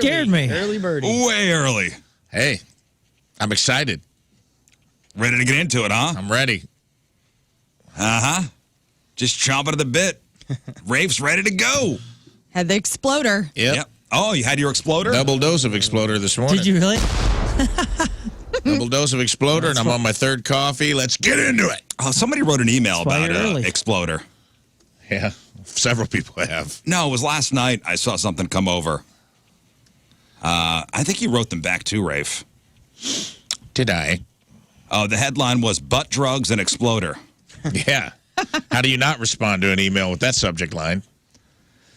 scared me. Early birdie. Way early. Hey, I'm excited. Ready to get into it, huh? I'm ready. Uh-huh. Just chomping at the bit. Rafe's ready to go. Had the exploder. Yep. Oh, you had your exploder? Double dose of Exploder this morning. Did you really? Double dose of Exploder, and I'm on my third coffee. Let's get into it. Oh, somebody wrote an email That's why about you're early. exploder. Yeah, several people have. No, it was last night. I saw something come over. I think you wrote them back too, Rafe. Did I? Oh, the headline was Butt Drugs and Exploder. Yeah. How do you not respond to an email with that subject line?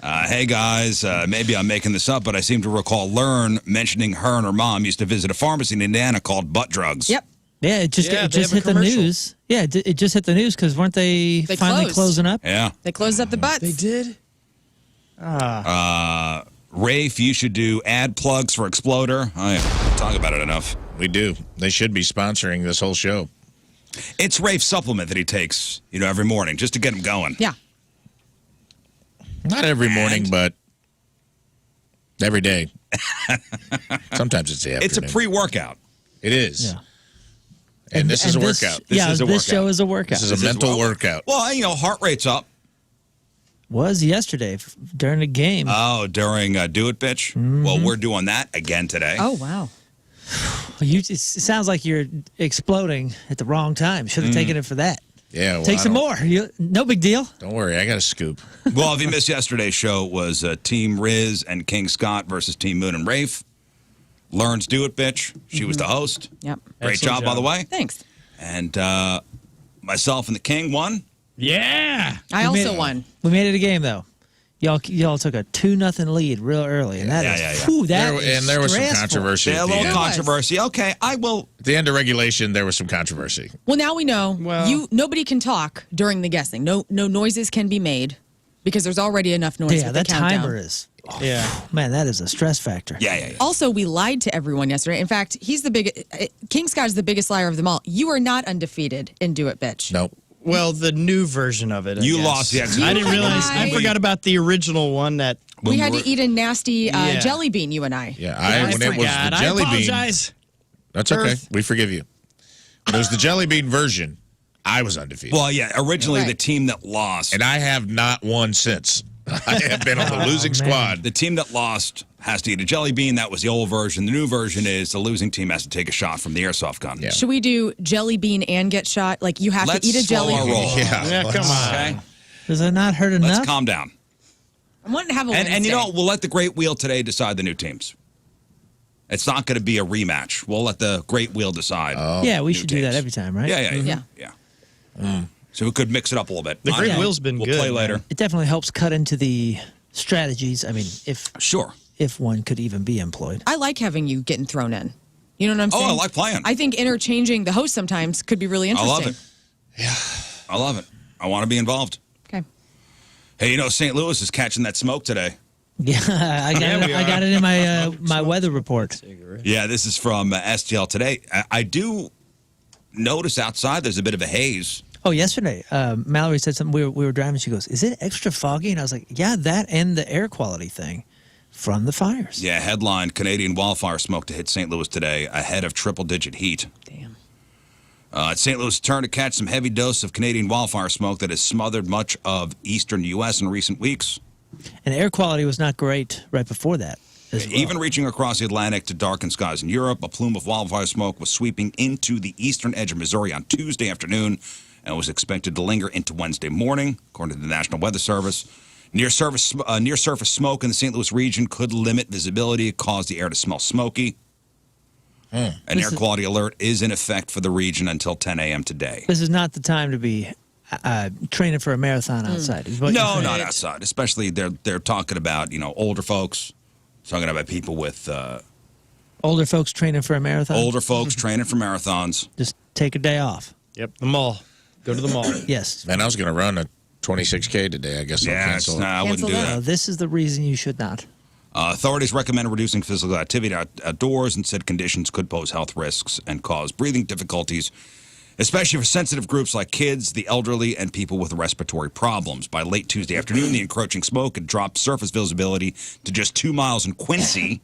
Hey, guys, maybe I'm making this up, but I seem to recall Lern mentioning her and her mom used to visit a pharmacy in Indiana called Butt Drugs. Yep. Yeah, it just Yeah, it they just have a hit the commercial. news. Yeah, it just hit the news because weren't they finally closed. closing up? Yeah. They closed up the butts. They did? Rafe, you should do ad plugs for Exploder. I talk about it enough. We do. They should be sponsoring this whole show. It's Rafe's supplement that he takes, every morning just to get him going. Yeah. Not every morning, but every day. Sometimes it's the afternoon. It's a pre-workout. It is. Yeah. And this is a workout. This show is a workout. This is a mental workout. Well, heart rate's up. Was yesterday during the game. Oh, during Do It, Bitch? Mm-hmm. Well, we're doing that again today. Oh, wow. It sounds like you're exploding at the wrong time. Should have taken it for that. Yeah. Well, Take some more. No big deal. Don't worry. I got a scoop. Well, if you missed yesterday's show, it was Team Rizz and King Scott versus Team Moon and Rafe. Lern's Do It, Bitch. She was the host. Yep. Great Excellent job, by the way. Thanks. And myself and the King won. Yeah. I also won. We made it a game though. Y'all took a 2-0 lead real early, and that is Yeah. whew, that is And there was some stressful. controversy. Yeah, a at the little end. controversy. Okay, I will. At the end of regulation, there was some controversy. Well, now we know Well- nobody can talk during the guessing. No noises can be made because there's already enough noise Yeah, with the that countdown. timer is. Yeah. Man, that is a stress factor. Yeah. Also, we lied to everyone yesterday. In fact, he's the King Scott is the biggest liar of them all. You are not undefeated in Do It, Bitch. Nope. Well, the new version of it. I You guess. lost the I didn't realize. I I- forgot about the original one that. We had to eat a nasty Yeah. jelly bean, you and I. Yeah, when it was God, the jelly I bean. apologize. That's okay. Earth. We forgive you. When it was the jelly bean version, I was undefeated. Well, yeah, originally Right. the team that lost. And I have not won since. I have been on the losing man. squad. The team that lost has to eat a jelly bean. That was the old version. The new version is the losing team has to take a shot from the airsoft gun. Yeah. Should we do jelly bean and get shot? Like you have Let's to eat a jelly slow our bean. roll. Yeah, come on. Okay? Does it not hurt enough? Let's calm down. I want to have a And you Wednesday. know, we'll let the Great Wheel today decide the new teams. It's not going to be a rematch. We'll let the Great Wheel decide. Yeah, we new should do that teams. every time, right? Yeah. So we could mix it up a little bit. The Great Fine. Wheel's been we'll good, play later. man. It definitely helps cut into the strategies. I mean, Sure. if one could even be employed. I like having you getting thrown in. You know what I'm Oh, saying? I like playing. I think interchanging the host sometimes could be really I interesting. love it. Yeah. I love it. I want to be involved. Okay. Hey, St. Louis is catching that smoke today. Yeah, I got it in my my weather report. Yeah, this is from STL today. I do notice outside there's a bit of a haze. Oh, yesterday, Mallory said something. We were driving. She goes, "Is it extra foggy?" And I was like, "Yeah, that and the air quality thing from the fires." Yeah, headline, Canadian wildfire smoke to hit St. Louis today ahead of triple-digit heat. Damn. St. Louis turned to catch some heavy dose of Canadian wildfire smoke that has smothered much of eastern U.S. in recent weeks, And air quality was not great right before that. As well. even reaching across the Atlantic to darkened skies in Europe. A plume of wildfire smoke was sweeping into the eastern edge of Missouri on Tuesday afternoon and was expected to linger into Wednesday morning, according to the National Weather Service. Near surface smoke in the St. Louis region could limit visibility, cause the air to smell smoky. An air quality alert is in effect for the region until 10 a.m. today. This is not the time to be training for a marathon outside. is what you're No, saying. not outside. Especially they're talking about older folks, talking about people with Older folks training for a marathon. older folks training for marathons. Just take a day off. Yep, the mall. Go to the mall. Yes. Man, I was going to run a 26K today. I guess I'll Yeah, cancel it. I wouldn't do Cancel that. This is the reason you should not. Authorities recommend reducing physical activity outdoors and said conditions could pose health risks and cause breathing difficulties, especially for sensitive groups like kids, the elderly, and people with respiratory problems. By late Tuesday afternoon, the encroaching smoke had dropped surface visibility to just 2 miles in Quincy,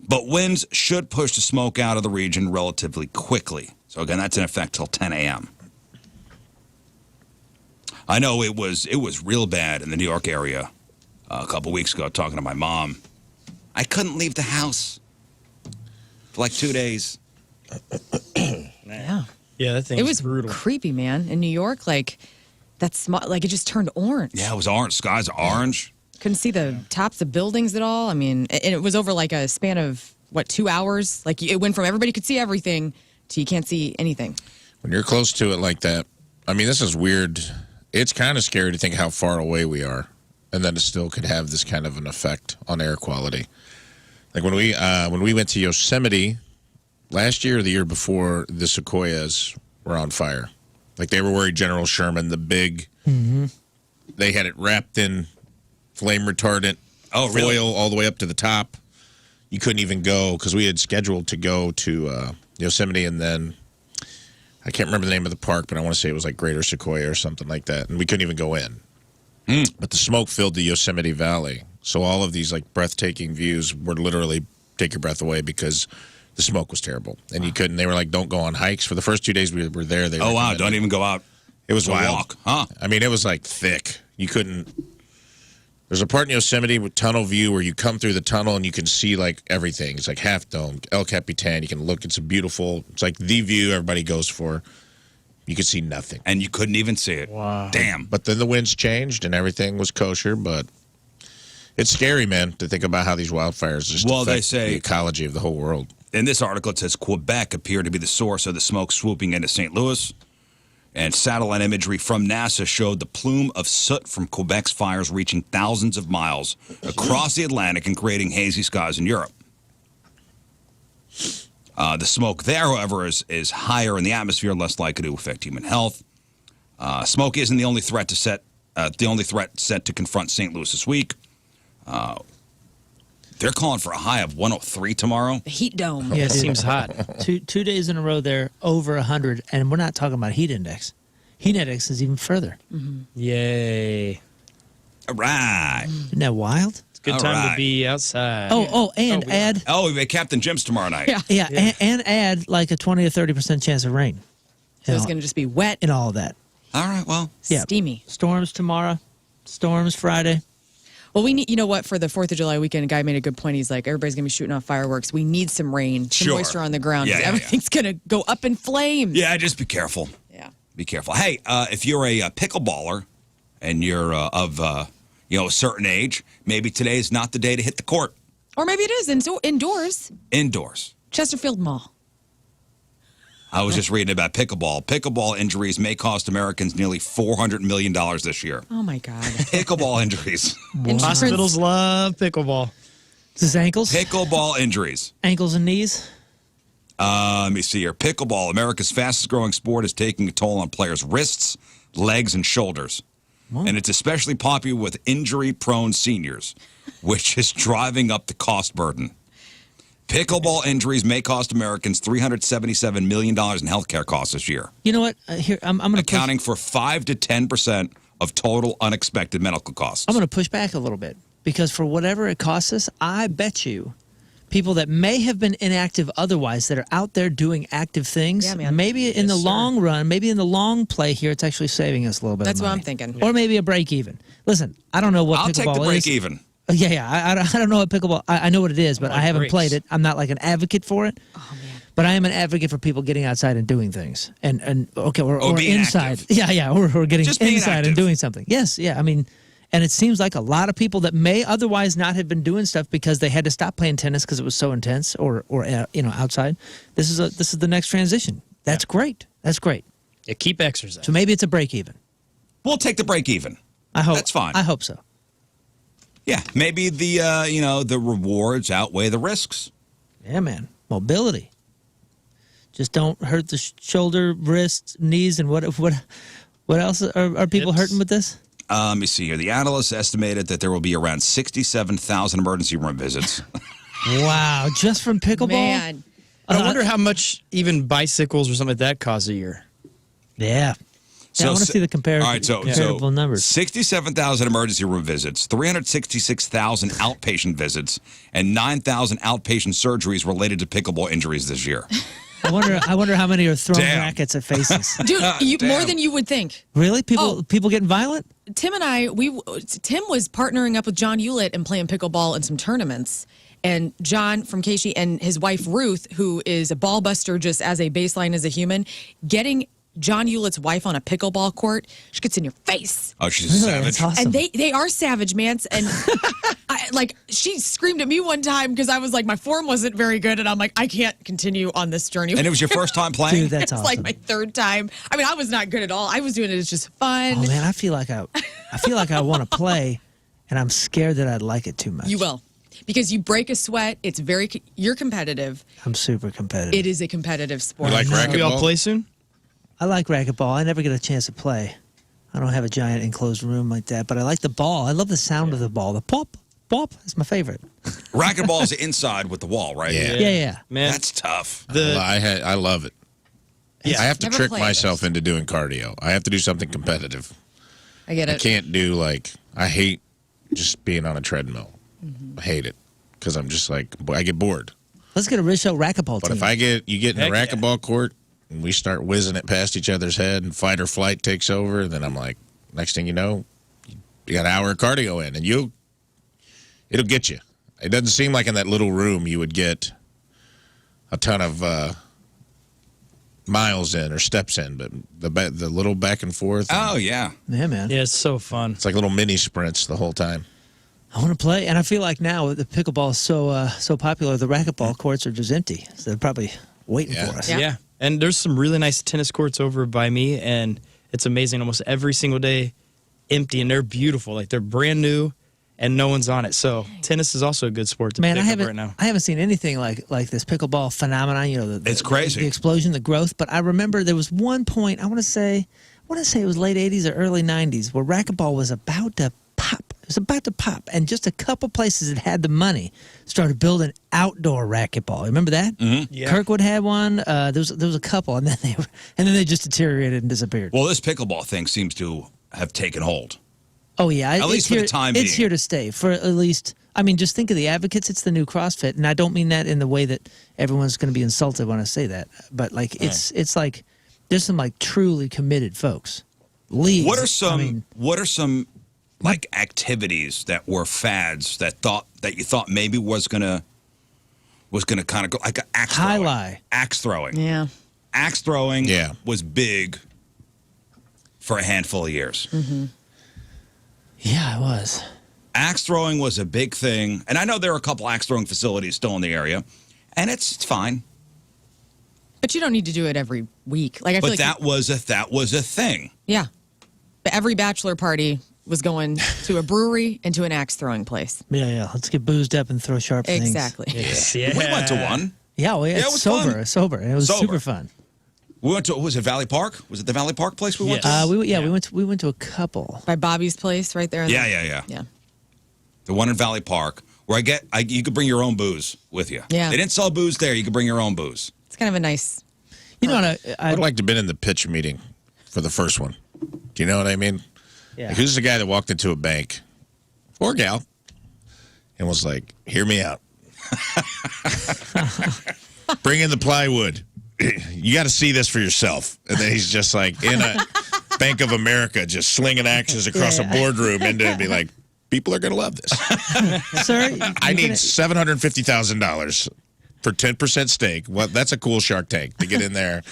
But winds should push the smoke out of the region relatively quickly. So again, that's in effect till 10 a.m. I know it was real bad in the New York area a couple weeks ago, talking to my mom. I couldn't leave the house for like 2 days. Yeah. Yeah, that thing It was brutal. creepy, man. In New York, like that smog, like it just turned orange. Yeah, it was orange. Skies are orange. Couldn't see the tops of buildings at all. I mean, and it was over like a span of, 2 hours? Like it went from everybody could see everything to you can't see anything. When you're close to it like that, I mean, this is weird. It's kind of scary to think how far away we are, and that it still could have this kind of an effect on air quality. Like when we went to Yosemite last year or the year before, the sequoias were on fire. Like they were wearing General Sherman, the big. Mm-hmm. They had it wrapped in flame retardant foil all the way up to the top. You couldn't even go because we had scheduled to go to Yosemite, and then I can't remember the name of the park, but I want to say it was like Greater Sequoia or something like that, and we couldn't even go in. But the smoke filled the Yosemite Valley, so all of these like breathtaking views were literally take your breath away because the smoke was terrible, and you couldn't. They were like, "Don't go on hikes." For the first 2 days we were there, they Don't even go out. It was wild. Walk, huh? I mean, it was like thick. You couldn't. There's a part in Yosemite with tunnel view where you come through the tunnel and you can see like everything. It's like Half Dome, El Capitan. You can look. It's It's like the view everybody goes for. You could see nothing. And you couldn't even see it. Wow. Damn. But then the winds changed and everything was kosher. But it's scary, man, to think about how these wildfires just affect they say the ecology of the whole world. In this article, it says Quebec appeared to be the source of the smoke swooping into St. Louis. And satellite imagery from NASA showed the plume of soot from Quebec's fires reaching thousands of miles across the Atlantic and creating hazy skies in Europe. The smoke there, however, is higher in the atmosphere, less likely to affect human health. Smoke isn't the only threat set to confront St. Louis this week. They're calling for a high of 103 tomorrow. The heat dome. Yeah, It seems hot. Two days in a row there, over 100, and we're not talking about heat index. Heat index is even further. Yay. All right. Isn't that wild? It's a good All time right. to be outside. And add Oh, we have Captain Jim's tomorrow night. Yeah. and add like a 20 or 30% chance of rain. So it's going to just be wet in all of that. All right, well. Yeah. steamy. Storms tomorrow, storms Friday. Well, we need, you know what, for the 4th of July weekend, a guy made a good point. He's like, everybody's going to be shooting off fireworks. We need some rain, some Sure. moisture on the ground. Yeah, 'Cause yeah, everything's going to go up in flames. Yeah, just be careful. Yeah. Be careful. Hey, if you're a pickleballer and you're of a certain age, maybe today is not the day to hit the court. Or maybe it is indoors. Indoors. Chesterfield Mall. I was just reading about pickleball. Pickleball injuries may cost Americans nearly $400 million this year. Oh, my God. Pickleball injuries. Hospitals love pickleball. Is this ankles? Pickleball injuries. Ankles and knees? Let me see here. Pickleball, America's fastest growing sport, is taking a toll on players' wrists, legs, and shoulders. And it's especially popular with injury-prone seniors, which is driving up the cost burden. Pickleball injuries may cost Americans $377 million in healthcare costs this year. You know what? Here, I'm going to accounting for 5 to 10% of total unexpected medical costs. I'm going to push back a little bit because for whatever it costs us, I bet you people that may have been inactive otherwise that are out there doing active things, Yeah, man. maybe in the long run, maybe in the long play here, it's actually saving us a little bit That's of what money. I'm thinking. Or maybe a break even. Listen, I don't know what I'll pickleball take the break is. even. I don't know what pickleball. I know what it is, but I haven't breaks. played it. I'm not like an advocate for it. Oh, man. But I am an advocate for people getting outside and doing things, and okay, or being inside. active. Yeah, or getting Just being inside active. and doing something. Yes, yeah. I mean, and it seems like a lot of people that may otherwise not have been doing stuff because they had to stop playing tennis because it was so intense, or outside. This is the next transition. That's great. That's great. Yeah, keep exercise. So maybe it's a break even. We'll take the break even. I hope That's fine. I hope so. Yeah, maybe the rewards outweigh the risks. Yeah, man. Mobility. Just don't hurt the shoulder, wrists, knees, and what else are people Hips. hurting with this? Let me see here. The analysts estimated that there will be around 67,000 emergency room visits. Wow, just from pickleball? Man. I wonder how much even bicycles or something like that cost a year. Yeah. Yeah, I want to see the comparable numbers. 67,000 emergency room visits, 366,000 outpatient visits, and 9,000 outpatient surgeries related to pickleball injuries this year. I wonder how many are throwing rackets at faces. Dude, more than you would think. Really? People getting violent? Tim and I, Tim was partnering up with John Hewlett and playing pickleball in some tournaments. And John from Casey and his wife Ruth, who is a ball buster just as a baseline as a human, getting John Hewlett's wife on a pickleball court, she gets in your face. Oh, she's savage. That's awesome. And they are savage, man. And she screamed at me one time because I was like, my form wasn't very good, and I'm like, I can't continue on this journey. And it was your first time playing? Dude, that's It's awesome. like my third time. I mean, I was not good at all. I was doing it as just fun. Oh man, I feel like I want to play, and I'm scared that I'd like it too much. You will. Because you break a sweat. It's you're competitive. I'm super competitive. It is a competitive sport. You like racquetball? We all play soon? I like racquetball. I never get a chance to play. I don't have a giant enclosed room like that, but I like the ball. I love the sound of the ball. The pop, pop is my favorite. Racquetball is inside with the wall, right? Yeah. Man, That's tough. I love it. Yeah. I have to Never trick played myself into doing cardio. I have to do something competitive. I get I it. can't do I hate just being on a treadmill. I hate it because I'm just I get bored. Let's get a Rizz Show racquetball But team. if you get in the Heck yeah. racquetball court and we start whizzing it past each other's head and fight or flight takes over, then I'm like, next thing you know, you got an hour of cardio in, and it'll get you. It doesn't seem like in that little room you would get a ton of miles in or steps in, but the little back and forth. Oh, yeah. Yeah, man. Yeah, it's so fun. It's like little mini sprints the whole time. I want to play, and I feel like now the pickleball is so popular, the racquetball courts are just empty. So they're probably waiting for us. Yeah. And there's some really nice tennis courts over by me, and it's amazing. Almost every single day, empty, and they're beautiful. Like, they're brand new, and no one's on it. So tennis is also a good sport to Man, pick up right now. I haven't seen anything like this pickleball phenomenon. You know, It's crazy. the explosion, the growth. But I remember there was one point. I want to say it was late '80s or early '90s where racquetball was about to pop. It was about to pop, and just a couple places that had the money started building outdoor racquetball. Remember that? Mm-hmm. Yeah. Kirkwood had one. There was a couple, and then they just deteriorated and disappeared. Well, this pickleball thing seems to have taken hold. Oh yeah, At least for the time it's being. here to stay. For at least, I mean, just think of the advocates. It's the new CrossFit, and I don't mean that in the way that everyone's going to be insulted when I say that. But like, it's like there's some like truly committed folks. Leagues. What are some like activities that were fads that you thought maybe was gonna kind of go like axe throwing? Highlight. Axe throwing. Yeah. Axe throwing Yeah. was big for a handful of years. Mm-hmm. Yeah, it was. Axe throwing was a big thing, and I know there are a couple axe throwing facilities still in the area, and it's fine. But you don't need to do it every week. Like I feel But like that was a thing. yeah. But every bachelor party was going to a brewery and to an axe throwing place. Yeah. Let's get boozed up and throw sharp things. Exactly. Yeah. We went to one. Yeah, well, Yeah, it it's was sober. fun. It was Sober. super fun. We went to was it Valley Park? Was it the Valley Park place we went to? Yes. We went to a couple. By Bobby's place right there. Yeah. Yeah. The one in Valley Park where you could bring your own booze with you. Yeah. They didn't sell booze there. You could bring your own booze. It's kind of a nice. You know, I would like to have been in the pitch meeting for the first one. Do you know what I mean? yeah. Like, who's the guy that walked into a bank, or gal, and was like, hear me out. Bring in the plywood. You got to see this for yourself. And then he's just like in a Bank of America, just slinging axes across a boardroom and be like, people are going to love this. Sir, I need $750,000 for 10% stake. Well, that's a cool Shark Tank to get in there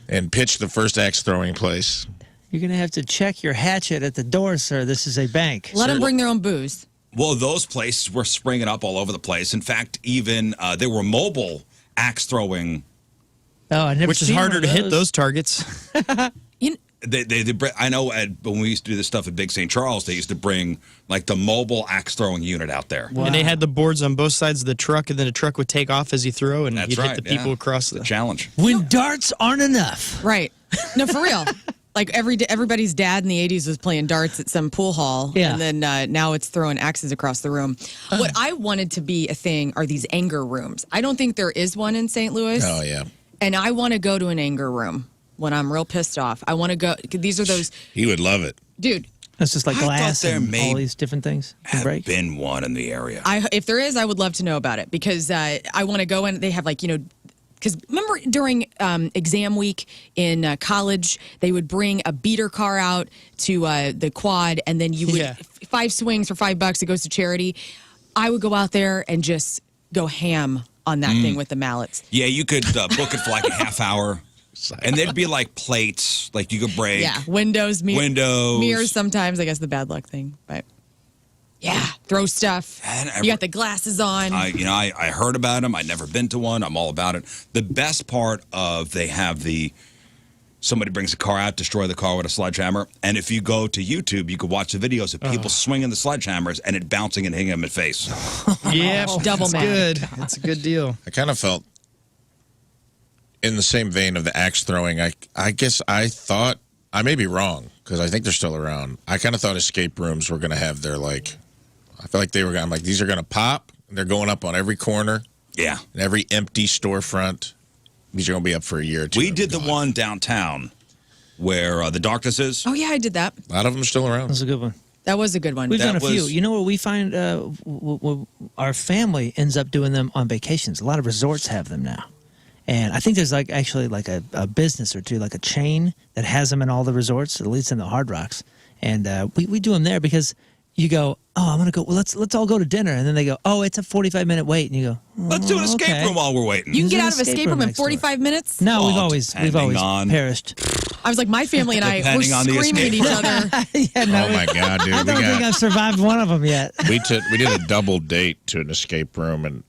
and pitch the first axe throwing place. You're going to have to check your hatchet at the door, sir. This is a bank. Let them bring their own booze. Well, those places were springing up all over the place. In fact, even there were mobile axe throwing. Oh, I never Which is seen harder one to of hit those targets. I know when we used to do this stuff at Big St. Charles, they used to bring like the mobile axe throwing unit out there. Wow. And they had the boards on both sides of the truck, and then the truck would take off as you throw, and That's you'd right. hit the people across the challenge. When darts aren't enough. Right. No, for real. Like everybody's dad in the 80s was playing darts at some pool hall. Yeah. And then now it's throwing axes across the room. What I wanted to be a thing are these anger rooms. I don't think there is one in St. Louis. Oh, yeah. And I want to go to an anger room when I'm real pissed off. I want to go. These are those. He would love it. Dude. It's just like I glass thought there and may all these different things. Have been one in the area. If there is, I would love to know about it because I want to go in. They have because remember during exam week in college, they would bring a beater car out to the quad, and then you would 5 swings for $5. It goes to charity. I would go out there and just go ham on that thing with the mallets. Yeah, you could book it for like a half hour. And there'd be like plates, like you could break. Yeah, windows, mirrors sometimes, I guess the bad luck thing. But yeah, throw stuff. You got the glasses on. I heard about them. I'd never been to one. I'm all about it. The best part of they have somebody brings a car out, destroy the car with a sledgehammer. And if you go to YouTube, you can watch the videos of people swinging the sledgehammers and it bouncing and hitting them in the face. Yeah, double it's mad. good. It's a good deal. I kind of felt in the same vein of the axe throwing. I guess I thought, I may be wrong because I think they're still around. I kind of thought escape rooms were going to have their I feel like they were going. I'm like, these are going to pop. And they're going up on every corner. Yeah, and every empty storefront. These are going to be up for a year or two. We did the one downtown where the darkness is. Oh yeah, I did that. A lot of them are still around. That was a good one. That was a good one. We've done a few. You know what we find? Our family ends up doing them on vacations. A lot of resorts have them now. And I think there's actually a business or two, like a chain that has them in all the resorts, at least in the Hard Rocks. And we do them there because you go, oh, I'm going to go, well, let's all go to dinner. And then they go, oh, it's a 45-minute wait. And you go, oh, let's do an escape room while we're waiting. You can get out of escape room in 45 minutes? No, we've always perished. I was like, my family and I were screaming at each other. Oh, my God, dude. I don't think I've survived one of them yet. We did a double date to an escape room, and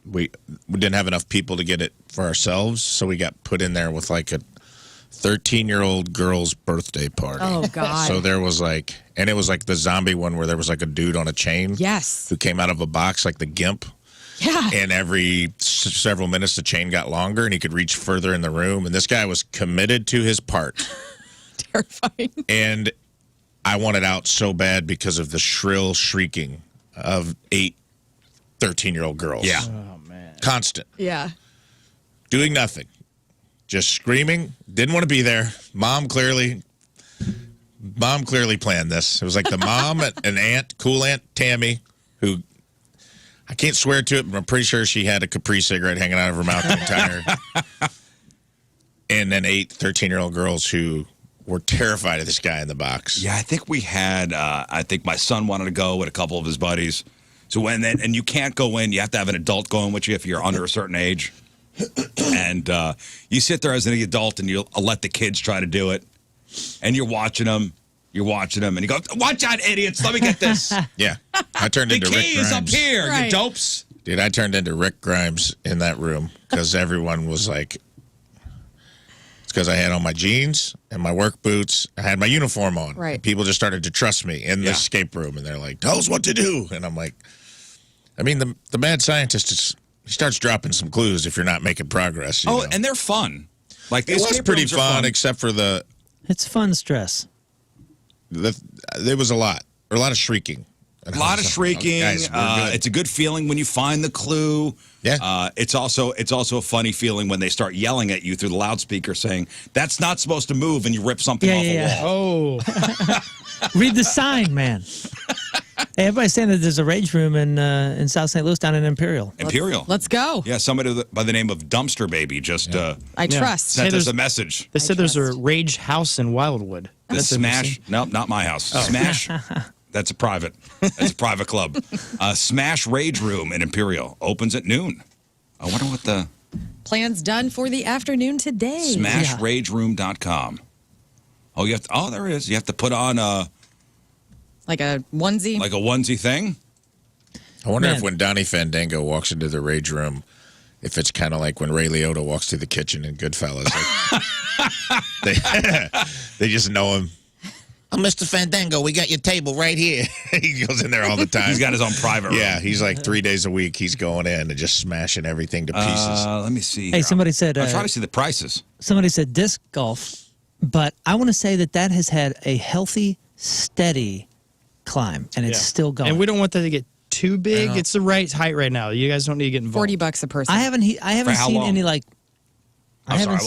we didn't have enough people to get it for ourselves, so we got put in there with like a 13-year-old girl's birthday party. Oh, God. So there was and it was like the zombie one where there was like a dude on a chain. Yes. Who came out of a box like the Gimp. Yeah. And every several minutes the chain got longer and he could reach further in the room. And this guy was committed to his part. Terrifying. And I wanted out so bad because of the shrill shrieking of 8 13-year-old girls. Yeah. Oh, man. Constant. Yeah. Doing nothing. Just screaming. Didn't want to be there. Mom clearly planned this. It was like the mom and an aunt, cool Aunt Tammy, who I can't swear to it, but I'm pretty sure she had a Capri cigarette hanging out of her mouth the entire. And then 8 13-year-old girls who were terrified of this guy in the box. Yeah, I think we had. I think my son wanted to go with a couple of his buddies. So and you can't go in. You have to have an adult going with you if you're under a certain age. And you sit there as an adult and you'll let the kids try to do it. And you're watching them, and you go, watch out, idiots, let me get this. Yeah. I turned into Rick Grimes. The key is up here, you dopes. Dude, I turned into Rick Grimes in that room because everyone was like, it's because I had on my jeans and my work boots. I had my uniform on. Right. And people just started to trust me in the escape room, and they're like, tell us what to do. And I'm like, I mean, the mad scientist he starts dropping some clues if you're not making progress. You know? And they're fun. Like the it was escape pretty rooms are fun, except for It's fun stress. There was a lot of shrieking. A lot of shrieking. Guys, it's a good feeling when you find the clue. Yeah. It's also a funny feeling when they start yelling at you through the loudspeaker saying, that's not supposed to move, and you rip something off a wall. Oh. Read the sign, man. Hey, everybody's saying that there's a rage room in South St. Louis down in Imperial. Let's go. Yeah, somebody by the name of Dumpster Baby just I trust. sent us a message. They said there's a rage house in Wildwood. The Smash. Nope, not my house. Smash. That's a private club. Smash Rage Room in Imperial opens at noon. I wonder what the Plans done for the afternoon today. SmashRageRoom.com. Oh, there it is. You have to put on like a onesie. Like a onesie thing. I wonder if when Donnie Fandango walks into the rage room, if it's kind of like when Ray Liotta walks to the kitchen in Goodfellas. They just know him. Oh, Mr. Fandango, we got your table right here. He goes in there all the time. He's got his own private room. Yeah, he's like 3 days a week. He's going in and just smashing everything to pieces. Let me see. Hey, somebody said... I'm trying to see the prices. Somebody said disc golf, but I want to say that has had a healthy, steady climb, and it's still going. And we don't want that to get too big. It's the right height right now. You guys don't need to get involved. $40 a person. I haven't seen long? any like... I'm sorry.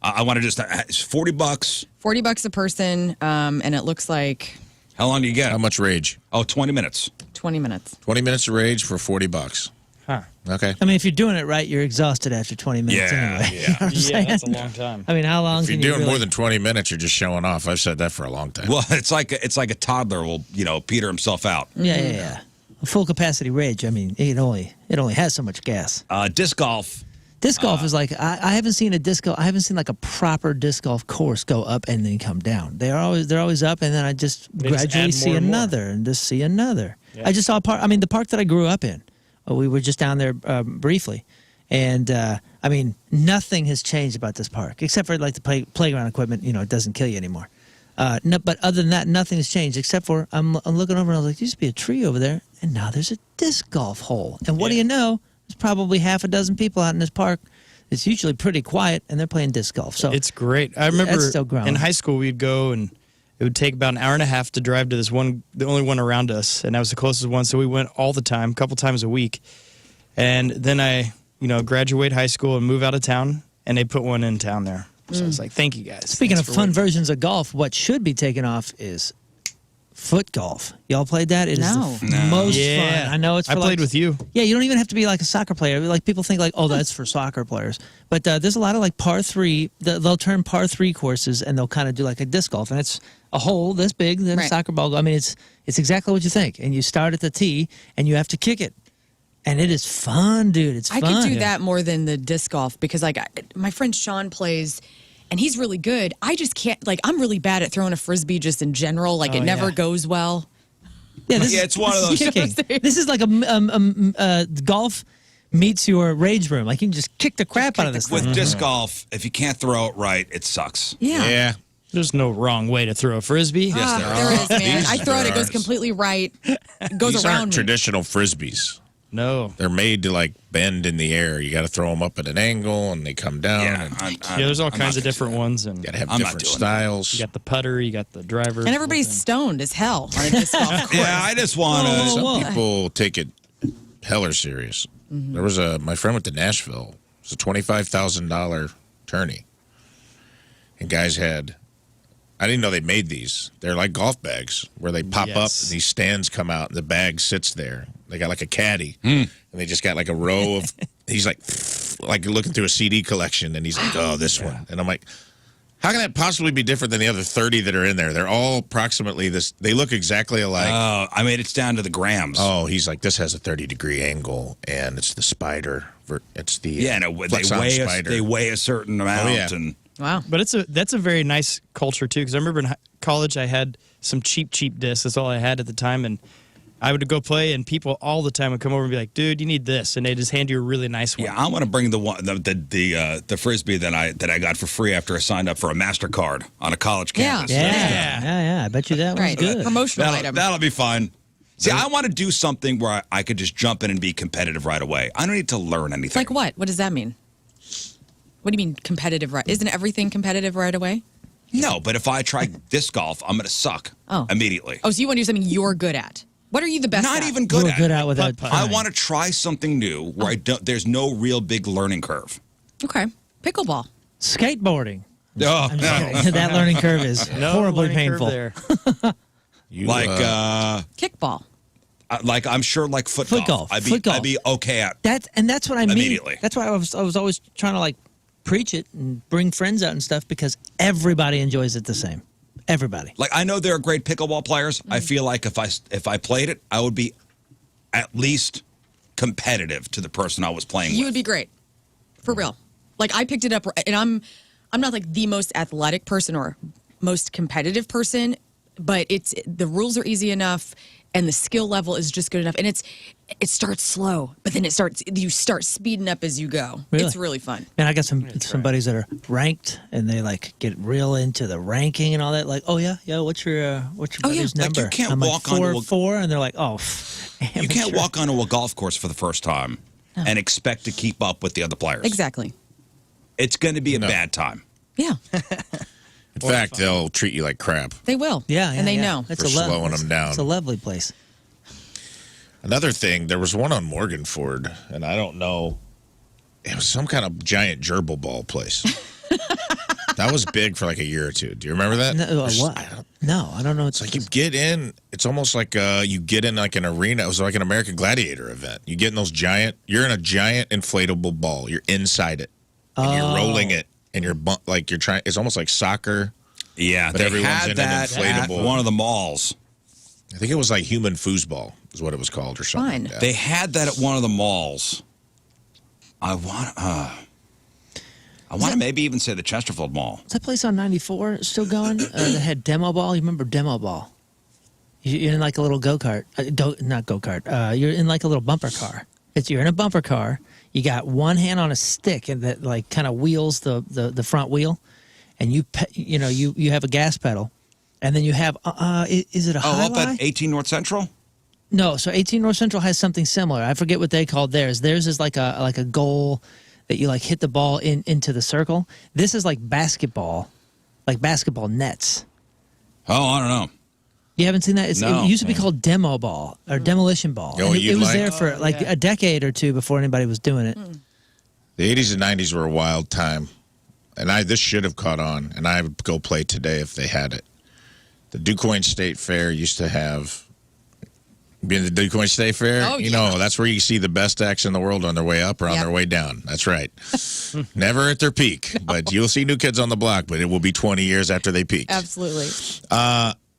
I want to just, it's $40. $40 a person, and it looks like How long do you get? How much rage? Oh, 20 minutes. 20 minutes. 20 minutes of rage for $40. Huh. Okay. I mean, if you're doing it right, you're exhausted after 20 minutes anyway. Yeah. You know what I'm saying? that's a long time. I mean, how long If you're can you doing really... more than 20 minutes, you're just showing off. I've said that for a long time. Well, it's like a toddler will, peter himself out. Yeah. A full capacity rage. I mean, it only has so much gas. Disc golf. Disc golf is like I haven't seen I haven't seen like a proper disc golf course go up and then come down. They're always up, and then I just gradually see another and just see another. Yeah. I just saw a park. I mean, the park that I grew up in. We were just down there briefly, and I mean, nothing has changed about this park except for like the playground equipment. It doesn't kill you anymore. No, but other than that, nothing has changed except for I'm looking over and I was like, there used to be a tree over there, and now there's a disc golf hole. And what do you know? There's probably half a dozen people out in this park. It's usually pretty quiet, and they're playing disc golf. So it's great. I remember still growing. In high school, we'd go, and it would take about an hour and a half to drive to this one, the only one around us, and that was the closest one. So we went all the time, a couple times a week. And then I, graduate high school and move out of town, and they put one in town there. So I was like, thank you guys. Speaking Thanks of for fun waiting. versions of golf, what should be taken off is foot golf. Y'all played that? It is the most Yeah. fun. I know it's for I played with you. Yeah, you don't even have to be like a soccer player. Like people think like, oh, that's for soccer players. But there's a lot of like par 3. They'll turn par 3 courses, and they'll kind of do like a disc golf, and it's a hole this big than a soccer ball. I mean, it's exactly what you think. And you start at the tee, and you have to kick it. And it is fun, dude. It's fun. I could do that more than the disc golf because my friend Sean plays, and he's really good. I just can't, I'm really bad at throwing a Frisbee just in general. It never goes well. Yeah, it's one of those. Kicking. This is like a golf meets your rage room. Like you can just kick the crap out of this With thing. disc golf, if you can't throw it right, it sucks. Yeah. There's no wrong way to throw a Frisbee. Yes, There is, man. I throw it, it there goes are. completely right. It goes These around aren't me. traditional Frisbees. No. They're made to bend in the air. You got to throw them up at an angle, and they come down. Yeah, and There's all kinds of different ones. And you got to have I'm not different doing styles. you got the putter, you got the driver. And everybody's stoned as hell on a disc golf course. Yeah, I just want to. Some people take it hella serious. Mm-hmm. There was my friend went to Nashville. It was a $25,000 tourney. And guys I didn't know they made these. They're like golf bags where they pop up and these stands come out and the bag sits there. They got like a caddy and they just got like a row of, he's like looking through a CD collection and he's like, oh, this one. And I'm like, how can that possibly be different than the other 30 that are in there? They're all approximately this. They look exactly alike. I mean, it's down to the grams. Oh, he's like, this has a 30-degree angle, and it's the spider. It's the they weigh a certain amount. Oh, yeah. And Wow. But that's a very nice culture, too, because I remember in college I had some cheap discs. That's all I had at the time, and I would go play, and people all the time would come over and be like, dude, you need this, and they just hand you a really nice one. yeah, I want to bring the Frisbee that I got for free after I signed up for a MasterCard on a college campus. Yeah. I bet you that one's good. Promotional item. That'll be fun. See, I want to do something where I could just jump in and be competitive right away. I don't need to learn anything. Like what? What does that mean? What do you mean competitive? Isn't everything competitive right away? No, but if I try disc golf, I'm going to suck immediately. Oh, so you want to do something you're good at? What are you the best at? Not even good We're at. good at without I want to try something new where there's no real big learning curve. Okay. Pickleball. Skateboarding. Oh, no. That learning curve is horribly learning curve painful. there. Kickball. Like I'm sure like foot golf. I'd be okay at. That's what I mean. Immediately. That's why I was always trying to preach it and bring friends out and stuff because everybody enjoys it the same. Everybody. Like I know there are great pickleball players. I feel like if I played it, I would be at least competitive to the person I was playing You with. would be great. For real. I picked it up, and I'm not the most athletic person or most competitive person, but the rules are easy enough and the skill level is just good enough. And it starts slow, but then you start speeding up as you go. Really? It's really fun. And I got some buddies that are ranked and they get real into the ranking and all that. Like, oh yeah, what's your buddy's number? you can't I'm walk like, onto four, and they're like, oh, You can't walk onto a golf course for the first time and expect to keep up with the other players. Exactly. It's going to be a bad time. Yeah. In fact, they'll treat you like crap. They will. Yeah, And they know. For slowing them down. It's a lovely place. Another thing, there was one on Morganford, and I don't know. It was some kind of giant gerbil ball place. That was big for like a year or two. Do you remember that? No, what? No, I don't know. It's like you get in. It's almost like you get in like an arena. It was like an American Gladiator event. You get in those giant. You're in a giant inflatable ball. You're inside it, and you're rolling it, and you're like you're trying. It's almost like soccer. Yeah, but they everyone's had in that an inflatable. at one of the malls. I think it was like human foosball is what it was called or something. Fun. Like that. They had that at one of the malls. I want to maybe even say the Chesterfield Mall. Is that place on 94 still going? That had demo ball. You remember demo ball? You're in like a little go-kart. Not go-kart. You're in like a little bumper car. You're in a bumper car. You got one hand on a stick and that like kind of wheels the front wheel, and you have a gas pedal, and then you have is it a high up at 18 North Central? No, so 18 North Central has something similar. I forget what they called theirs. Theirs is like a goal that you like hit the ball into the circle. This is like basketball nets. Oh, I don't know. You haven't seen that? No. It used to be called demo ball or demolition ball. Oh, And it was like? there for a decade or two before anybody was doing it. The 80s and 90s were a wild time, and this should have caught on, and I would go play today if they had it. The DuQuoin State Fair used to have. Being the DuQuoin State Fair, Oh, you yeah. know, that's where you see the best acts in the world on their way up or on their way down. That's right. Never at their peak, but you'll see New Kids on the Block, but it will be 20 years after they peaked. Absolutely.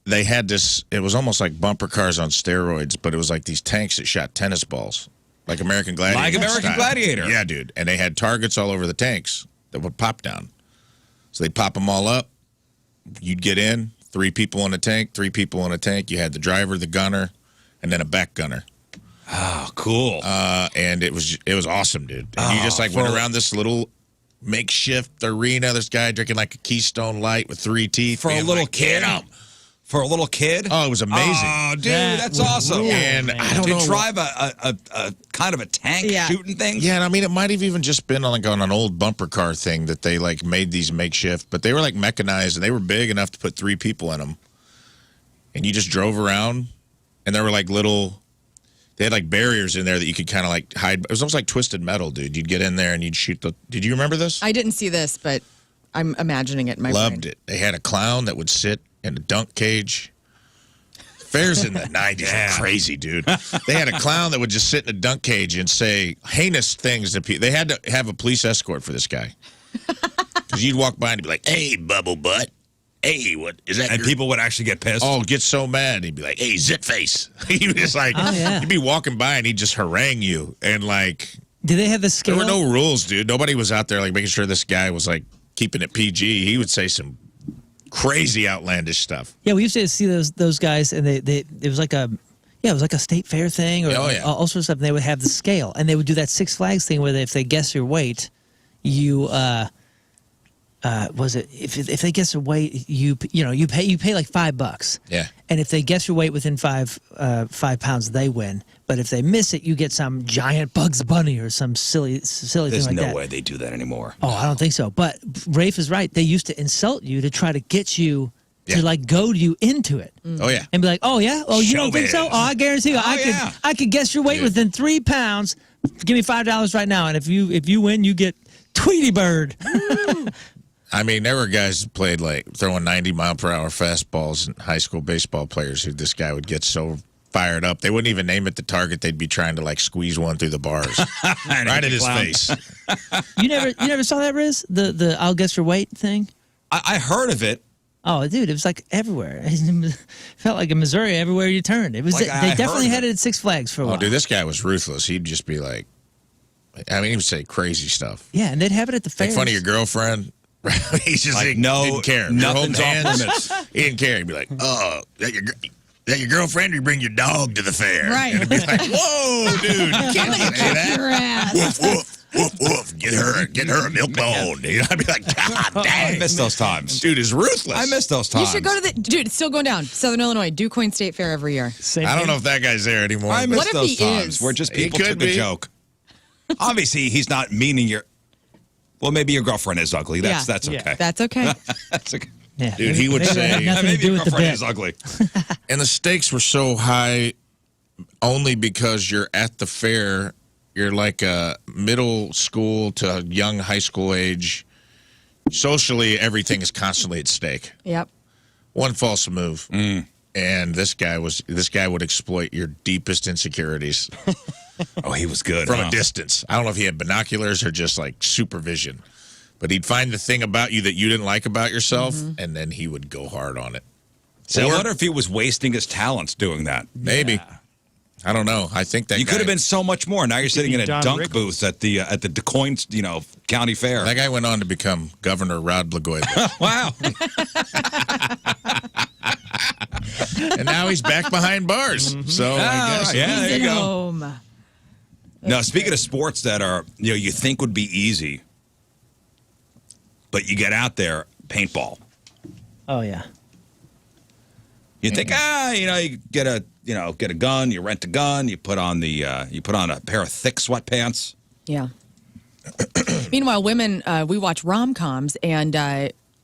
They had this, it was almost like bumper cars on steroids, but it was like these tanks that shot tennis balls, like American Gladiator. Like American style. Gladiator. Yeah, dude. And they had targets all over the tanks that would pop down. So they'd pop them all up. You'd get in, 3 people in a tank, 3 people in a tank. You had the driver, the gunner, and then a back gunner. Oh, cool. And it was awesome, dude. And you just like went around this little makeshift arena. This guy drinking like a Keystone Light with 3 teeth. For a being little like, kid? "Get 'em." For a little kid? Oh, it was amazing. Oh, dude, that's was awesome. cool, And man. I don't to know. drive a kind of a tank shooting thing? Yeah, and I mean, it might have even just been like on an old bumper car thing that they like made these makeshift, but they were like mechanized and they were big enough to put 3 people in them. And you just drove around, and there were like they had like barriers in there that you could kind of like hide. It was almost like Twisted Metal, dude. You'd get in there and you'd shoot Did you remember this? I didn't see this, but I'm imagining it in my Loved brain. it. They had a clown that would sit in a dunk cage. Fairs in the 90s were crazy, dude. They had a clown that would just sit in a dunk cage and say heinous things to people. They had to have a police escort for this guy. Because you'd walk by and he'd be like, "Hey, bubble butt. Hey, what is that?" And people would actually get pissed. Oh, get so mad. He'd be like, "Hey, zit face." He was just like, you'd be walking by and he'd just harangue you. And like, Did they have the scale? there were no rules, dude. Nobody was out there like making sure this guy was like keeping it PG. He would say some crazy outlandish stuff. Yeah, we used to see those guys, and it was like a state fair thing or all sorts of stuff. And they would have the scale, and they would do that Six Flags thing where if they guess your weight, you if they guess your weight, you pay like $5. Yeah. And if they guess your weight within 5 pounds, they win. But if they miss it, you get some giant Bugs Bunny or some silly There's thing like that. no way they do that anymore. Oh, I don't think so. But Rafe is right. They used to insult you to try to get you to like goad you into it. Oh, yeah. And be like, "Oh yeah, oh you don't think so? Showbiz. Oh, I guarantee you, I could guess your weight Dude. within 3 pounds. Give me $5 right now, and if you win, you get Tweety Bird." I mean, there were guys that played like throwing 90-mile-per-hour fastballs and high school baseball players who this guy would get so fired up. They wouldn't even aim at the target. They'd be trying to like squeeze one through the bars right at his face. You never saw that, Rizz? The I'll guess your weight thing? I heard of it. Oh, dude, it was like everywhere. It felt like in Missouri everywhere you turned. It was Like, I they definitely heard had it at Six Flags for a while. Oh, dude, this guy was ruthless. He'd just be like, I mean, he would say crazy stuff. Yeah, and they'd have it at the Make fairs. fun of your girlfriend. He's just Like, like, no, didn't care. You're nothing's holding off hands. limits. He didn't care. He'd be like, "Oh, that your girlfriend? Or you bring your dog to the fair?" Right. And it'd be like, "Whoa, dude, you can't say that." Your ass. Woof woof woof woof. Get her a milk bone. You know, I'd be like, "God I dang, miss those times. dude is ruthless." I miss those times. You should go to dude. It's still going down. Southern Illinois, DuQuoin State Fair every year. Same I don't thing. know if that guy's there anymore. I miss What if those he times is? where just He people could took be. a joke. Obviously, he's not meaning your. Well, maybe your girlfriend is ugly. That's Yeah. okay. That's okay. That's okay. Yeah, Dude, he would maybe it had say- nothing to Maybe do your with the girlfriend bet. is ugly. And the stakes were so high only because you're at the fair. You're like a middle school to young high school age. socially, everything is constantly at stake. Yep. One false move, and this guy would exploit your deepest insecurities. Oh, he was good. From a distance. I don't know if he had binoculars or just like supervision, but he'd find the thing about you that you didn't like about yourself, and then he would go hard on it. So I wonder if he was wasting his talents doing that. Maybe. Yeah. I don't know. I think that you could have been so much more. Now you're sitting in a dunk Rickles. booth at the DeCoins, county fair. That guy went on to become Governor Rod Blagojevich. Wow. And now he's back behind bars. So I guess. Yeah, there you go. Home. Now, speaking of sports that are, you think would be easy, but you get out there, paintball. Oh yeah. You think, you get a gun, you rent a gun, you put on a pair of thick sweatpants. Yeah. Meanwhile, women, we watch rom-coms, and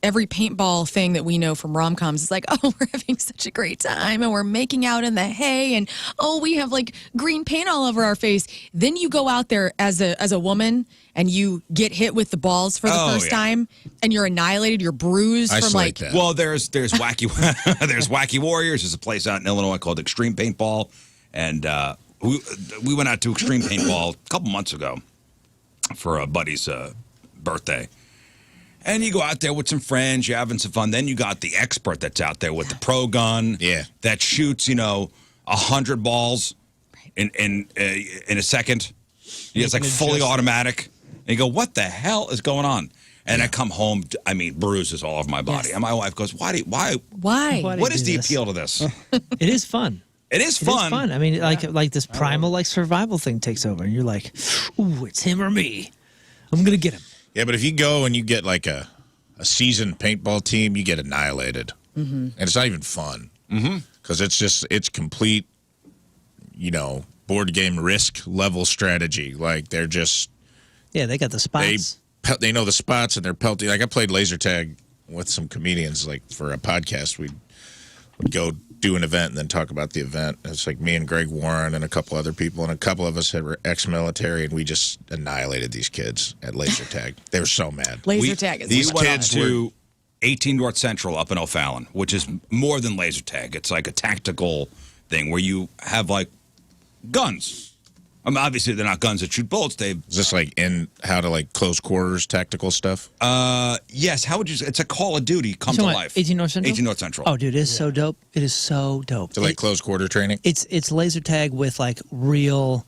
every paintball thing that we know from rom-coms is like, oh, we're having such a great time, and we're making out in the hay, and oh, we have like green paint all over our face. Then you go out there as a woman, and you get hit with the balls for the first time, and you're annihilated, you're bruised from like. That. Well, there's wacky there's Wacky Warriors. There's a place out in Illinois called Extreme Paintball, and we went out to Extreme Paintball a couple months ago for a buddy's birthday. And you go out there with some friends, you're having some fun. Then you got the expert that's out there with the pro gun that shoots, 100 balls in a second. It's like fully automatic. And you go, what the hell is going on? And I come home, bruises all over my body. Yes. And my wife goes, why? What is the appeal to this? It is fun. It is fun. It is fun. I mean, like this primal survival thing takes over, and you're like, ooh, it's him or me. I'm gonna get him. Yeah, but if you go and you get like a seasoned paintball team, you get annihilated. And it's not even fun. Because it's complete, board game risk level strategy. Like they're just. Yeah, they got the spots. They know the spots, and they're pelting. Like I played laser tag with some comedians, like for a podcast. We'd go do an event and then talk about the event. It's like me and Greg Warren and a couple other people, and a couple of us were ex-military, and we just annihilated these kids at laser tag. They were so mad. Laser tag is these kids to 18 North Central up in O'Fallon, which is more than laser tag. It's like a tactical thing where you have like guns. Obviously they're not guns that shoot bullets. Is this like in how to like close quarters tactical stuff? Yes. How would you? It's a Call of Duty come to life. 18 North Central. 18 North Central. Oh, dude, it is so dope. It is so dope. So like close quarter training. It's laser tag with like real,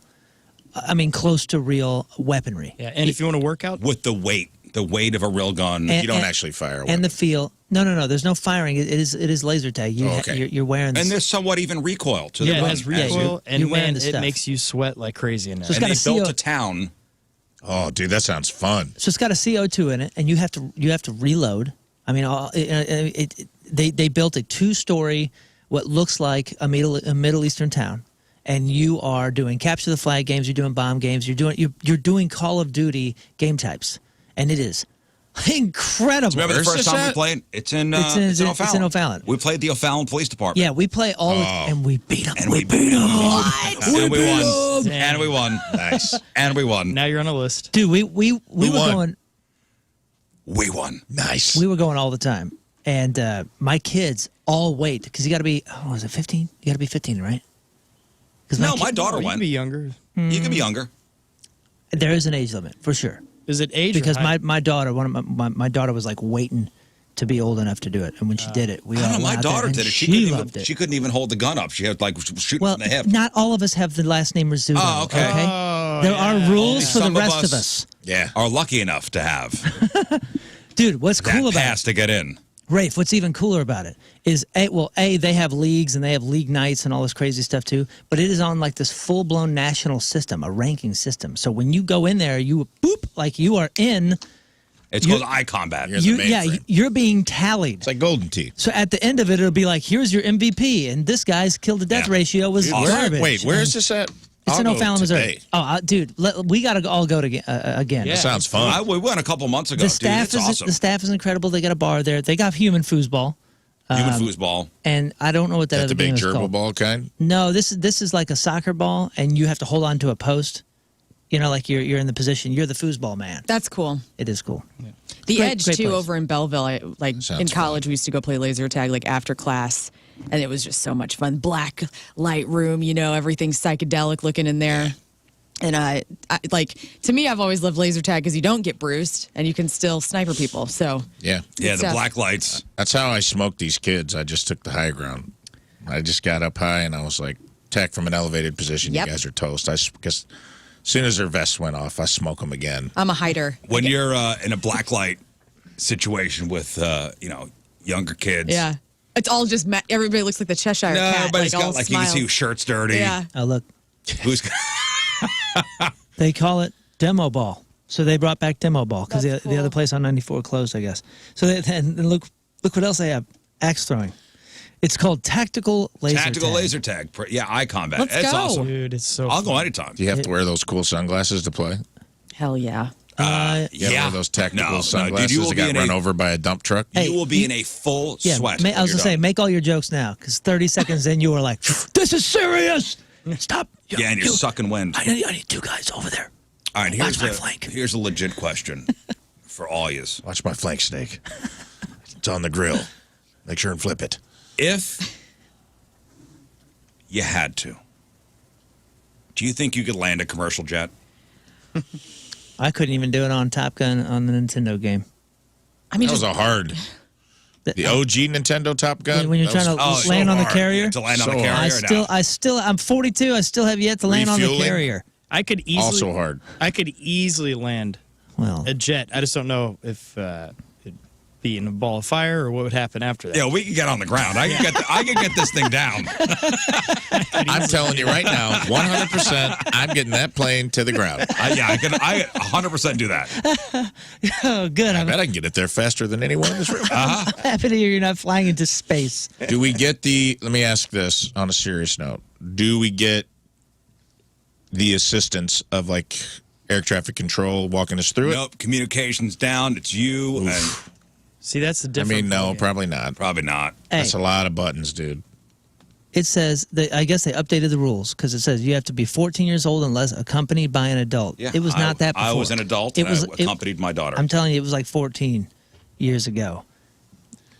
close to real weaponry. Yeah, and if you want to work out with the weight of a real gun, you don't actually fire. And the feel. No. There's no firing. It is laser tag. You're wearing this. And there's somewhat even recoil to the gun. It has recoil, and man, it makes you sweat like crazy in there. So and they built a town. Oh, dude, that sounds fun. So it's got a CO2 in it, and you have to reload. They built a 2-story, what looks like a Middle Eastern town, and you are doing capture the flag games. You're doing bomb games. You're doing Call of Duty game types, and it is incredible. Remember the first time we played? It's in O'Fallon. It's in O'Fallon. We played the O'Fallon Police Department. Yeah, we play and we beat them. And we beat them. What? And we won. And we won. Nice. And we won. Now you're on a list. Dude, we were going. We won. Nice. We were going all the time. And my kids all wait, because you got to be, was it 15? You got to be 15, right? No, my daughter went. You can be younger. You can be younger. There is an age limit, for sure. Is it age? Because my daughter, my daughter was like waiting to be old enough to do it, and when she did it, I don't know. My daughter did it. She loved it. She couldn't even hold the gun up. She had like shooting from the hip. Not all of us have the last name Rizzuto. Oh, okay. There are rules for the rest of us. Yeah, are lucky enough to have. Dude, what's cool about pass to get in? Rafe, what's even cooler about it is, they have leagues and they have league nights and all this crazy stuff too, but it is on like this full-blown national system, a ranking system. So when you go in there, you are in. It's called iCombat. You're being tallied. It's like Golden Tee. So at the end of it, it'll be like, here's your MVP, and this guy's kill-to-death ratio was garbage. Wait, where is this at? It's in O'Fallon, Missouri. Oh, dude, we got to all go again. Yeah. That sounds fun. We went a couple months ago. The staff is awesome. The staff is incredible. They got a bar there. They got human foosball. Human foosball. And I don't know what that other game is called. The big gerbil ball kind? No, this is like a soccer ball, and you have to hold on to a post. like you're in the position. You're the foosball man. That's cool. It is cool. Yeah. The Edge great too place. over in Belleville. In college, we used to go play laser tag after class, and it was just so much fun. Black light room, everything's psychedelic looking in there. And to me, I've always loved laser tag because you don't get bruised and you can still sniper people. So the black lights. That's how I smoked these kids. I just took the high ground. I just got up high and I was like, attack from an elevated position. Yep. You guys are toast. Because as soon as their vests went off, I smoke them again. I'm a hider. When you're in a black light situation with younger kids. Yeah. It's all just everybody looks like the Cheshire Cat. Everybody's got you can see whose shirt's dirty. Yeah. Oh, look. Who's They call it demo ball. So they brought back demo ball because the other place on 94 closed, I guess. So and look what else they have. Axe throwing. It's called tactical laser tag. Tactical laser tag. Yeah, eye combat. Let's It's go. awesome. Dude, it's so I'll fun. go anytime. Do you have to wear those cool sunglasses to play? Hell yeah. You have one of those tactical sunglasses dude, you will that be got in run over by a dump truck? You will be in a full sweat. I was going to say, make all your jokes now because 30 seconds in you were like, this is serious. Stop. Yeah, and you're sucking wind. I need two guys over there. All right, Watch my flank. Here's a legit question for all yous. Watch my flank steak. It's on the grill. Make sure and flip it. If you had to, do you think you could land a commercial jet? I couldn't even do it on Top Gun on the Nintendo game. I mean, That was a hard. The OG Nintendo Top Gun? When you're trying to land on the carrier? To land on the carrier? I'm 42. I still have yet to land on the Refueling? carrier. I could easily Also hard. I could easily land a jet. I just don't know if it'd be in a ball of fire or what would happen after that. Yeah, we can get on the ground. I can get this thing down. I'm telling you right now, 100%, I'm getting that plane to the ground. I can 100% do that. Oh, good. I bet I can get it there faster than anyone in this room. I'm happy to hear you're not flying into space. Do we get let me ask this on a serious note. Do we get the assistance of air traffic control walking us through it? Nope, communications down. It's you. And See, that's the difference. No, probably not. probably not. That's a lot of buttons, dude. It says, I guess they updated the rules because it says you have to be 14 years old unless accompanied by an adult. Yeah, it was not that before. I was an adult and I accompanied my daughter. I'm telling you, it was like 14 years ago.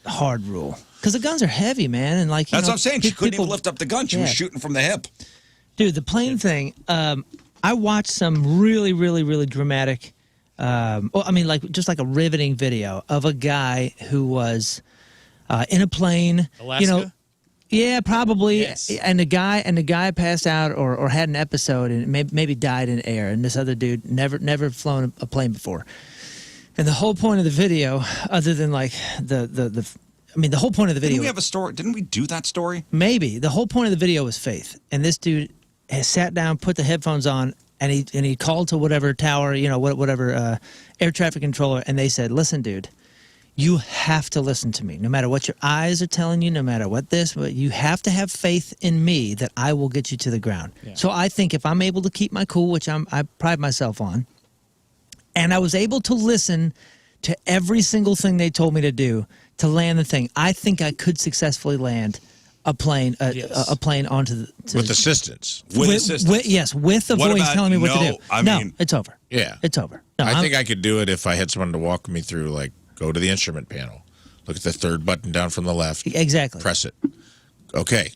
Hard rule. Because the guns are heavy, man. And that's what I'm saying. She couldn't even lift up the gun. She was shooting from the hip. Dude, the plane thing, I watched some really, really, really dramatic, just like a riveting video of a guy who was in a plane. Alaska? Yeah, probably. Yes. And the guy passed out or had an episode and maybe died in air. And this other dude never flown a plane before. And the whole point of the video, other than the whole point of the video. Didn't we have a story? Didn't we do that story? Maybe. The whole point of the video was faith. And this dude has sat down, put the headphones on, and he called to whatever tower, whatever air traffic controller, and they said, listen, dude, you have to listen to me. No matter what your eyes are telling you, no matter what you have to have faith in me that I will get you to the ground. Yeah. So I think if I'm able to keep my cool, which I pride myself on, and I was able to listen to every single thing they told me to do to land the thing, I think I could successfully land a plane, a plane onto the with assistance. With assistance. Yes, with a voice telling me what to do. I mean, it's over. Yeah, it's over. No, I think I could do it if I had someone to walk me through. Go to the instrument panel, look at the third button down from the left. Exactly. Press it. Okay.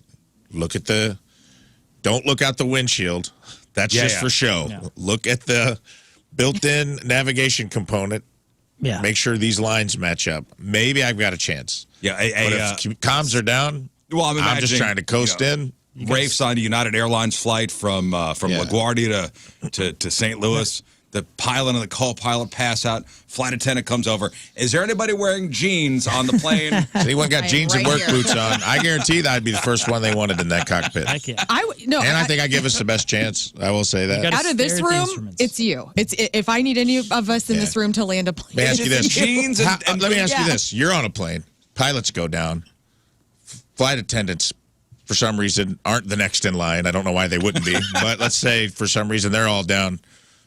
Don't look out the windshield. That's just for show. No. Look at the built-in navigation component. Yeah. Make sure these lines match up. Maybe I've got a chance. Yeah. But if comms are down, I'm just trying to coast in. Rafe's on a United Airlines flight from LaGuardia to St. Louis. Yeah. The pilot and the co-pilot pass out. Flight attendant comes over. Is there anybody wearing jeans on the plane? Has anyone got jeans and work boots on? I guarantee that I'd be the first one they wanted in that cockpit. I can't. I think I give us the best chance. I will say that. Out of this room, it's you. If I need any of us in this room to land a plane, let me ask you this. Jeans let me ask you this. You're on a plane. Pilots go down. Flight attendants, for some reason, aren't the next in line. I don't know why they wouldn't be. But let's say for some reason they're all down.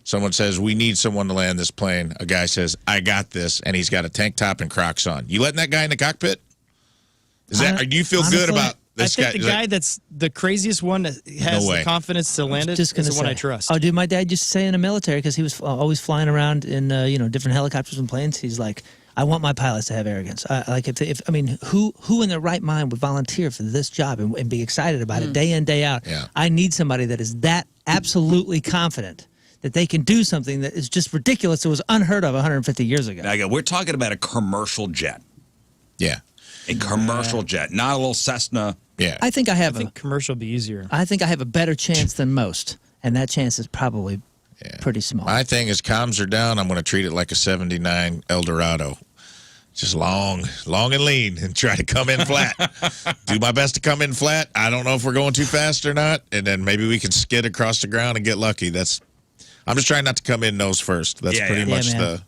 Someone says, we need someone to land this plane. A guy says, I got this, and he's got a tank top and Crocs on. You letting that guy in the cockpit? Do you feel good about I think the guy that's the craziest one that has the confidence to land it is the one I trust. Oh, dude, my dad used to say in the military, because he was always flying around in different helicopters and planes. He's like, I want my pilots to have arrogance. Who in their right mind would volunteer for this job and be excited about it day in, day out? Yeah. I need somebody that is that absolutely confident that they can do something that is just ridiculous. It was unheard of 150 years ago. Now, we're talking about a commercial jet. Yeah. A commercial jet, not a little Cessna. Yeah. I think commercial would be easier. I think I have a better chance than most, and that chance is probably pretty small. My thing is, comms are down. I'm going to treat it like a 79 Eldorado. Just long and lean, and try to come in flat. Do my best to come in flat. I don't know if we're going too fast or not, and then maybe we can skid across the ground and get lucky. I'm just trying not to come in nose first. That's pretty much the...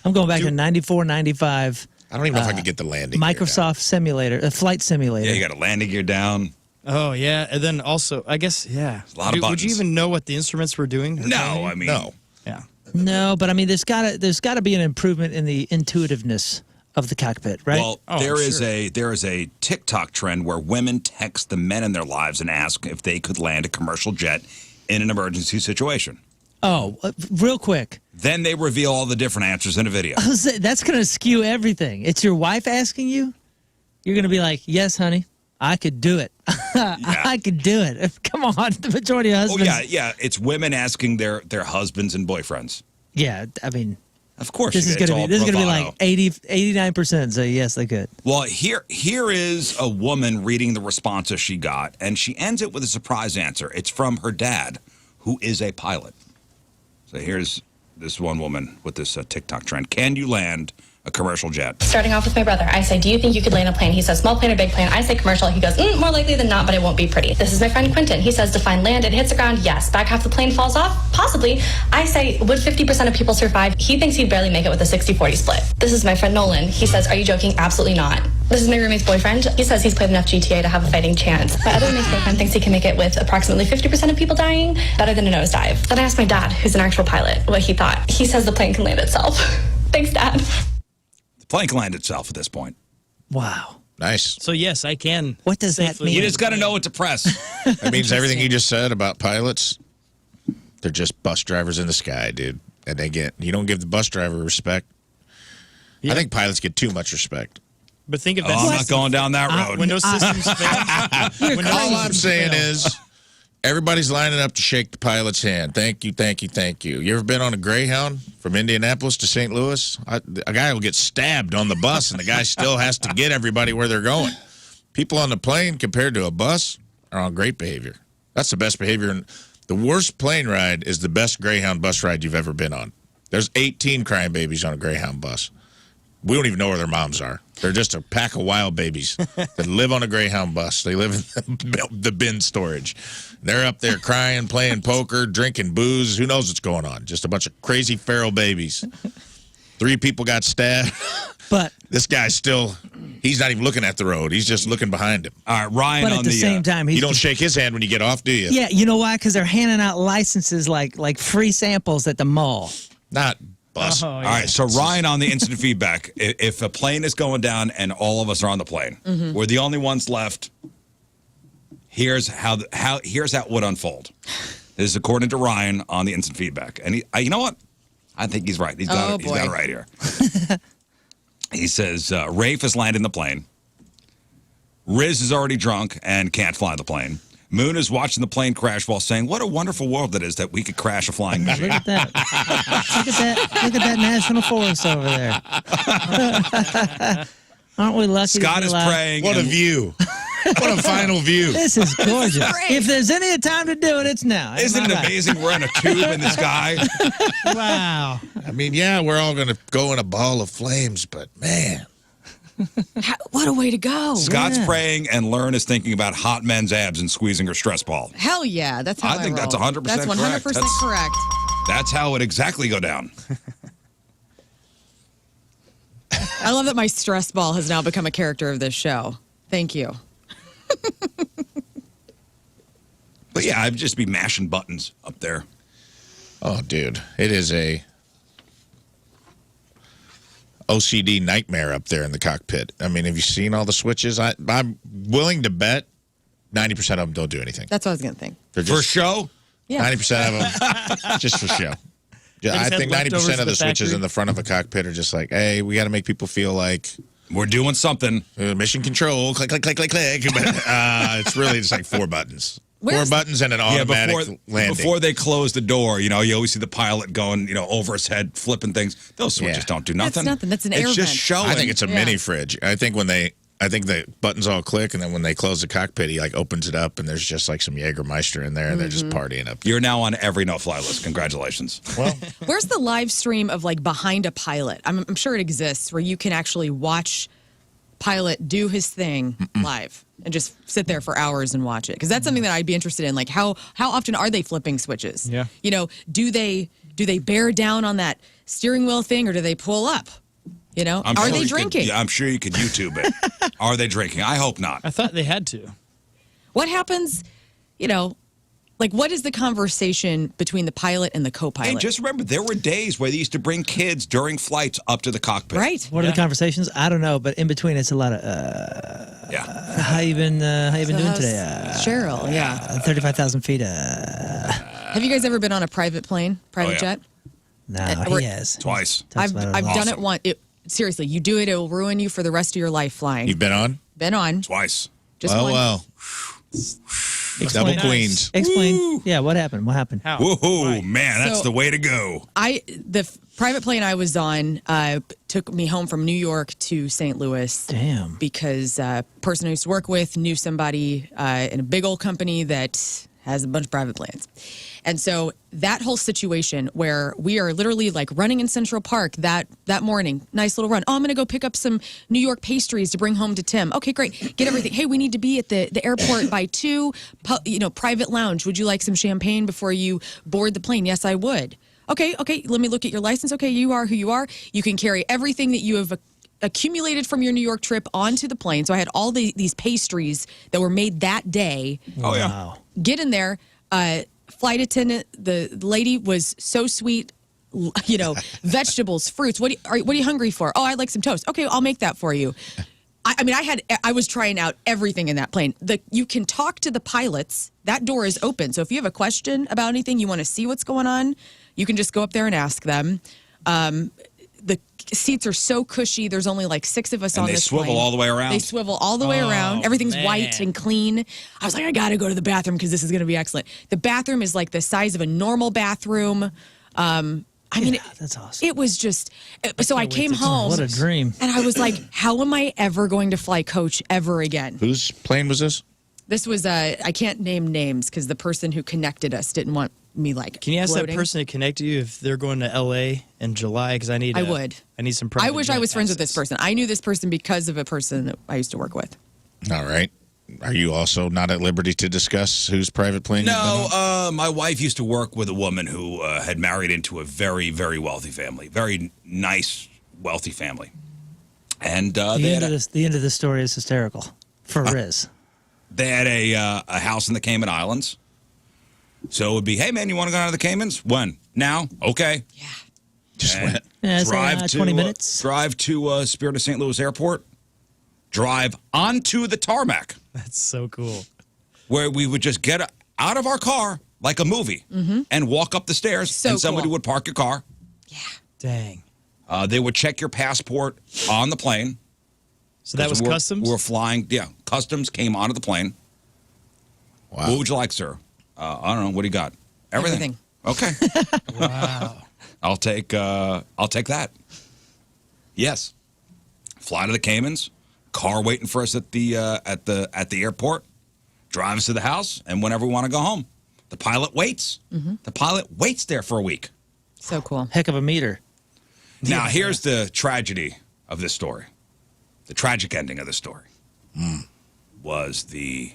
I'm going back to 94, 95. I don't even know if I could get the landing Microsoft simulator, a flight simulator. Yeah, you got a landing gear down. Oh, yeah. And then also, I guess, a lot of buttons. Would you even know what the instruments were doing? No, I mean... No. Yeah. No, but I mean, there's got to be an improvement in the intuitiveness of the cockpit, right? Well, there is a TikTok trend where women text the men in their lives and ask if they could land a commercial jet in an emergency situation. Oh, real quick. Then they reveal all the different answers in a video. That's going to skew everything. It's your wife asking you. You're going to be like, yes, honey, I could do it. I could do it. Come on, the majority of husbands. Oh, yeah. It's women asking their husbands and boyfriends. Yeah, I mean... Of course, this is going to be like 89% say yes, they could. Well, here is a woman reading the responses she got, and she ends it with a surprise answer. It's from her dad, who is a pilot. So here's this one woman with this TikTok trend. Can you land a commercial jet? Starting off with my brother, I say, do you think you could land a plane? He says, small plane or big plane? I say commercial. He goes, more likely than not, but it won't be pretty. This is my friend Quentin. He says, define land. It hits the ground. Yes. Back half the plane falls off? Possibly. I say, would 50% of people survive? He thinks he'd barely make it with a 60-40 split. This is my friend Nolan. He says, are you joking? Absolutely not. This is my roommate's boyfriend. He says he's played enough GTA to have a fighting chance. My other roommate's boyfriend thinks he can make it with approximately 50% of people dying. Better than a nosedive. Then I asked my dad, who's an actual pilot, what he thought. He says the plane can land itself. Thanks, Dad. Plane can land itself at this point. Wow. Nice. So, yes, I can. What does that mean? You just got to know what to press. That means everything you just said about pilots, they're just bus drivers in the sky, dude. And you don't give the bus driver respect. Yeah. I think pilots get too much respect. But think of that. I'm not going down that road. When those systems fail. All I'm saying is, everybody's lining up to shake the pilot's hand. Thank you, thank you, thank you. You ever been on a Greyhound from Indianapolis to St. Louis? A guy will get stabbed on the bus, and the guy still has to get everybody where they're going. People on the plane compared to a bus are on great behavior. That's the best behavior. And the worst plane ride is the best Greyhound bus ride you've ever been on. There's 18 crying babies on a Greyhound bus. We don't even know where their moms are. They're just a pack of wild babies that live on a Greyhound bus. They live in the bin storage. They're up there crying, playing poker, drinking booze. Who knows what's going on? Just a bunch of crazy feral babies. 3 people got stabbed. But this guy's he's not even looking at the road. He's just looking behind him. All right, Ryan but at the same time, you don't shake his hand when you get off, do you? Yeah, you know why? Because they're handing out licenses like free samples at the mall. Not bus. Oh, yeah. All right, so Ryan on the instant feedback. If a plane is going down and all of us are on the plane, we're the only ones left. Here's how it would unfold. This is according to Ryan on the instant feedback, and you know what? I think he's right. He's got it right here. He says Rafe has landed in the plane. Rizz is already drunk and can't fly the plane. Moon is watching the plane crash while saying, what a wonderful world that is that we could crash a flying machine. Look at that. Look at that national forest over there. Aren't we lucky? Scott is praying. What a view. What a final view. This is gorgeous. If there's any time to do it, it's now. Isn't it amazing? We're in a tube in the sky. Wow. I mean, yeah, we're all going to go in a ball of flames, but man. What a way to go. Scott's praying, and Lern is thinking about hot men's abs and squeezing her stress ball. Hell yeah. That's how I think roll. that's 100% That's 100% correct. That's how it would exactly go down. I love that my stress ball has now become a character of this show. Thank you. But yeah, I'd just be mashing buttons up there. Oh, dude. It is a OCD nightmare up there in the cockpit. I mean, have you seen all the switches? I'm willing to bet 90% of them don't do anything. That's what I was going to think. They're For show? Yeah. 90% of them, just for show. Yeah, I just think have 90% leftovers of the at the switches factory. in the front of a cockpit are just like, hey, we got to make people feel like We're doing something. mission control, click, click, click, click, click. But it's really just like 4 buttons. Where's- 4 buttons and an automatic landing. Before they close the door, you always see the pilot going, over his head, flipping things. Those switches don't do nothing. That's nothing. That's an air It's just vent. showing. I think it's a mini fridge. I think the buttons all click, and then when they close the cockpit, he like opens it up, and there's just like some Jägermeister in there, and they're just partying up. You're now on every no-fly list. Congratulations. Well, Where's the live stream of like behind a pilot? I'm sure it exists where you can actually watch pilot do his thing live and just sit there for hours and watch it. Because that's something that I'd be interested in. Like how often are they flipping switches? Yeah. Do they bear down on that steering wheel thing or do they pull up? I'm Are sure they you drinking? I'm sure you could YouTube it. Are they drinking? I hope not. I thought they had to. What happens, like what is the conversation between the pilot and the co-pilot? Hey, just remember, there were days where they used to bring kids during flights up to the cockpit. Right. What are the conversations? I don't know, but in between, it's a lot of, Yeah. how you been doing today? Cheryl, yeah. 35,000 feet. Have you guys ever been on a private plane, private yeah. jet? No, we're- he has. Twice. Talks I've about it a lot. done it once. Seriously, you do it, it will ruin you for the rest of your life flying. you've been on? Been on. Twice. Just Oh, one. well. Explain. Double queens. Explain. Yeah, what happened? What happened? How? Woohoo, Why? man, that's So- the way to go. The private plane I was on took me home from New York to St. Louis. Damn. Because a person I used to work with knew somebody in a big old company that has a bunch of private planes. And so that whole situation where we are literally like running in Central Park that morning, nice little run. Oh, I'm going to go pick up some New York pastries to bring home to Tim. Okay, great. Get everything. Hey, we need to be at the airport by 2, private lounge. Would you like some champagne before you board the plane? Yes, I would. Okay. Let me look at your license. Okay, you are who you are. You can carry everything that you have accumulated from your New York trip onto the plane. So I had all these pastries that were made that day. Oh, yeah. Wow. Get in there. Flight attendant, the lady was so sweet. Vegetables, fruits. What are you hungry for? Oh, I'd like some toast. Okay, I'll make that for you. I was trying out everything in that plane. You can talk to the pilots. That door is open. So if you have a question about anything, you want to see what's going on, you can just go up there and ask them. The seats are so cushy. There's only like 6 of us on this plane. And they swivel all the way around? They swivel all the way around. Everything's white and clean. I was like, I got to go to the bathroom because this is going to be excellent. The bathroom is like the size of a normal bathroom. That's awesome. It was just, so I came home. What a dream. And I was like, how am I ever going to fly coach ever again? Whose plane was this? This was, I can't name names because the person who connected us didn't want me Can you ask gloating. that person to connect you if they're going to L.A. in July? Because I need some private I wish I jet was friends with this access. person. I knew this person because of a person that I used to work with. All right. Are you also not at liberty to discuss whose private plane you've been on? No, my wife used to work with a woman who had married into a very, very wealthy family. Very nice, wealthy family. And The end of this story is hysterical for Rizz. they had a house in the Cayman Islands. So it would be, hey, man, you want to go down to the Caymans? When? Now? Okay. Yeah. Just And went. Yeah, it's like, drive to 20 minutes. Drive to Spirit of St. Louis Airport. Drive onto the tarmac, That's so cool. where we would just get out of our car like a movie and walk up the stairs, So and somebody cool. would park your car. Yeah. Dang. They would check your passport on the plane. So that was customs? We're flying. Yeah, customs came onto the plane. Wow. What would you like, sir? I don't know. What do you got? Everything. Okay. Wow. I'll take that. Yes. Fly to the Caymans. Car waiting for us at the airport. Drive us to the house, and whenever we want to go home, the pilot waits. The pilot waits there for a week. So cool. Heck of a meter. Now, here's the tragedy of this story. The tragic ending of this story was the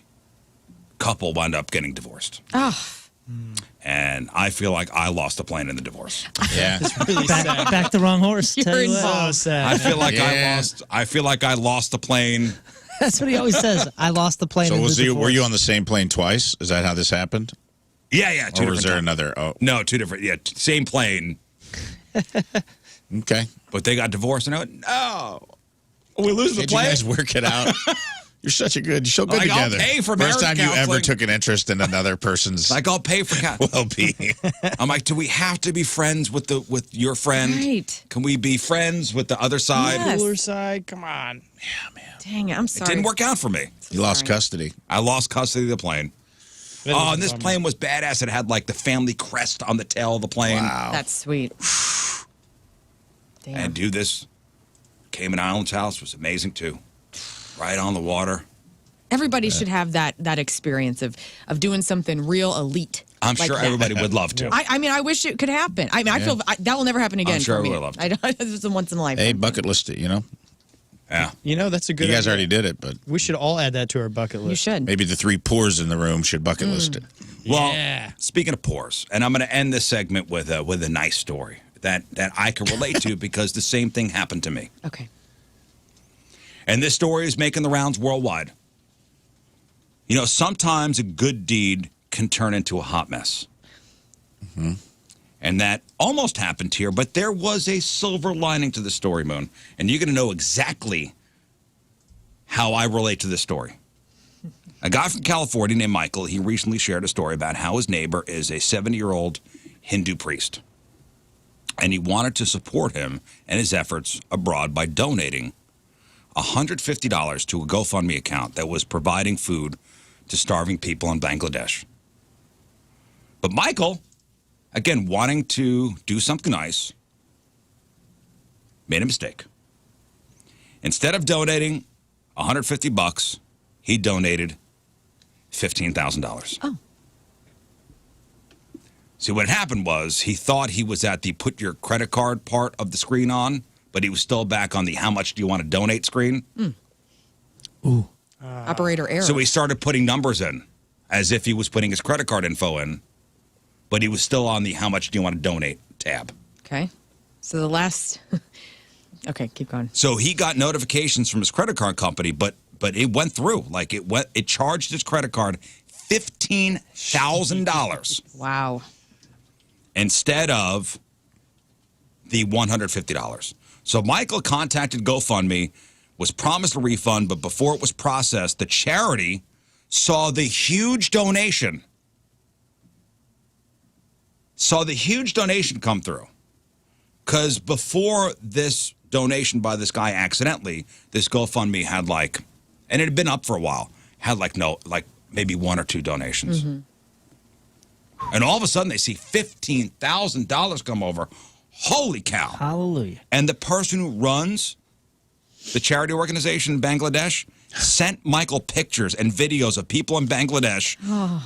couple wound up getting divorced. Oh, And I feel like I lost a plane in the divorce. Yeah. Really sad. Back the wrong horse. Tell you what. So sad. I feel like Yeah. I feel like I lost the plane. That's what he always says. I lost the plane. So in the were divorce. you on the same plane twice? Is that how this happened? Yeah, two Or was different there times. another? Oh, No, two different. Yeah, same plane, okay. but they got divorced. And I went, no, we lose the Did you plane. guys work it out? You're such a good. You're so good Like, I'll together. pay for First marriage time you ever counseling. took an interest in another person's Like, I'll pay for well-being. I'm like, do we have to be friends with your friend? Right. Can we be friends with the other side? Yes. Cooler side, come on. Yeah, man. Dang it, I'm It sorry. didn't work out for me. You lost custody. I lost custody of the plane. That Oh, was and this a bummer. plane was badass. It had like the family crest on the tail of the plane. Wow. That's sweet. Damn. And dude, this Cayman Islands house was amazing too. Right on the water. Everybody should have that experience of doing something real elite. I'm like sure that. everybody would love to. I mean, I wish it could happen. I mean, I feel that will never happen again. I'm sure for I me. would love to. I don't. This is a once in a lifetime. Hey, bucket list it, you know? Yeah. You know, that's a good You guys idea. already did it, but We should all add that to our bucket list. You should. maybe the 3 poors in the room should bucket list it. Well, Yeah. speaking of pores, and I'm going to end this segment with a nice story that I can relate to because the same thing happened to me. Okay. And this story is making the rounds worldwide. You know, sometimes a good deed can turn into a hot mess. Mm-hmm. And that almost happened here, but there was a silver lining to the story, Moon. And you're going to know exactly how I relate to this story. A guy from California named Michael, he recently shared a story about how his neighbor is a 70-year-old Hindu priest. And he wanted to support him and his efforts abroad by donating $150 to a GoFundMe account that was providing food to starving people in Bangladesh. But Michael, again, wanting to do something nice, made a mistake. Instead of donating $150, he donated $15,000. Oh. See, what happened was he thought he was at the put your credit card part of the screen on, but he was still back on the how much do you want to donate screen. Ooh. Operator error. So he started putting numbers in as if he was putting his credit card info in, but he was still on the how much do you want to donate tab. Okay. So the last. Okay, keep going. So he got notifications from his credit card company, but it went through. Like it charged his credit card $15,000 Wow. instead of the $150. So Michael contacted GoFundMe, was promised a refund, but before it was processed, the charity saw the huge donation. Come through. Because before this donation by this guy accidentally, this GoFundMe had and it had been up for a while, had maybe 1 or 2 donations. Mm-hmm. And all of a sudden they see $15,000 come over. Holy cow. Hallelujah. And the person who runs the charity organization in Bangladesh sent Michael pictures and videos of people in Bangladesh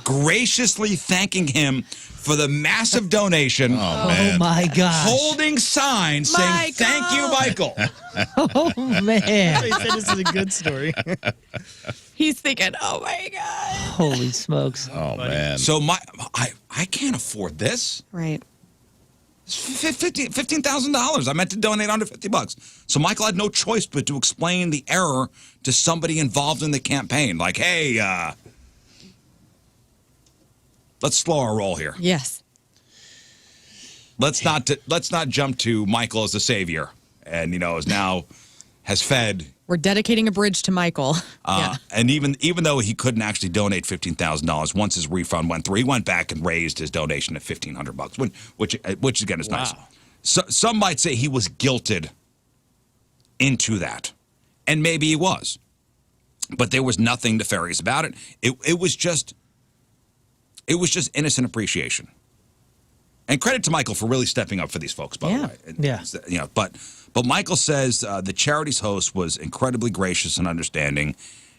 graciously thanking him for the massive donation. Oh, Oh man. my gosh. Holding signs saying, "Thank you, Michael." Oh man. He said this is a good story. He's thinking, oh my God. Holy smokes. Oh, man. So I can't afford this. Right. $15,000. I meant to donate under $50. So Michael had no choice but to explain the error to somebody involved in the campaign. Like, hey, let's slow our roll here. Yes. Let's not jump to Michael as the savior, and has fed. We're dedicating a bridge to Michael. Yeah. And even though he couldn't actually donate $15,000, once his refund went through, he went back and raised his donation to $1,500, which again is nice. Wow. So some might say he was guilted into that, and maybe he was, but there was nothing nefarious about it. It was just innocent appreciation. And credit to Michael for really stepping up for these folks, by the way. Yeah. But Michael says the charity's host was incredibly gracious and understanding,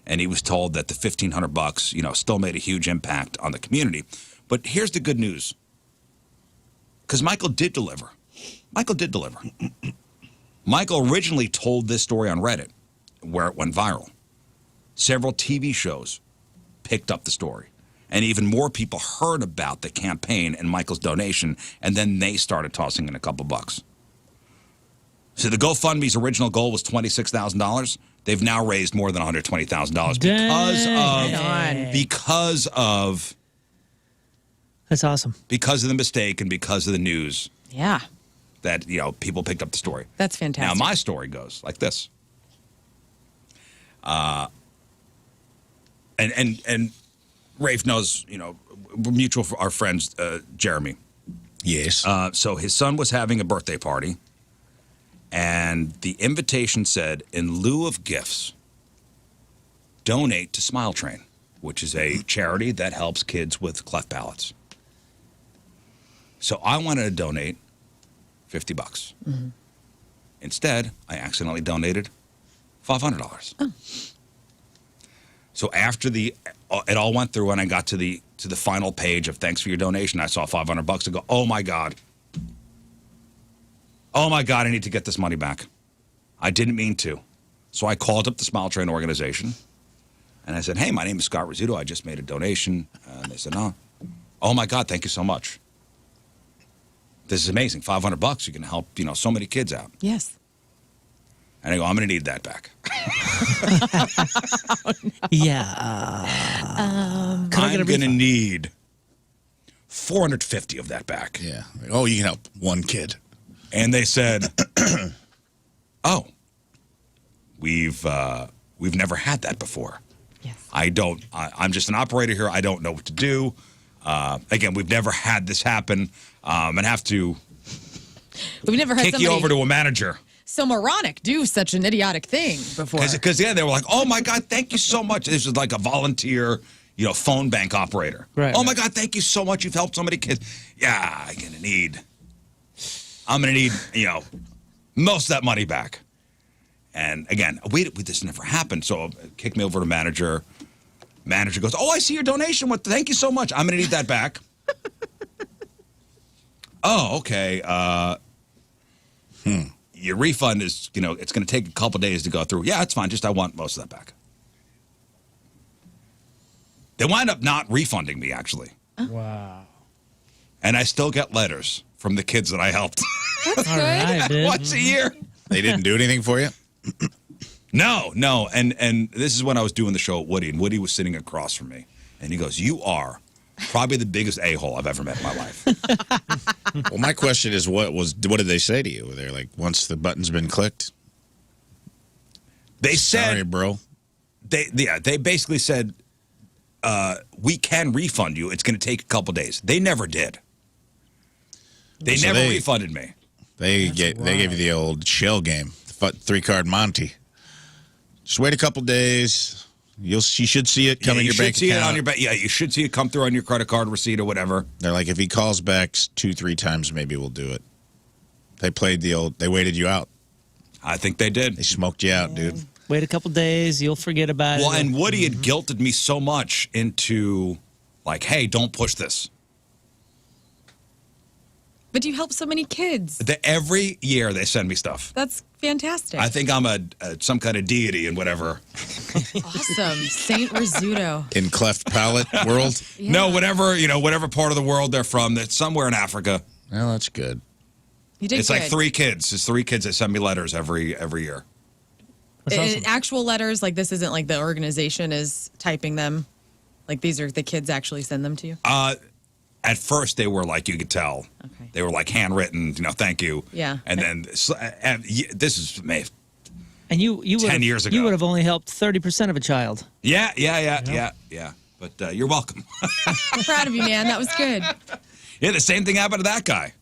and he was told that the $1,500, still made a huge impact on the community. But here's the good news, because Michael did deliver. Michael originally told this story on Reddit, where it went viral. Several TV shows picked up the story. And even more people heard about the campaign and Michael's donation, and then they started tossing in a couple bucks. So the GoFundMe's original goal was $26,000. They've now raised more than $120,000 because of That's awesome. because of the mistake and because of the news Yeah. that people picked up the story. That's fantastic. Now my story goes like this. and Rafe knows, mutual our friends, Jeremy. Yes. So his son was having a birthday party, and the invitation said, in lieu of gifts, donate to Smile Train, which is a charity that helps kids with cleft palates. So I wanted to donate $50. Mm-hmm. Instead, I accidentally donated $500. Oh. So after it all went through and I got to the final page of thanks for your donation, I saw $500 and go, oh my God, I need to get this money back. I didn't mean to. So I called up the Smile Train organization and I said, hey, my name is Scott Rizzuto. I just made a donation. And they said, no. Oh my God, thank you so much. This is amazing. $500, you can help, so many kids out. Yes. And I go, I'm going to need that back. Yeah. I'm going to need 450 of that back. Yeah. Oh, you can help one kid. And they said, oh, we've never had that before. Yes. I'm just an operator here. I don't know what to do. Again, we've never had this happen. And have to we've never had kick you over to a manager. So moronic do such an idiotic thing before. Because they were like, oh my God, thank you so much. This was like a volunteer, phone bank operator. Right. Oh my God, thank you so much. You've helped so many kids. Yeah, I'm gonna need, most of that money back. And again, this never happened. So kick me over to manager. Manager goes, oh, I see your donation. Thank you so much. I'm gonna need that back. Oh, okay. Your refund is, it's going to take a couple days to go through. Yeah, it's fine. Just I want most of that back. They wind up not refunding me, actually. Wow. And I still get letters from the kids that I helped. That's good. Right, Once a year. They didn't do anything for you? No. And this is when I was doing the show at Woody, and Woody was sitting across from me. And he goes, you are probably the biggest a-hole I've ever met in my life. Well, my question is, what did they say to you? Were they like, once the button's been clicked? They said, sorry, bro. They basically said, we can refund you. It's going to take a couple days. They never did. They never refunded me. They gave you the old shell game, the 3-card Monty. Just wait a couple days. You should see it come in your bank account. You should see it come through on your credit card receipt or whatever. They're like, if he calls back 2-3 times, maybe we'll do it. They waited you out. I think they did. They smoked you out, dude. Wait a couple days, you'll forget about it. Well, and Woody had guilted me so much into, like, hey, don't push this. But you help so many kids. Every year they send me stuff. That's fantastic. I think I'm some kind of deity in whatever. Awesome. Saint Rizzuto. In cleft palate world? Yeah. No, whatever part of the world they're from. That's somewhere in Africa. Well, that's good. You did It's good. like 3 kids. It's 3 kids that send me letters every year. That's awesome. Actual letters, like this isn't like the organization is typing them. Like these are the kids actually send them to you? At first, they were like, you could tell. Okay. They were like handwritten, thank you. Yeah. And then, this is May. And you 10 years ago. You would have only helped 30% of a child. Yeah. But you're welcome. I'm proud of you, man. That was good. Yeah, the same thing happened to that guy.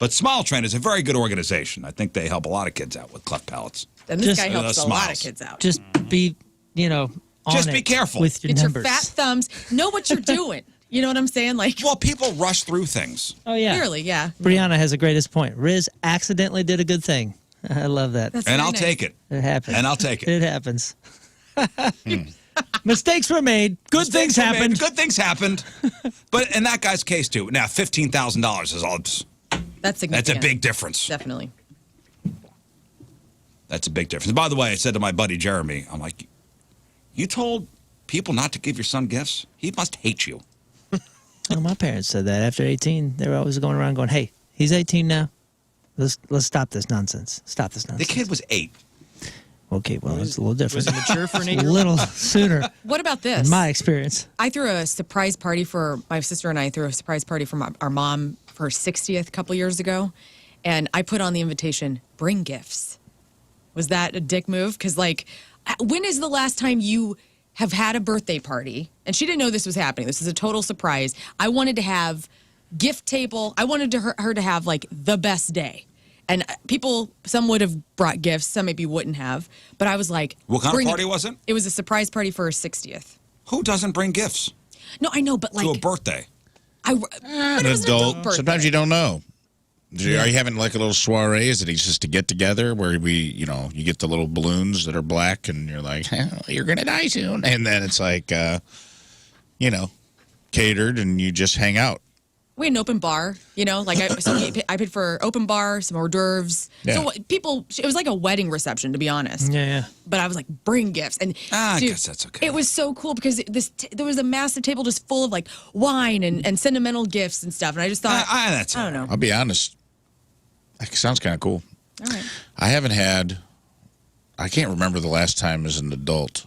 But Smile Train is a very good organization. I think they help a lot of kids out with cleft palates. And this Just, guy helps a smiles. lot of kids out. Just be, on Just it be careful. with your Get numbers. your fat thumbs. Know what you're doing. You know what I'm saying? Like, Well, people rush through things. Oh, yeah. clearly, yeah. Brianna has the greatest point. Rizz accidentally did a good thing. I love that. That's And very I'll nice. take it. It happens. And I'll take it. It happens. Mistakes were made. Good things Mistakes were made. happened. Good things happened. But in that guy's case, too. Now, $15,000 is all. That's significant. That's a big difference. Definitely. That's a big difference. By the way, I said to my buddy Jeremy, I'm like, you told people not to give your son gifts? He must hate you. Well, my parents said that after 18. They were always going around going, hey, he's 18 now. Let's stop this nonsense. Stop this The nonsense. kid was 8. Okay, well, it's a little different. Was it mature for an A 8-year-old? little sooner, What about this? in my experience. I threw a surprise party for my sister and I threw a surprise party for our mom for her 60th a couple years ago. And I put on the invitation, bring gifts. Was that a dick move? Because, like, when is the last time you have had a birthday party, and she didn't know this was happening. This is a total surprise. I wanted to have gift table. I wanted her to have like the best day. And some would have brought gifts, some maybe wouldn't have. But I was like, what kind of party was it? It was a surprise party for her 60th. Who doesn't bring gifts? No, I know, but like to a birthday. But it was an adult birthday. Sometimes you don't know. Are you having like a little soiree? Is it just a get together where you get the little balloons that are black and you're like, you're going to die soon. And then it's like, catered and you just hang out. We had an open bar, like I paid for open bar, some hors d'oeuvres. Yeah. So it was like a wedding reception, to be honest. Yeah. But I was like, bring gifts. And I guess that's okay. It was so cool because there was a massive table just full of like wine and sentimental gifts and stuff. And I just thought, I don't know. I'll be honest. That sounds kind of cool. All right. I can't remember the last time as an adult,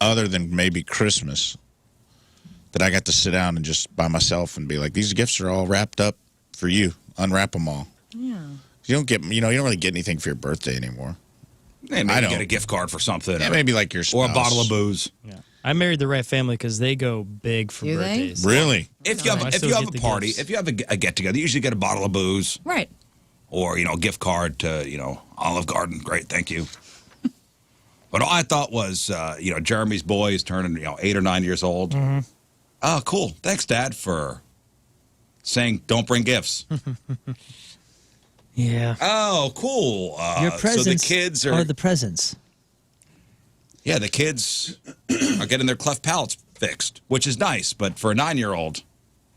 other than maybe Christmas, that I got to sit down and just by myself and be like, these gifts are all wrapped up for you. Unwrap them all. Yeah. You don't really get anything for your birthday anymore. Maybe you get a gift card for something. Yeah, maybe like your spouse. Or a bottle of booze. Yeah. I married the right family because they go big for Do they? birthdays. Really? If you have a party, if you have a get together, you usually get a bottle of booze. Right. Or, a gift card to, Olive Garden. Great, thank you. But all I thought was, Jeremy's boy is turning, 8 or 9 years old. Mm-hmm. Oh, cool. Thanks, Dad, for saying don't bring gifts. Yeah. Oh, cool. Your presents so the kids are the presents. Yeah, the kids are getting their cleft palates fixed, which is nice. But for a 9-year-old,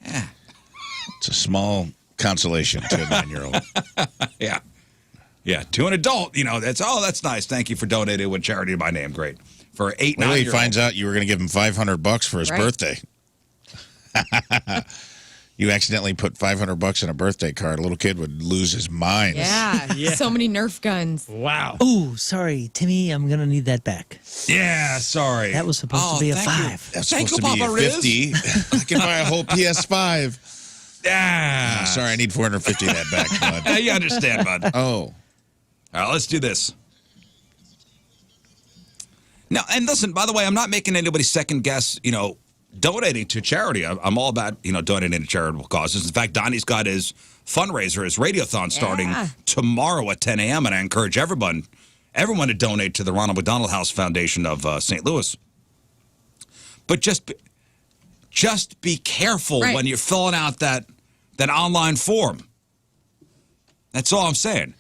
it's a small consolation to a 9-year-old. Yeah. Yeah. To an adult, that's nice. Thank you for donating with charity to my name. Great. For 8, 9 he finds out you were going to give him $500 for his birthday. You accidentally put $500 in a birthday card. A little kid would lose his mind. Yeah. So many Nerf guns. Wow. Ooh, sorry, Timmy. I'm going to need that back. Yeah, sorry. That was supposed to be a 5. That's Thank supposed you, to be Papa a 50. I can buy a whole PS5. Yeah. Sorry, I need 450 of that back, bud. You understand, bud. Oh. All right, let's do this. Now, and listen, by the way, I'm not making anybody second guess, donating to charity. I'm all about, donating to charitable causes. In fact, Donnie's got his fundraiser, his radiothon starting tomorrow at 10 a.m., and I encourage everyone to donate to the Ronald McDonald House Foundation of St. Louis. But just be careful when you're filling out that online form. That's all I'm saying.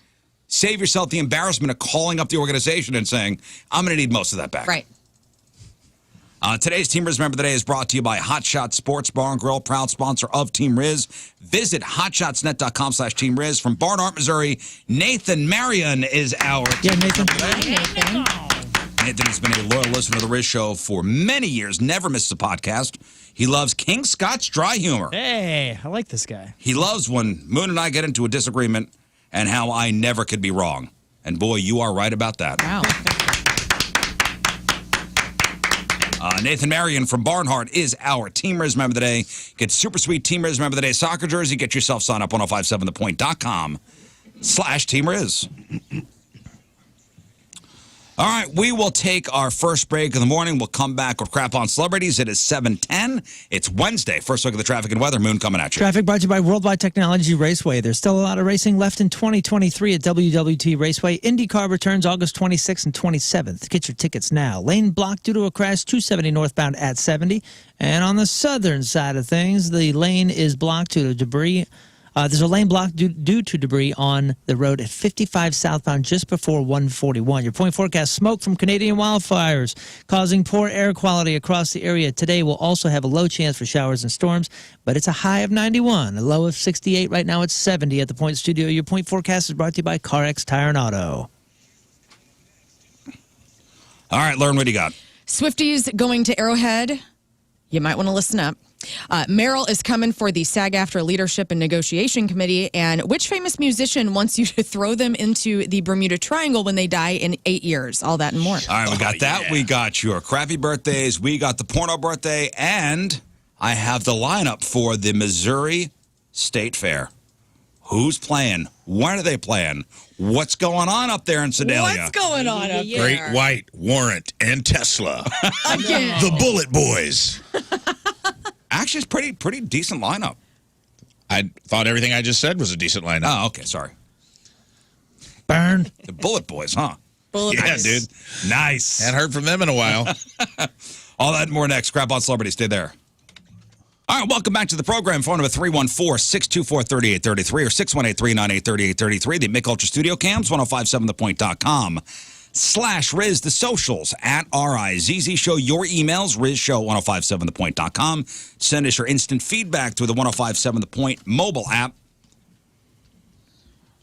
Save yourself the embarrassment of calling up the organization and saying, I'm going to need most of that back. Right. Today's Team Rizz Member of the Day is brought to you by Hot Shot Sports Bar and Grill, proud sponsor of Team Rizz. Visit hotshotsnet.com/Team Rizz. From Barnhart, Missouri, Nathan Marion is our Nathan. Nathan has been a loyal listener to the Rizz Show for many years, never misses a podcast. He loves King Scott's dry humor. Hey, I like this guy. He loves when Moon and I get into a disagreement and how I never could be wrong. And boy, you are right about that. Wow. Nathan Marion from Barnhart is our Team Rizz Member of the Day. Get super sweet Team Rizz Member of the Day soccer jersey. Get yourself signed up 1057thepoint.com/Team Rizz. All right, we will take our first break of the morning. We'll come back with Crap on Celebrities. It is 7:10. It's Wednesday. First look at the traffic and weather. Moon coming at you. Traffic brought to you by Worldwide Technology Raceway. There's still a lot of racing left in 2023 at WWT Raceway. IndyCar returns August 26th and 27th. Get your tickets now. Lane blocked due to a crash, 270 northbound at 70. And on the southern side of things, the lane is blocked due to debris. There's a lane block due to debris on the road at 55 southbound just before 141. Your point forecast: smoke from Canadian wildfires causing poor air quality across the area. Today we'll also have a low chance for showers and storms, but it's a high of 91, a low of 68. Right now it's 70 at the Point Studio. Your point forecast is brought to you by CarX Tire and Auto. All right, Lern, what do you got? Swifties going to Arrowhead. You might want to listen up. Meryl is coming for the SAG-AFTRA Leadership and Negotiation Committee. And which famous musician wants you to throw them into the Bermuda Triangle when they die in 8 years? All that and more. All right, we got that. Yeah. We got your crappy birthdays. We got the porno birthday. And I have the lineup for the Missouri State Fair. Who's playing? When are they playing? What's going on up there in Sedalia? What's going on up there? Great White, Warrant, and Tesla. Again. The Bullet Boys. Actually, it's pretty decent lineup. I thought everything I just said was a decent lineup. Oh, okay, sorry. Burn. The Bullet Boys, huh? Bullet Yeah, Boys. dude. Nice. Hadn't heard from them in a while. All that and more next. Crap on Celebrity. Stay there. All right, welcome back to the program. Phone number 314-624-3833 or 618-398-3833. The Mick Ultra Studio Cams, 1057thepoint.com/Rizz. The socials at RIZZ Show. Your emails, RizzShow, 1057thepoint.com. Send us your instant feedback through the 1057 The Point mobile app.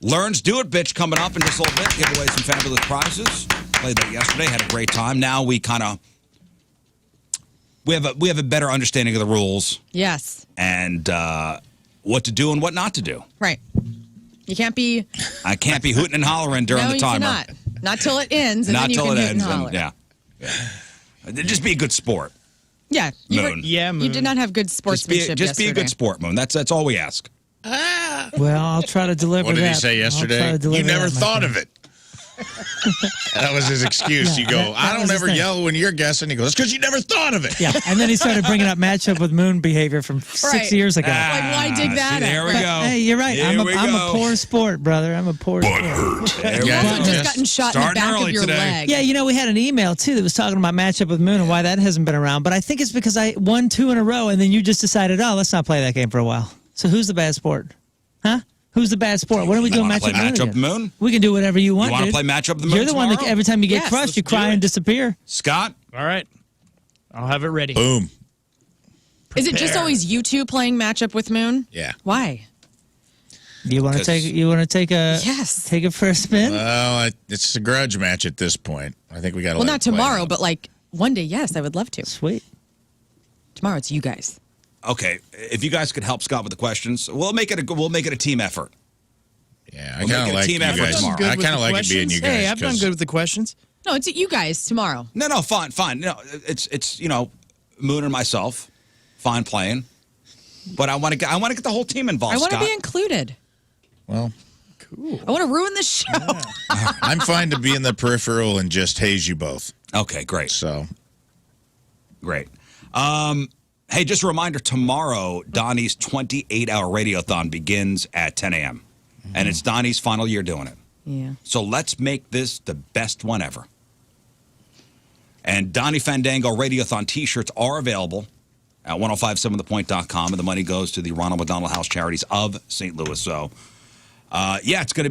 Lern's Do It Bitch coming up in just a little bit. Give away some fabulous prizes. Played that yesterday. Had a great time. Now we kind of... We have a better understanding of the rules. Yes. And what to do and what not to do. Right. You can't be... I can't be hooting and hollering during the timer. No, you cannot. Not till it ends, and Not then you till can it hoot and ends. holler. Just be a good sport. Yeah. Moon. Yeah, You Moon. did not have good sportsmanship Just be a yesterday. good sport, Moon. That's all we ask. Well, I'll try to deliver What that. did he say yesterday? You never thought of it. That was his excuse. Yeah, you go, that I don't was his ever thing. yell when you're guessing. He goes, it's because you never thought of it. Yeah, and then he started bringing up matchup with Moon behavior from 6 Right. years ago. Like, why dig that See, there up? we But- go. Hey, you're right. I'm Here we a go. poor sport, brother. I'm a poor sport. There we You Yeah, also go. just gotten shot in the Starting back early of your today. leg. Yeah, you know, we had an email, too, that was talking about matchup with Moon and why that hasn't been around. But I think it's because I won 2 in a row, and then you just decided, oh, let's not play that game for a while. So who's the bad sport? Huh? Who's the bad sport? When are we doing wanna matchup play Moon? Matchup again? Moon? We can do whatever you want, You want to dude. play matchup the Moon You're the one that tomorrow? every time you get Yes, crushed, let's you cry do it. and disappear. Scott? All right. I'll have it ready. Boom. Is it just always you two playing matchup with Moon? Yeah. Why? You want to take? You want to take a? Yes. Take it for a spin. Well, it's a grudge match at this point. I think we got to Well, not tomorrow, but like one day, yes, I would love to. Sweet. Tomorrow, it's you guys. Okay, if you guys could help Scott with the questions, we'll make it a team effort. Yeah, I We'll kind make it of a like team you effort guys. tomorrow. Good I with kind of the like it being you guys. Hey, I've done 'cause good with the questions. No, it's you guys tomorrow. No, fine. No, it's Moon and myself, fine playing, but I want to get the whole team involved. I want to Scott. be included. Well, I want to ruin the show. I'm fine to be in the peripheral and just haze you both. Okay, great. So, Great. Hey, just a reminder, tomorrow, Donnie's 28-hour radiothon begins at 10 a.m. And it's Donnie's final year doing it. Yeah. So let's make this the best one ever. And Donnie Fandango Radiothon T-shirts are available at 1057thepoint.com, and the money goes to the Ronald McDonald House Charities of St. Louis. So, it's going to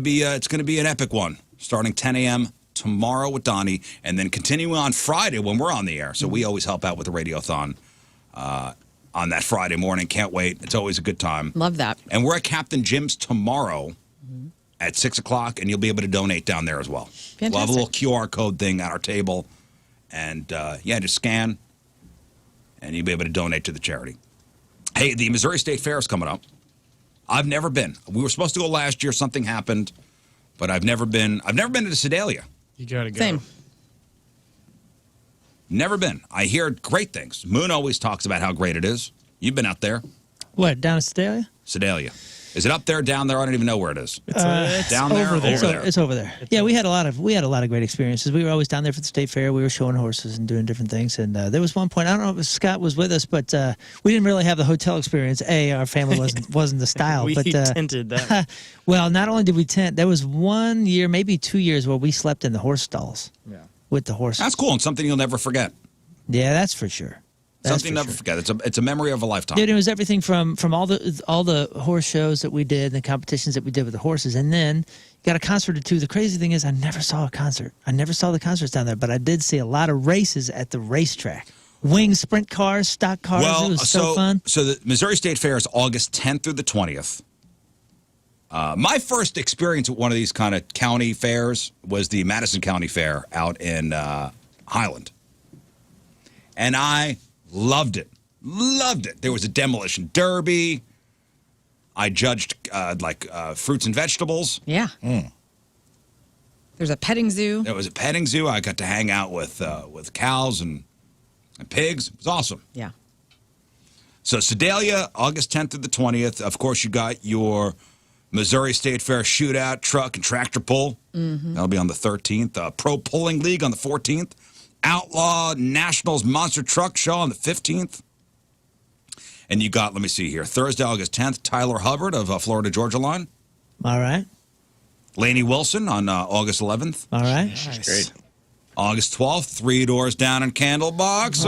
be an epic one, starting 10 a.m. tomorrow with Donnie, and then continuing on Friday when we're on the air. So we always help out with the Radiothon on that Friday morning. Can't wait. It's always a good time. Love that. And we're at Captain Jim's tomorrow at 6 o'clock, and you'll be able to donate down there as well. We'll have a little QR code thing at our table, and just scan, and you'll be able to donate to the charity. Hey, the Missouri State Fair is coming up. I've never been. We were supposed to go last year. Something happened, but I've never been. I've never been to Sedalia. You got to go. Same. Never been. I hear great things. Moon always talks about how great it is. You've been out there. What, down in Sedalia? Sedalia. Is it up there, down there? I don't even know where it is. It's down there, over there. over there. It's over there. Yeah, we had a lot of great experiences. We were always down there for the state fair. We were showing horses and doing different things. And there was one point, I don't know if Scott was with us, but we didn't really have the hotel experience. Our family wasn't the style. We but tented that. well, not only did we tent, there was 1 year, maybe 2 years, where we slept in the horse stalls. Yeah. With the horses. That's cool and something you'll never forget. Yeah, that's for sure. That's Something for never sure. forget. It's a memory of a lifetime. Dude, it was everything from all the horse shows that we did, and the competitions that we did with the horses, and then you got a concert or two. The crazy thing is, I never saw a concert. I never saw the concerts down there, but I did see a lot of races at the racetrack. Wing sprint cars, stock cars. It was so fun. So the Missouri State Fair is August 10th through the 20th. My first experience with one of these kind of county fairs was the Madison County Fair out in Highland, and I loved it. Loved it. There was a demolition derby. I judged fruits and vegetables. Yeah. There's a petting zoo. There was a petting zoo. I got to hang out with cows and pigs. It was awesome. Yeah. So Sedalia, August 10th to the 20th. Of course, you got your Missouri State Fair Shootout, Truck and Tractor Pull. That'll be on the 13th. Pro Pulling League on the 14th. Outlaw Nationals Monster Truck Show on the 15th. And you got, let me see here, Thursday, August 10th, Tyler Hubbard of Florida Georgia Line. All right. Laney Wilson on August 11th. All right. Nice. Great. August 12th, Three Doors Down in Candlebox.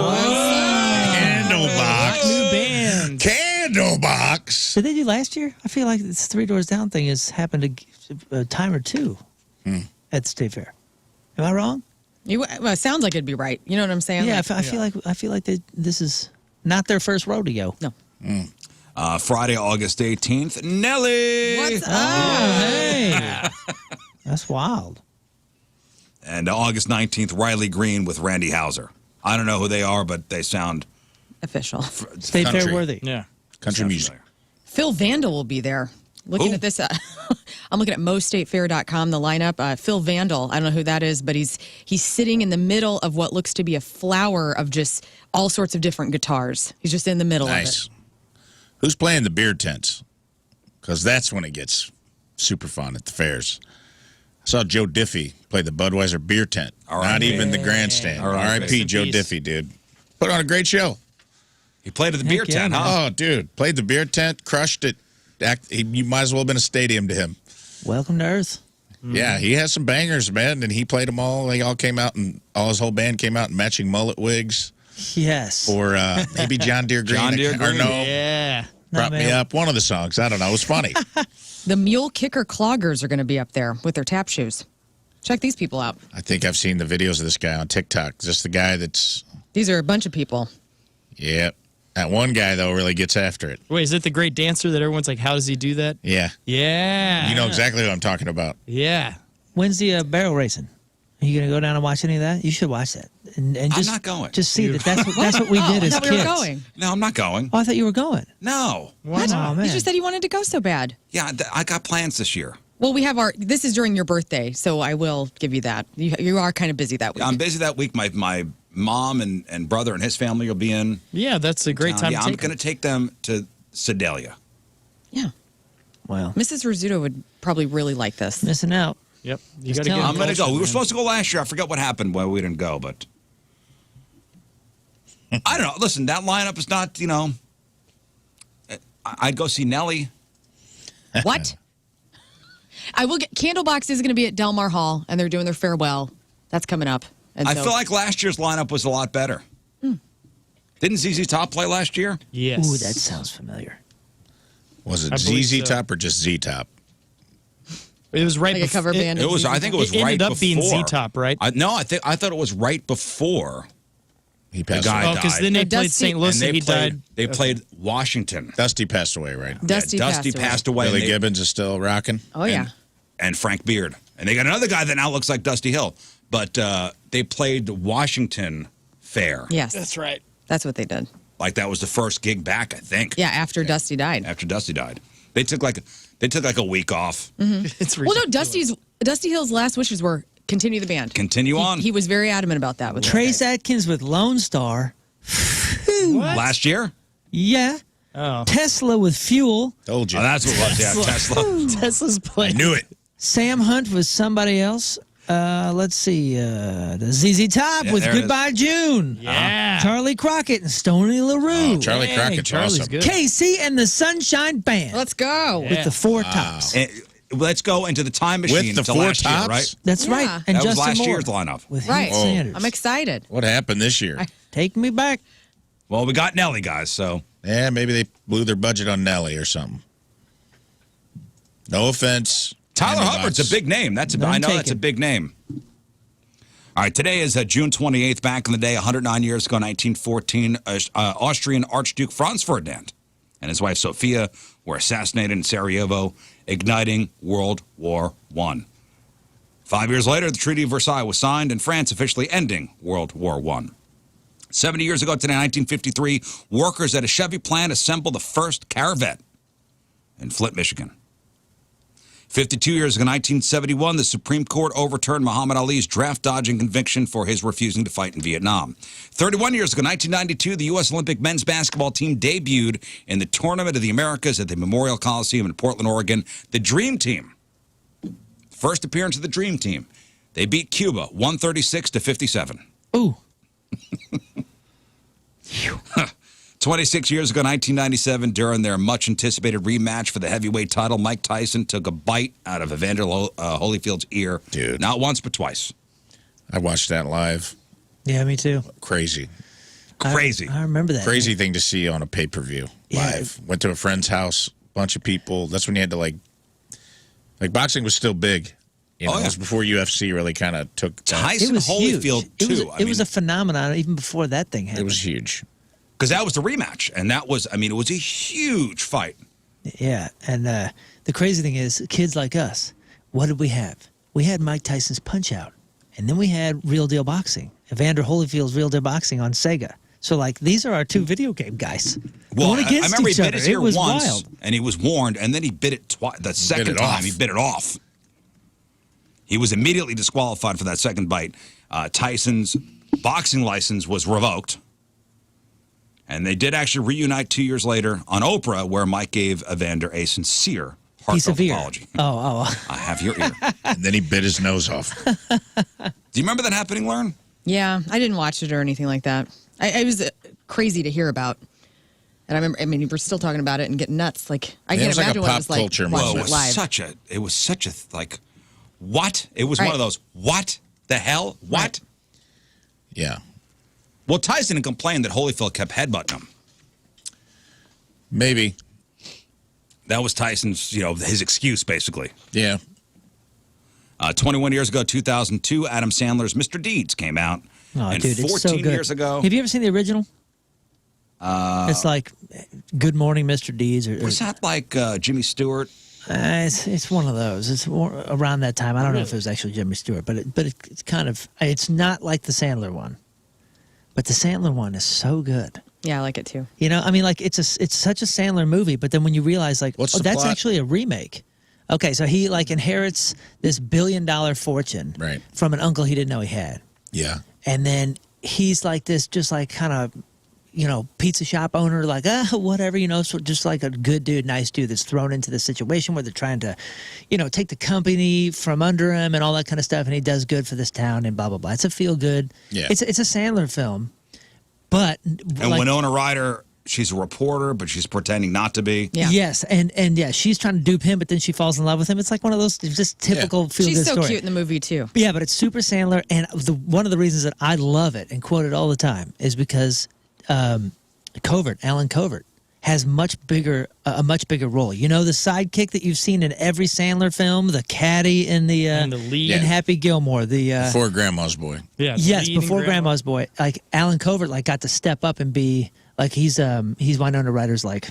Candlebox. New band. Candlebox. Did they do last year? I feel like this Three Doors Down thing has happened a time or two at the State Fair. Am I wrong? Well, it sounds like it'd be right. You know what I'm saying? Yeah, Like, I feel like this is not their first rodeo. no. Friday, August 18th, Nelly. What's up? Hey, that's wild. And August 19th, Riley Green with Randy Hauser. I don't know who they are, but they sound Official. State Country. Fair worthy. Yeah. Country sound music. familiar. Phil Vandal will be there. Looking Who? at this, I'm looking at mostatefair.com, the lineup. Phil Vandal, I don't know who that is, but he's sitting in the middle of what looks to be a flower of just all sorts of different guitars. He's just in the middle Nice. of it. Who's playing the beer tents? Because that's when it gets super fun at the fairs. I saw Joe Diffie play the Budweiser beer tent. R.I.P. Not even the grandstand. R.I.P. R.I.P. Joe Peace. Diffie, dude. Put on a great show. He played at the beer yeah, tent, man. huh? Oh, dude. Played the beer tent, crushed it. You might as well have been a stadium to him. Welcome to Earth. Yeah, he has some bangers, man, and he played them all. They all came out, and all his whole band came out in matching mullet wigs. Yes. Or maybe John Deere Green. John Deere Or Green. no, Yeah. Brought Me Up. One of the songs. I don't know. It was funny. The Mule Kicker Cloggers are going to be up there with their tap shoes. Check these people out. I think I've seen the videos of this guy on TikTok. Just the guy that's, These are a bunch of people. yeah. That one guy, though, really gets after it. Wait, is it the great dancer that everyone's like, how does he do that? Yeah. Yeah. You know exactly what I'm talking about. Yeah. When's the barrel racing? Are you going to go down and watch any of that? You should watch that. And just, not going. Just see that's what we did I as thought kids. we were going. No, I'm not going. Oh, I thought you were going. No. What? Oh, man. You just said you wanted to go so bad. Yeah, I got plans this year. Well, we have this is during your birthday, so I will give you that. You are kind of busy that week. I'm busy that week. My mom and brother and his family will be in. Yeah, that's a great time Yeah, to I'm take going to take them to Sedalia. Yeah. Well, Mrs. Rizzuto would probably really like this. missing out. Yep. You Just got to tell get him. I'm going to go. We were man. supposed to go last year. I forgot what happened when we didn't go, but I don't know. Listen, that lineup is not, I'd go see Nelly. What? I will get Candlebox is going to be at Del Mar Hall, and they're doing their farewell. That's coming up. And I so- feel like last year's lineup was a lot better. Didn't ZZ Top play last year? Yes. Ooh, that sounds familiar. Was it I believe ZZ so. Top or just Z Top? It was right Like a before. cover band. It was. I think it was It right ended up before. being Z-Top, right? I thought it was right before. He passed guy- away. Oh, because died. then they Yeah, played Dusty- St. Louis And and he died. They played Washington. Dusty passed away, right? Dusty, Dusty passed away. Billy and they- Gibbons is still rocking. Oh, yeah. and Frank Beard. And they got another guy that now looks like Dusty Hill. But they played Washington Fair. Yes. That's right. That's what they did. Like that was the first gig back, I think. Yeah, after Dusty died. After Dusty died. They took like a week off. It's Well, no, ridiculous. Dusty Hill's last wishes were continue the band. Continue on. He was very adamant about that. With Trace Atkins with Lone Star. Last year? Yeah. Oh. Tesla with Fuel. Told you. Oh, that's what it was. Yeah, Tesla. Tesla's I playing. knew it. Sam Hunt with somebody else. Let's see. The ZZ Top Yeah, with there it is. Goodbye June. Yeah. Charlie Crockett and Stoney LaRue. Oh, Charlie Hey, Crockett's Charlie's awesome. good. Casey and the Sunshine Band Let's go. Yeah. with the Four Tops. And let's go into the time machine With the to Four last Tops? year, right? That's Yeah. right. And That was Justin last Moore year's lineup. with Right. Hank Sanders. I'm excited. What happened this year? Take me back. Well, we got Nelly, guys, so Yeah, maybe they blew their budget on Nelly or something. No offense. Tyler Andy Hubbard's Watts. a big name. None I know that's a taken. big name. All right, today is June 28th. Back in the day, 109 years ago, 1914, Austrian Archduke Franz Ferdinand and his wife Sophia were assassinated in Sarajevo, igniting World War I. 5 years later, the Treaty of Versailles was signed and France officially ending World War I. 70 years ago today, 1953, workers at a Chevy plant assembled the first Caravette in Flint, Michigan. 52 years ago, 1971, the Supreme Court overturned Muhammad Ali's draft-dodging conviction for his refusing to fight in Vietnam. 31 years ago, 1992, the U.S. Olympic men's basketball team debuted in the Tournament of the Americas at the Memorial Coliseum in Portland, Oregon. The Dream Team, first appearance of the Dream Team, they beat Cuba 136-57. Ooh. 26 years ago, 1997, during their much-anticipated rematch for the heavyweight title, Mike Tyson took a bite out of Evander Holyfield's ear. Dude. Not once, but twice. I watched that live. Yeah, me too. Crazy. Crazy. I remember that. Crazy thing to see on a pay-per-view live. Went to a friend's house, bunch of people. That's when you had to, like boxing was still big. You know, Oh, yeah. It was before UFC really kind of took that. Tyson It was Holyfield, huge. too. It was a phenomenon even before that thing happened. It was huge. Because that was the rematch, and that was, I mean, it was a huge fight. Yeah, and the crazy thing is, kids like us, what did we have? We had Mike Tyson's Punch-Out, and then we had Real Deal Boxing, Evander Holyfield's Real Deal Boxing on Sega. So, like, these are our two video game guys. Well, going I against remember each he bit other. his ear It was once, wild. and he was warned, and then he bit it twice. The second it time, off. he bit it off. He was immediately disqualified for that second bite. Tyson's boxing license was revoked. And they did actually reunite 2 years later on Oprah, where Mike gave Evander a sincere, Piece of heartfelt ear. apology. Oh. I have your ear. And then he bit his nose off. Do you remember that happening, Lern? Yeah, I didn't watch it or anything like that. It was crazy to hear about. And I remember, I mean, we're still talking about it and getting nuts. Like, I Yeah, it can't was like a imagine what it pop was like culture watching moment. it live. It was such a, like, what? It was one of those, what the hell? What? Right. Yeah. Well, Tyson complained that Holyfield kept headbutting him. Maybe. That was Tyson's, his excuse, basically. Yeah. 21 years ago, 2002, Adam Sandler's Mr. Deeds came out. Oh, and dude, 14 it's so good. years ago. Have you ever seen the original? It's like Good Morning, Mr. Deeds. Was that like Jimmy Stewart? It's one of those. It's more around that time. I don't know if it was actually Jimmy Stewart, but it's kind of, it's not like the Sandler one. But the Sandler one is so good. Yeah, I like it too. You know, I mean, like it's such a Sandler movie, but then when you realize, like, What's oh, the that's plot? actually a remake. Okay, so he like inherits this $1 billion fortune Right. from an uncle he didn't know he had, Yeah. and then he's like this, just like kind of, pizza shop owner, like whatever, so just like a good dude, nice dude that's thrown into the situation where they're trying to, take the company from under him and all that kind of stuff, and he does good for this town and blah blah blah. It's a feel good. Yeah. It's a Sandler film, but And like, Winona Ryder, she's a reporter, but she's pretending not to be. Yeah. Yes, and yeah, she's trying to dupe him, but then she falls in love with him. It's like one of those just typical feel good She's so story. cute in the movie too. Yeah, but it's super Sandler, and one of the reasons that I love it and quote it all the time is because Alan Covert has a much bigger role. The sidekick that you've seen in every Sandler film, the caddy in the lead. in Happy Gilmore, Before Grandma's Boy. Yeah. yes, leading before Grandma's Boy, like Alan Covert, like got to step up and be like he's Winona Ryder's like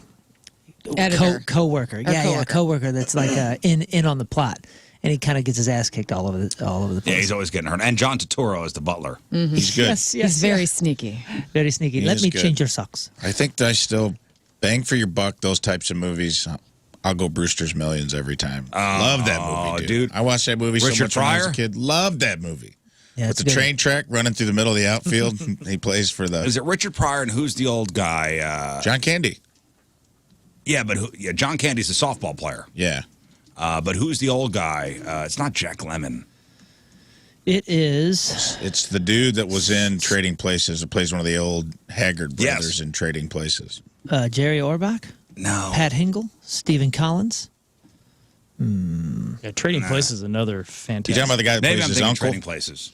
Editor. co-worker. Yeah, co-worker that's like in on the plot, and he kind of gets his ass kicked all over the place. Yeah, he's always getting hurt. And John Turturro is the butler. He's good. Yes, He's very sneaky. very sneaky. He Let is me good. change your socks. I think that I still bang for your buck, those types of movies. I'll go Brewster's Millions every time. Love that movie, dude. I watched that movie so Richard much when I was a Pryor? kid. Loved that movie. Yeah, With it's the good. train track running through the middle of the outfield. He plays for Is the it Richard Pryor and who's the old guy? John Candy. Yeah, but John Candy's the softball player. Yeah. But who's the old guy? It's not Jack Lemmon. It is. It's the dude that was in Trading Places. It plays one of the old Haggard Yes. brothers in Trading Places. Jerry Orbach, No. Pat Hingle, Stephen Collins. Yeah, Trading Places is another You fantastic. talking about the guy that Maybe plays I'm his thinking uncle? Trading Places.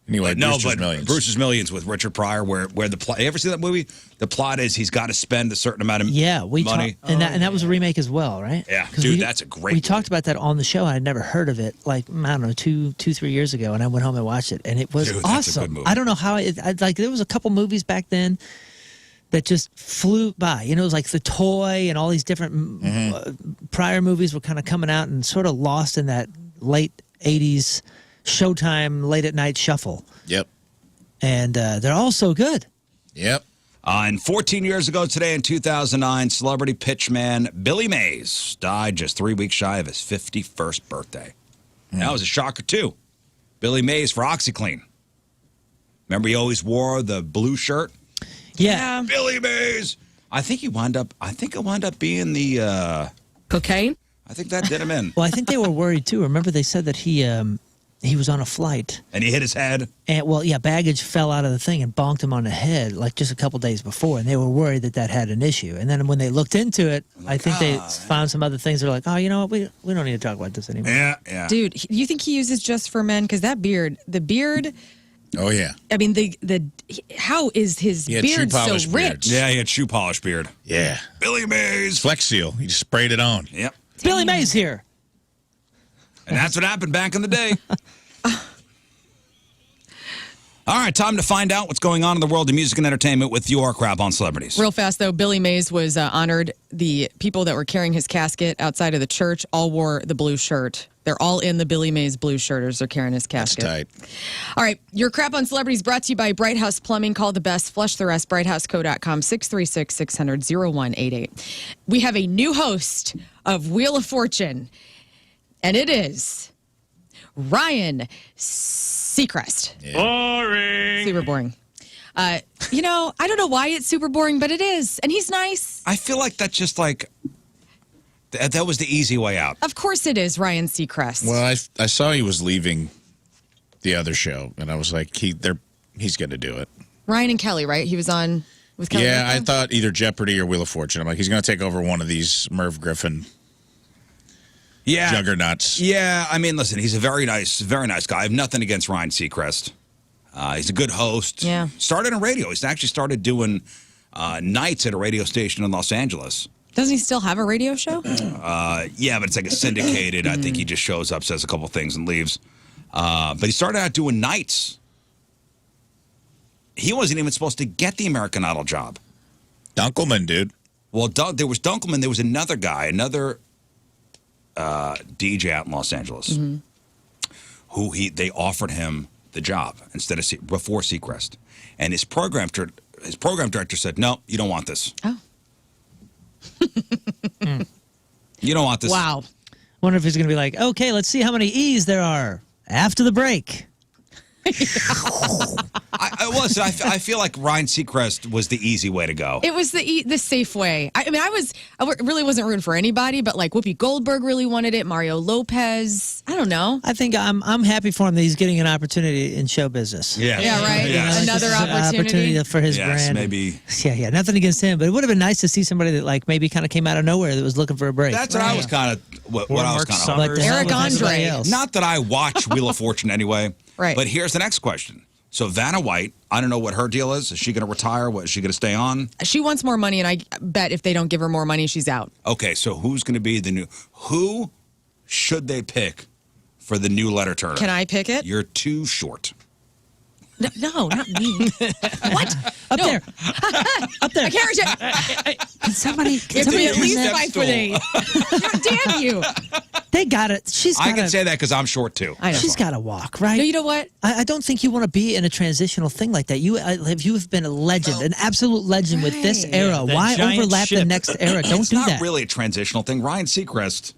Anyway, No, Brewster's but Millions. Brewster's Millions with Richard Pryor, where the plot. You ever see that movie? The plot is he's got to spend a certain amount of money. And that was a remake as well, right? Yeah. 'Cause Dude, that's a great We talked about that on the show. I had never heard of it, like I don't know, 3 years ago, and I went home and watched it, and it was Dude, that's a good awesome. movie. I don't know how I like. There was a couple movies back then that just flew by. It was like The Toy and all these different prior movies were kind of coming out and sort of lost in that late '80s Showtime late at night shuffle. Yep. And they're all so good. Yep. And 14 years ago today in 2009, celebrity pitchman Billy Mays died just 3 weeks shy of his 51st birthday. That was a shocker, too. Billy Mays for OxyClean. Remember he always wore the blue shirt? Yeah. Billy Mays. I think it wound up being the Cocaine? I think that did him in. Well, I think they were worried too. Remember, they said that he was on a flight And he hit his head. and baggage fell out of the thing and bonked him on the head like just a couple days before, and they were worried that had an issue. And then when they looked into it, I think they found some other things. They're like, oh, you know what, we don't need to talk about this anymore. Yeah. Dude, do you think he uses just for men? Because the beard. Oh, yeah. I mean, how is his He had beard shoe so polish rich? beard. Yeah, he had shoe polish beard. Yeah. Billy Mays. Flex Seal. He just sprayed it on. Yep. Billy Mays here. And that's what happened back in the day. All right, time to find out what's going on in the world of music and entertainment with your crap on celebrities. Real fast, though, Billy Mays was honored. The people that were carrying his casket outside of the church all wore the blue shirt. They're all in the Billy Mays blue shirt as they're carrying his That's casket. tight. All right, your crap on celebrities brought to you by Bright House Plumbing. Call the best. Flush the rest. BrightHouseCo.com, 636-600-0188. We have a new host of Wheel of Fortune, and it is Ryan Seacrest. Yeah. Boring. Super boring. I don't know why it's super boring, but it is. And he's nice. I feel like that's just like, that was the easy way out. Of course it is, Ryan Seacrest. Well, I saw he was leaving the other show, and I was like, he's going to do it. Ryan and Kelly, right? He was on with Kelly. Yeah, I Ripa? thought either Jeopardy or Wheel of Fortune. I'm like, he's going to take over one of these Merv Griffin juggernauts. Yeah, I mean, listen, he's a very nice guy. I have nothing against Ryan Seacrest. He's a good host. Yeah. Started in radio. He's actually started doing nights at a radio station in Los Angeles. Doesn't he still have a radio show? Yeah, but it's like a syndicated. I think he just shows up, says a couple things, and leaves. But he started out doing nights. He wasn't even supposed to get the American Idol job. Dunkelman, dude. Well, there was Dunkelman. There was another guy, another DJ out in Los Angeles, who they offered him the job instead of before Seacrest, and his program director said, "No, you don't want this. Oh. You don't want this." Wow. Wonder if he's going to be like, okay, let's see how many E's there are after the break. I feel like Ryan Seacrest was the easy way to go. It was the safe way. I really wasn't rooting for anybody, but like Whoopi Goldberg really wanted it. Mario Lopez. I don't know. I think I'm happy for him that he's getting an opportunity in show business. Yeah, right. Yes. Another This is an opportunity. for his Yes, brand. maybe. Yeah. Nothing against him, but it would have been nice to see somebody that like maybe kind of came out of nowhere that was looking for a break. That's what I was kind of what I was Mark kind of. Summers. Like the hell Eric with everybody Andre. else. Not that I watch Wheel of Fortune anyway. Right. But here's the next question. So Vanna White, I don't know what her deal is. Is she going to retire? What, is she going to stay on? She wants more money, and I bet if they don't give her more money, she's out. Okay, so who's going to be the new? Who should they pick for the new letter turner? Can I pick it? You're too short. No, not me. What? Up No. there. Up there. I can't reach it. Can somebody? You have to be at least Step 5'8". God damn you! They got it. She's got I can say that because I'm short too. I know. She's got to walk, right? No, you know what? I don't think you want to be in a transitional thing like that. You have been a legend, an absolute legend with this Right. era. The Why giant overlap the ship. next era? Don't It's do not that. really a transitional thing. Ryan Seacrest,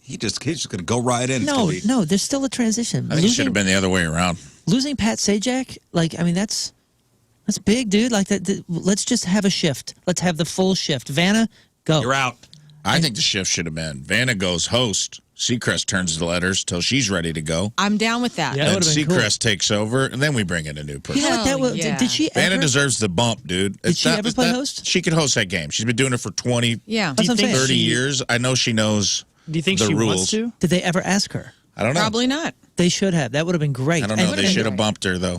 he's just going to go right in. It's No, gonna be- no. There's still a transition. I think it should have been the other way around. Losing Pat Sajak, like, I mean, that's big, dude. Like, let's just have a shift. Let's have the full shift. Vanna, go. You're out. I think the shift should have been Vanna goes host. Seacrest turns the letters till she's ready to go. I'm down with that. Yeah. That And would've been cool. Seacrest takes over, and then we bring in a new person. You know what that Hell was? yeah. Did she Vanna ever? deserves the bump, dude. Did she ever play host? She could host that game. She's been doing it for 20, Yeah. That's what I'm saying. 30 years. I know she knows Do you think the she rules. wants to? Did they ever ask her? I don't know. Probably not. They should have. That would have been great. I don't know. And- They should have bumped her, though.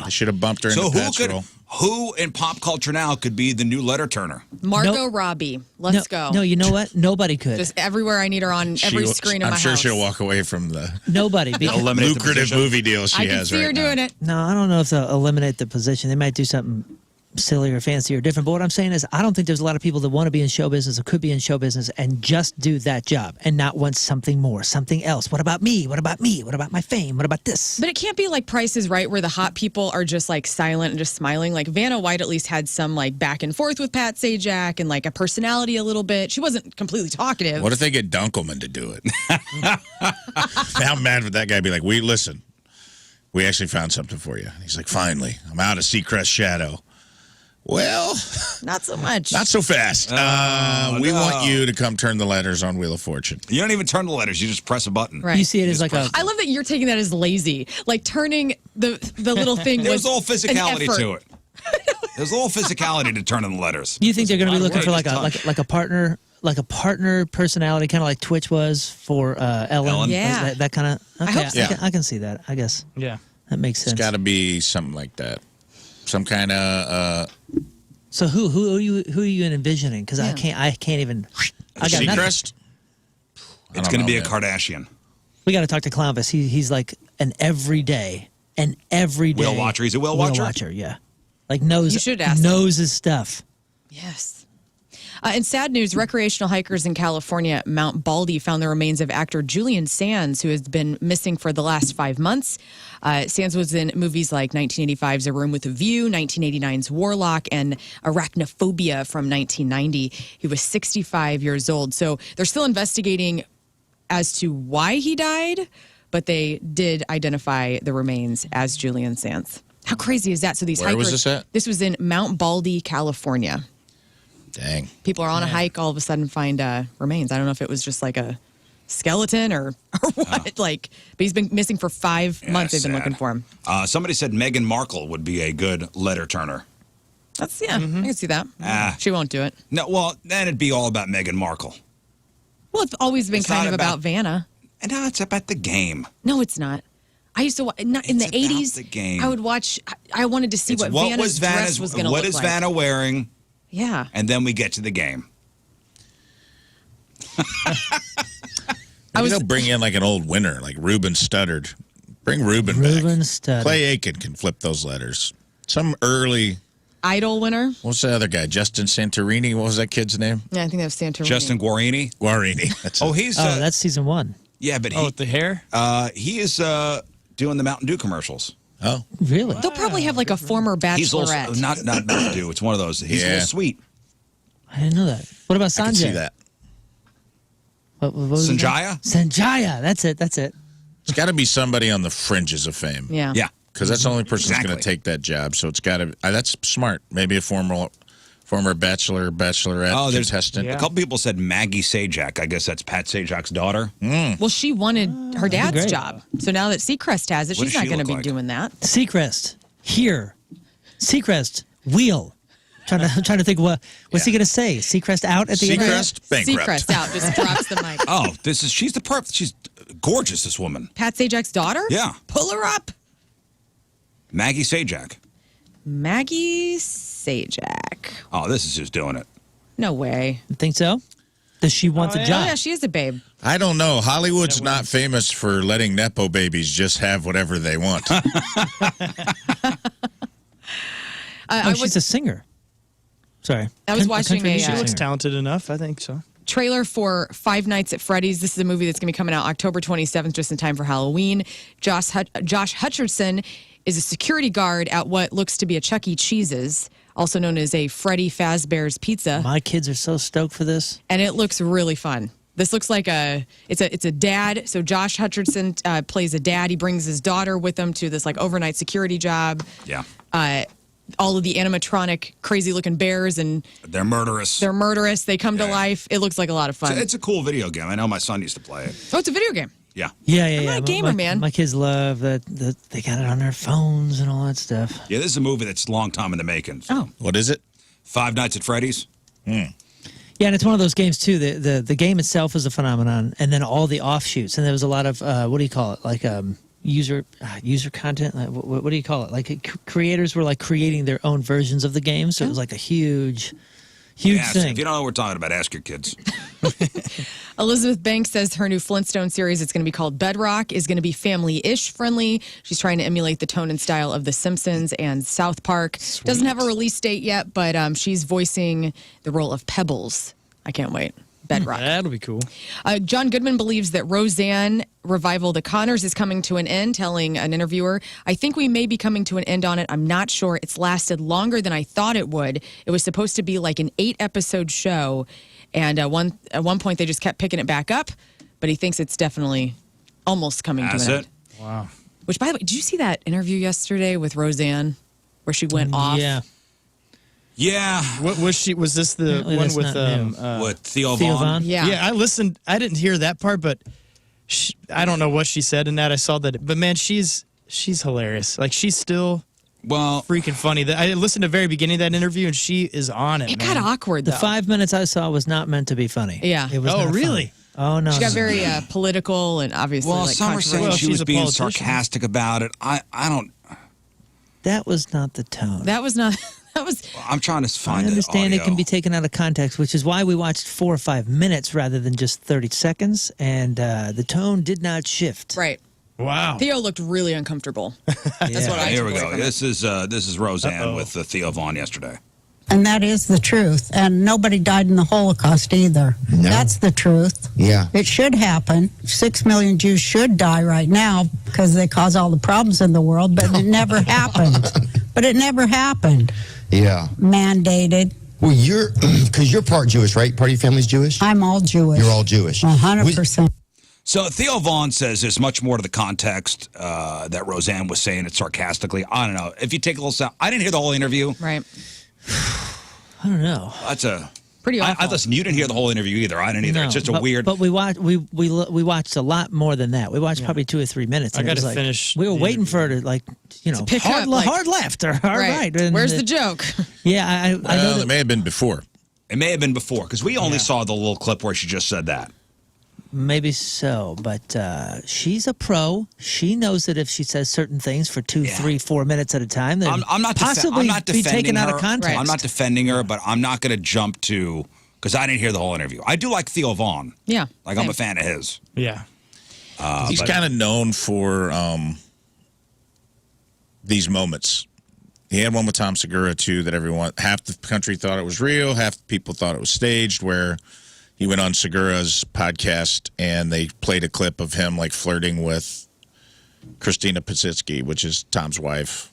They should have bumped her So into Pat's role. who in pop culture now could be the new letter turner? Margot Nope. Robbie. Let's go. No, you know what? Nobody could. Just everywhere I need her on every screen of I'm my sure house. she'll walk away from the Nobody. Because, Eliminate the lucrative position. movie deal she I can has see right her now. doing it. no, I don't know if they'll eliminate the position. They might do something silly or fancy or different. But what I'm saying is, I don't think there's a lot of people that want to be in show business or could be in show business and just do that job and not want something more, something else. What about me? What about me? What about my fame? What about this? But it can't be like Price is Right, where the hot people are just like silent and just smiling. Like Vanna White at least had some like back and forth with Pat Sajak and like a personality a little bit. She wasn't completely talkative. What if they get Dunkelman to do it? How mad would that guy be? Like, listen, we actually found something for you. He's like, finally, I'm out of Seacrest shadow. Well, not so much. Not so fast. We want you to come turn the letters on Wheel of Fortune. You don't even turn the letters. You just press a button. Right. You see it as like I love that you're taking that as lazy. Like turning the little thing There's was a little physicality to it. There's a little physicality to turning the letters. Do you think they're going to be looking for like a partner, like a partner personality, kind of like Twitch was for Ellen? Yeah. That kind of. Okay, I hope so. I can see that. I guess. Yeah. That makes sense. It's got to be something like that. Some kind of. So who are you envisioning? Because I can't even. I got nothing. Seacrest? It's going to be a Kardashian. We got to talk to Clownvis. He's like an everyday whale watcher. He's a whale watcher? Whale watcher, yeah. Like knows You should ask knows his stuff. Yes. In sad news, recreational hikers in California, Mount Baldy, found the remains of actor Julian Sands, who has been missing for the last 5 months. Sands was in movies like 1985's A Room with a View, 1989's Warlock, and Arachnophobia from 1990. He was 65 years old. So they're still investigating as to why he died, but they did identify the remains as Julian Sands. How crazy is that? So these Where hikers. was this at? This was in Mount Baldy, California. Dang. People are on a hike, all of a sudden find remains. I don't know if it was just like a skeleton or what. Like, but he's been missing for 5 months. They've been looking for him. Somebody said Meghan Markle would be a good letter turner. That's I can see that. She won't do it. No, well, then it'd be all about Meghan Markle. Well, it's always been It's kind not of about Vanna. And now it's about the game. No, it's not. I used to watch in the It's about 80s. the game. I would watch. I wanted to see It's what Vanna's dress was going to look What like. is Vanna wearing? Yeah. And then we get to the game. Maybe they'll bring in like an old winner, like Ruben Studdard. Bring Ruben back. Ruben Studdard. Clay Aiken can flip those letters. Some early. Idol winner. What's the other guy? Justin Santorini. What was that kid's name? Yeah, I think that was Santorini. Justin Guarini. That's it. He's. That's season 1. Yeah, but with the hair? he is doing the Mountain Dew commercials. Oh. Really? They'll probably have like a former He's bachelorette. also, not Mountain Dew. It's one of those. He's a little sweet. I didn't know that. What about Sanjay? I can see that. What was his name? Sanjaya? Sanjaya. That's it. It's got to be somebody on the fringes of fame. Yeah. Yeah. Because that's the only person who's going to take that job. So it's got to. That's smart. Maybe a former bachelorette There's contestant. a couple people said Maggie Sajak. I guess that's Pat Sajak's daughter. Well, she wanted her dad's great. job. So now that Seacrest has it, What she's does not she going to look be like? doing that. Seacrest. Here. Seacrest. Wheel. Trying to think what's he going to say? Seacrest out at the end? Seacrest bankrupt. Seacrest out, just drops the mic. She's the perfect. She's gorgeous. This woman. Pat Sajak's daughter? Yeah. Pull her up. Maggie Sajak. Maggie Sajak. Oh, this is who's doing it. No way. You think so? Does she want the Oh, job? yeah, she is a babe. I don't know. Hollywood's not famous for letting Nepo babies just have whatever they want. She's a singer. Sorry. I was watching country a, music She looks singer. talented enough, I think so. Trailer for Five Nights at Freddy's. This is a movie that's going to be coming out October 27th, just in time for Halloween. Josh Hutcherson is a security guard at what looks to be a Chuck E. Cheese's, also known as a Freddy Fazbear's Pizza. My kids are so stoked for this. And it looks really fun. This looks like it's a dad. So Josh Hutcherson plays a dad. He brings his daughter with him to this like overnight security job. Yeah. All of the animatronic crazy looking bears and They're murderous. they're murderous. They come to life. It looks like a lot of fun. It's a cool video game. I know my son used to play it. Oh, it's a video game. Yeah. Yeah. not a gamer, man. My kids love that they got it on their phones and all that stuff. Yeah, this is a movie that's a long time in the making. So. Oh. What is it? Five Nights at Freddy's. Yeah, and it's one of those games too. The game itself is a phenomenon, and then all the offshoots. And there was a lot of what do you call it? Like user content. Like, what do you call it? Like creators were like creating their own versions of the game, so it was like a huge Yes, thing. if you don't know what we're talking about, ask your kids. Elizabeth Banks says her new Flintstone series, it's going to be called Bedrock, is going to be family-ish friendly. She's trying to emulate the tone and style of The Simpsons and South Park. Sweet. Doesn't have a release date yet, but she's voicing the role of Pebbles. I can't wait. Bedrock. That'll be cool. John Goodman believes that Roseanne revival The Connors is coming to an end, telling an interviewer, I think we may be coming to an end on it. I'm not sure. It's lasted longer than I thought it would. It was supposed to be like an 8-episode show, and at one point they just kept picking it back up, but he thinks it's definitely almost coming to an end. Wow. Which, by the way, did you see that interview yesterday with Roseanne where she went off? Yeah. Yeah. What was she? Was this the Apparently one that's with not With Theo Theo Vaughn? Vaughn? Yeah. Yeah, I listened. I didn't hear that part, but I don't know what she said in that. I saw that, but man, she's hilarious. Like she's still Well, freaking funny. I listened to the very beginning of that interview, and she is on it. It man. got awkward, though. The 5 minutes I saw was not meant to be funny. Yeah. It was Oh, not really? funny. Oh, no. She got very political and obviously well, like some are saying Well, she she's was a being politician. sarcastic about it. I don't. That was not the tone. That was not. That was. I'm trying to find I understand the it can audio. be taken out of context, which is why we watched 4 or 5 minutes rather than just 30 seconds, and the tone did not shift. Right. Wow. Theo looked really uncomfortable. That's what I Here took we away go. from it. This is Roseanne with Theo Vaughn yesterday. And that is the truth. And nobody died in the Holocaust either. No. That's the truth. Yeah. It should happen. 6 million Jews should die right now because they cause all the problems in the world, but it never happened. But it never happened. Yeah. Mandated. Well, because you're part Jewish, right? Part of your family's Jewish? I'm all Jewish. You're all Jewish. 100%. So Theo Vaughn says there's much more to the context that Roseanne was saying it sarcastically. I don't know. If you take a little sound, I didn't hear the whole interview. Right. I don't know. That's a Pretty awful. I listen. You didn't hear the whole interview either. I didn't either. No, It's just a but, weird. But we watched a lot more than that. We watched probably 2 or 3 minutes. I and it gotta was like, finish We were the waiting for her to pick up, like- hard left or hard right. And Where's the joke? Yeah, I know Well, that, it may have been before. It may have been before because we only saw the little clip where she just said that. maybe so, but she's a pro. She knows that if she says certain things for 2, 3, 4 minutes at a time, then I'm not possibly I'm not be defending taken out her. of context. I'm not defending her, but I'm not going to jump to because I didn't hear the whole interview. I do like Theo Vaughn. Yeah. Like I'm a fan of his. Yeah. He's but- kind of known for these moments. He had one with Tom Segura, too, that half the country thought it was real, half the people thought it was staged, where he went on Segura's podcast and they played a clip of him, like, flirting with Christina Pazitsky, which is Tom's wife,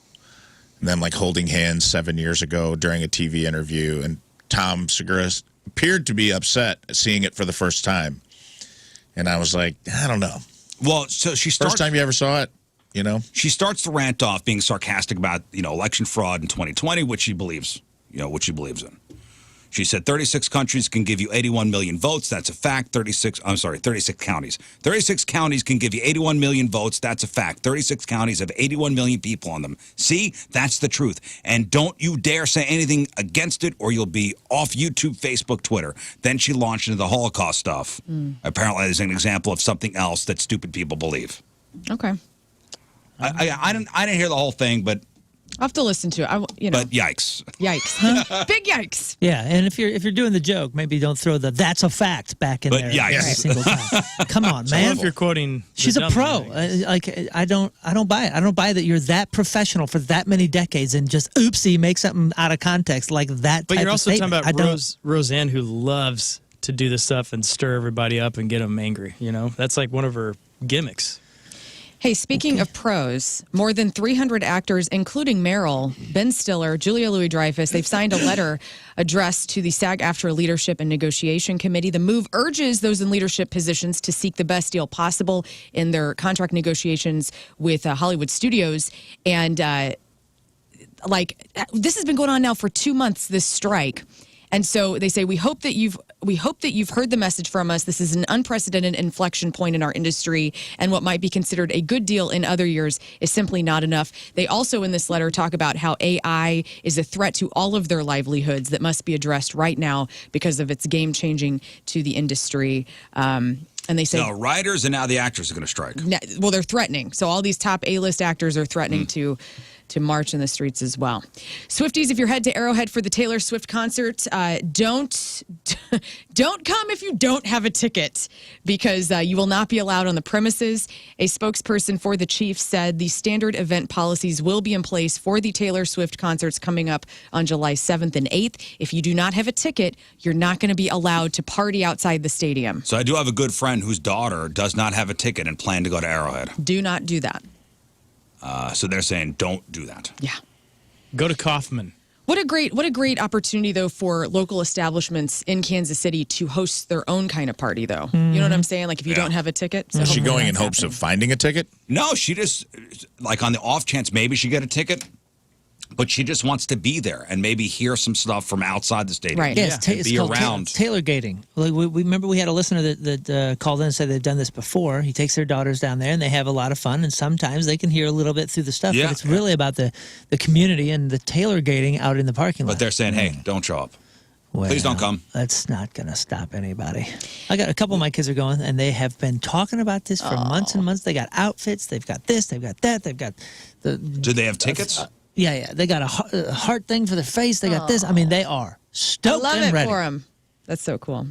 and them, like, holding hands 7 years ago during a TV interview. And Tom Segura appeared to be upset at seeing it for the first time. And I was like, I don't know. Well, so she starts. First time you ever saw it, you know? She starts the rant off being sarcastic about, election fraud in 2020, which she believes, which she believes in. She said 36 countries can give you 81 million votes. That's a fact. 36 counties. 36 counties can give you 81 million votes. That's a fact. 36 counties have 81 million people on them. See, that's the truth. And don't you dare say anything against it or you'll be off YouTube, Facebook, Twitter. Then she launched into the Holocaust stuff. Apparently, as an example of something else that stupid people believe. Okay. I didn't hear the whole thing, but I'll have to listen to it. But yikes. Yikes. Big yikes. Yeah, and if you're doing the joke, maybe don't throw the "that's a fact" back in But there yikes. every single time. Come on, So man. if you're quoting, the She's a dumb pro. thing. I don't buy it. I don't buy that you're that professional for that many decades and just oopsie make something out of context like that. But type you're of also talking statement. about Roseanne, who loves to do this stuff and stir everybody up and get them angry. That's like one of her gimmicks. Hey, speaking of pros, more than 300 actors, including Meryl, Ben Stiller, Julia Louis-Dreyfus, they've signed a letter addressed to the SAG-AFTRA Leadership and Negotiation Committee. The move urges those in leadership positions to seek the best deal possible in their contract negotiations with Hollywood studios. And this has been going on now for 2 months, this strike. And so they say, we hope that you've heard the message from us. This is an unprecedented inflection point in our industry, and what might be considered a good deal in other years is simply not enough. They also in this letter talk about how AI is a threat to all of their livelihoods that must be addressed right now because of its game changing to the industry. And they say, No, writers and now the actors are going to strike. well, they're threatening. So all these top A-list actors are threatening to to march in the streets as well. Swifties, if you're head to Arrowhead for the Taylor Swift concert, don't come if you don't have a ticket, because you will not be allowed on the premises. A spokesperson for the Chiefs said the standard event policies will be in place for the Taylor Swift concerts coming up on July 7th and 8th. If you do not have a ticket, you're not going to be allowed to party outside the stadium. So I do have a good friend whose daughter does not have a ticket and plan to go to Arrowhead. Do not do that. So they're saying don't do that. Yeah. Go to Kaufman. What a great opportunity, though, for local establishments in Kansas City to host their own kind of party, though. You know what I'm saying? Like, if you don't have a ticket. So Is she going in hopes of finding a ticket? No, she just, like on the off chance maybe she get a ticket, but she just wants to be there and maybe hear some stuff from outside the stadium. Right. Yes, And be around. tailor-gating. Like we remember we had a listener that called in and said they've done this before. He takes their daughters down there and they have a lot of fun, and sometimes they can hear a little bit through the stuff. Yeah. But it's really about the community and the tailor-gating out in the parking lot. But they're saying, hey, don't show up. Well, Please don't come. That's not going to stop anybody. I got a couple of my kids are going, and they have been talking about this for months and months. They got outfits. They've got this. They've got that. They've got the. Do they have tickets? Yeah. They got a heart thing for their face. They got this. I mean, they are stoked I love and it ready. for them. That's so cool.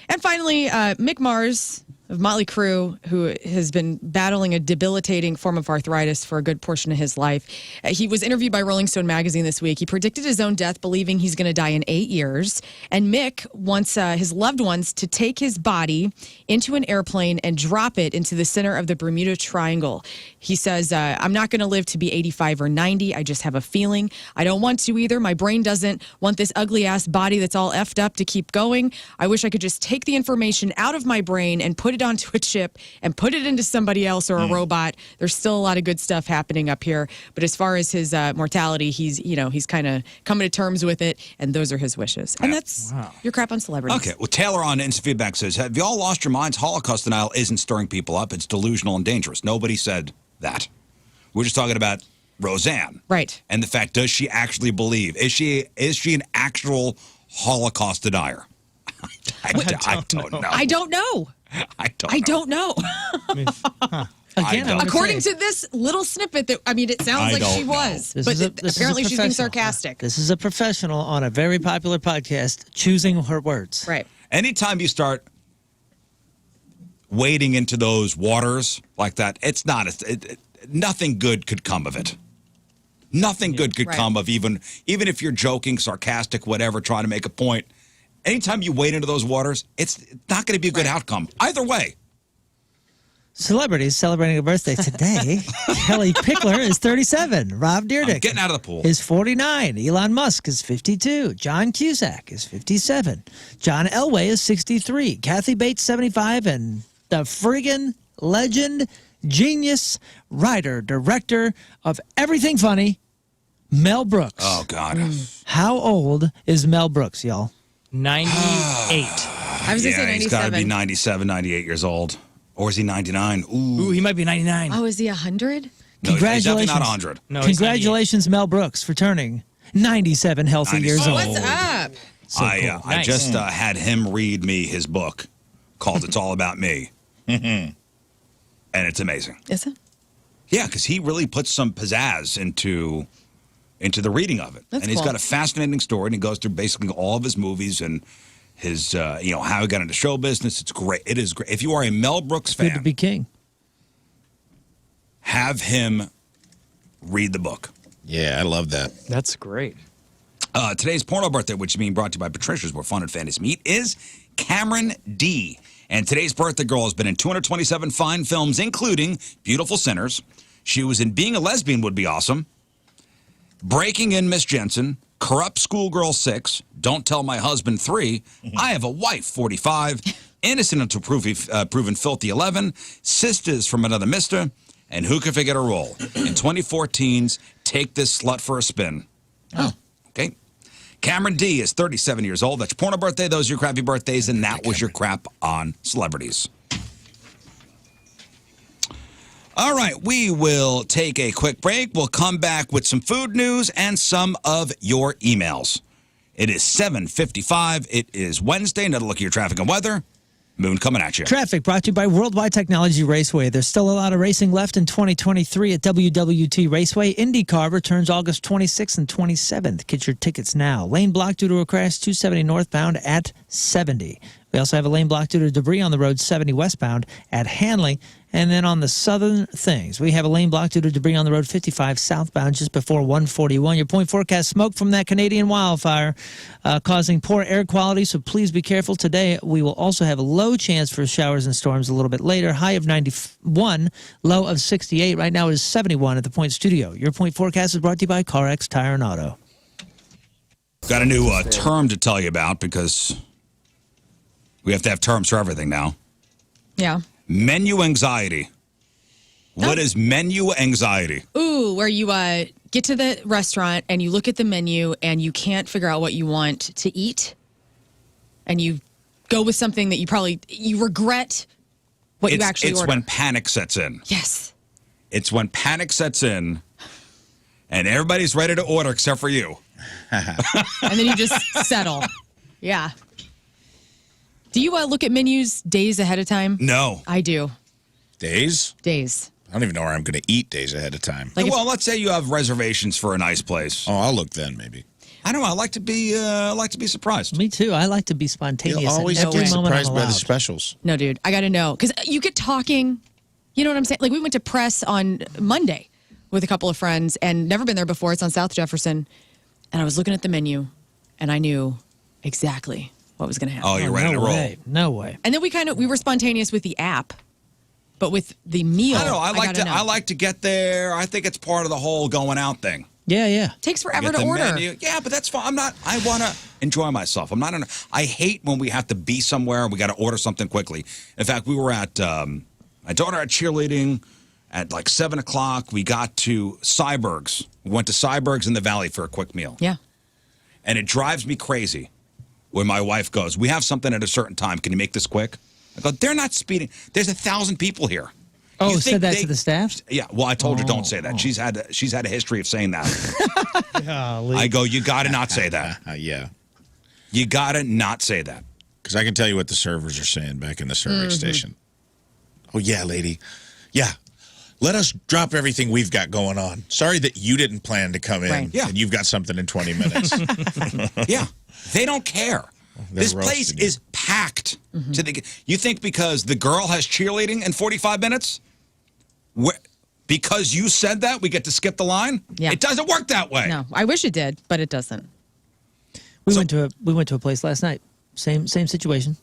And finally, Mick Mars of Motley Crue, who has been battling a debilitating form of arthritis for a good portion of his life. He was interviewed by Rolling Stone magazine this week. He predicted his own death, believing he's going to die in 8 years. And Mick wants his loved ones to take his body into an airplane and drop it into the center of the Bermuda Triangle. He says, I'm not going to live to be 85 or 90. I just have a feeling. I don't want to either. My brain doesn't want this ugly-ass body that's all effed up to keep going. I wish I could just take the information out of my brain and put it onto a chip and put it into somebody else or a robot. There's still a lot of good stuff happening up here. But as far as his mortality, he's kind of coming to terms with it, and those are his wishes. And that's your crap on celebrities. Okay. Well, Taylor on Instant Feedback says, have you all lost your minds? Holocaust denial isn't stirring people up. It's delusional and dangerous. Nobody said that. We're just talking about Roseanne. Right. And the fact, does she actually believe? Is she an actual Holocaust denier? I don't know. I don't know. I don't know. Again, According to this little snippet, it sounds like she was. But apparently she's being sarcastic. This is a professional on a very popular podcast choosing her words. Right. Anytime you start wading into those waters like that, it's not nothing good could come of it. Nothing good could come of even if you're joking, sarcastic, whatever, trying to make a point. Anytime you wade into those waters, it's not going to be a good outcome either way. Celebrities celebrating a birthday today. Kelly Pickler is 37. Rob Dyrdek Getting out of the pool is 49. Elon Musk is 52. John Cusack is 57. John Elway is 63. Kathy Bates 75, and the friggin' legend, genius, writer, director of everything funny, Mel Brooks. Oh God. How old is Mel Brooks, y'all? 98. I was going to say 97. He's got to be 97, 98 years old. Or is he 99? Ooh, he might be 99. Oh, is he 100? No, he's definitely Congratulations. not 100. No, he's Congratulations, Mel Brooks, for turning 97 healthy years 97. old. What's up? So I cool. I just had him read me his book called It's All About Me. And it's amazing. Is it? Yeah, because he really puts some pizzazz into the reading of it. That's and he's cool. got a fascinating story, and he goes through basically all of his movies and his, how he got into show business. It's great. It is great. If you are a Mel Brooks Good to fan, be king. have him read the book. Yeah, I love that. That's great. Today's porno birthday, which is being brought to you by Patricia's, where fun and fantasy meet, is Cameron D. And today's birthday girl has been in 227 fine films, including Beautiful Sinners. She was in Being a Lesbian Would Be Awesome, Breaking In Miss Jensen, Corrupt Schoolgirl 6, Don't Tell My Husband 3, I Have a Wife 45, Innocent Until Proven Filthy 11, Sisters from Another Mister, and Who Can Forget a Role? In 2014's Take This Slut for a Spin. Oh. Okay. Cameron D is 37 years old. That's porno birthday. Those are your crappy birthdays, and that was your crap on celebrities. All right, we will take a quick break. We'll come back with some food news and some of your emails. It is 7:55. It is Wednesday. Another look at your traffic and weather. Moon coming at you. Traffic brought to you by Worldwide Technology Raceway. There's still a lot of racing left in 2023 at WWT Raceway. IndyCar returns August 26th and 27th. Get your tickets now. Lane blocked due to a crash 270 northbound at 70. We also have a lane blocked due to debris on the road 70 westbound at Hanley. And then on the southern things, we have a lane blocked due to debris on the road 55 southbound just before 141. Your point forecast: smoke from that Canadian wildfire causing poor air quality, so please be careful. Today, we will also have a low chance for showers and storms a little bit later. High of 91, low of 68. Right now it is 71 at the Point Studio. Your point forecast is brought to you by CarX Tire and Auto. Got a new term to tell you about because we have to have terms for everything now. Yeah. Menu anxiety. What is menu anxiety? Ooh, where you get to the restaurant and you look at the menu and you can't figure out what you want to eat, and you go with something that you regret what you actually ordered. It's when panic sets in. Yes. It's when panic sets in and everybody's ready to order except for you. And then you just settle. Yeah. Do you look at menus days ahead of time? No. I do. Days? Days. I don't even know where I'm going to eat days ahead of time. Well, let's say you have reservations for a nice place. Oh, I'll look then, maybe. I don't know. I like to be surprised. Me too. I like to be spontaneous. You'll always at every get moment I'm surprised by the allowed. specials. No, dude. I got to know. Because you get talking. You know what I'm saying? Like, we went to press on Monday with a couple of friends and never been there before. It's on South Jefferson. And I was looking at the menu and I knew exactly what was going to happen. Oh, you're ready to roll. Way. No way. And then we were spontaneous with the app, but with the meal, I don't know. I like to get there. I think it's part of the whole going out thing. Yeah. Takes forever Get to the order. menu. Yeah, but that's fine. I want to enjoy myself. I hate when we have to be somewhere and we got to order something quickly. In fact, we were at my daughter had cheerleading at like 7 o'clock. We got to Cyberg's. We went to Cyberg's in the Valley for a quick meal. Yeah. And it drives me crazy when my wife goes, "We have something at a certain time. Can you make this quick?" I go, "They're not speeding. There's 1,000 people here." Oh, You said think that to the staff? Yeah. Well, I told her don't say that. She's had a history of saying that. I go, "You got to not say that. Yeah. You got to not say that." Because I can tell you what the servers are saying back in the serving station. Oh, yeah, lady. Yeah. Let us drop everything we've got going on. Sorry that you didn't plan to come in. Right. Yeah. And you've got something in 20 minutes. Yeah. They don't care. They're This place roasting you. is packed. You think because the girl has cheerleading in 45 minutes, because you said that, we get to skip the line? Yeah. It doesn't work that way. No, I wish it did, but it doesn't. We went to a place last night. Same situation.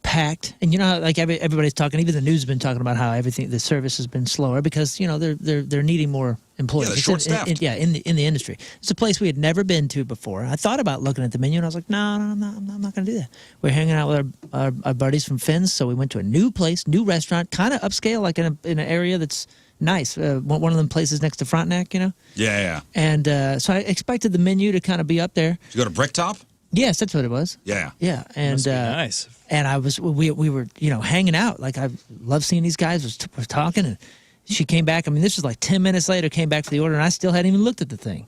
Packed, and you know how like everybody's talking. Even the news has been talking about how the service has been slower because they're needing more employees. Yeah, they're short-staffed. In the industry. It's a place we had never been to before. I thought about looking at the menu and I was like, no, I'm not going to do that. We're hanging out with our buddies from Finn's, so we went to a new place, new restaurant, kind of upscale, like in an area that's nice. One of them places next to Frontenac, Yeah. And so I expected the menu to kind of be up there. Did you go to Bricktop? Yes, that's what it was. Yeah. Yeah, and Must be nice. And we were hanging out. Like I love seeing these guys. We're talking, and she came back. I mean, this was like 10 minutes later. Came back for the order, and I still hadn't even looked at the thing.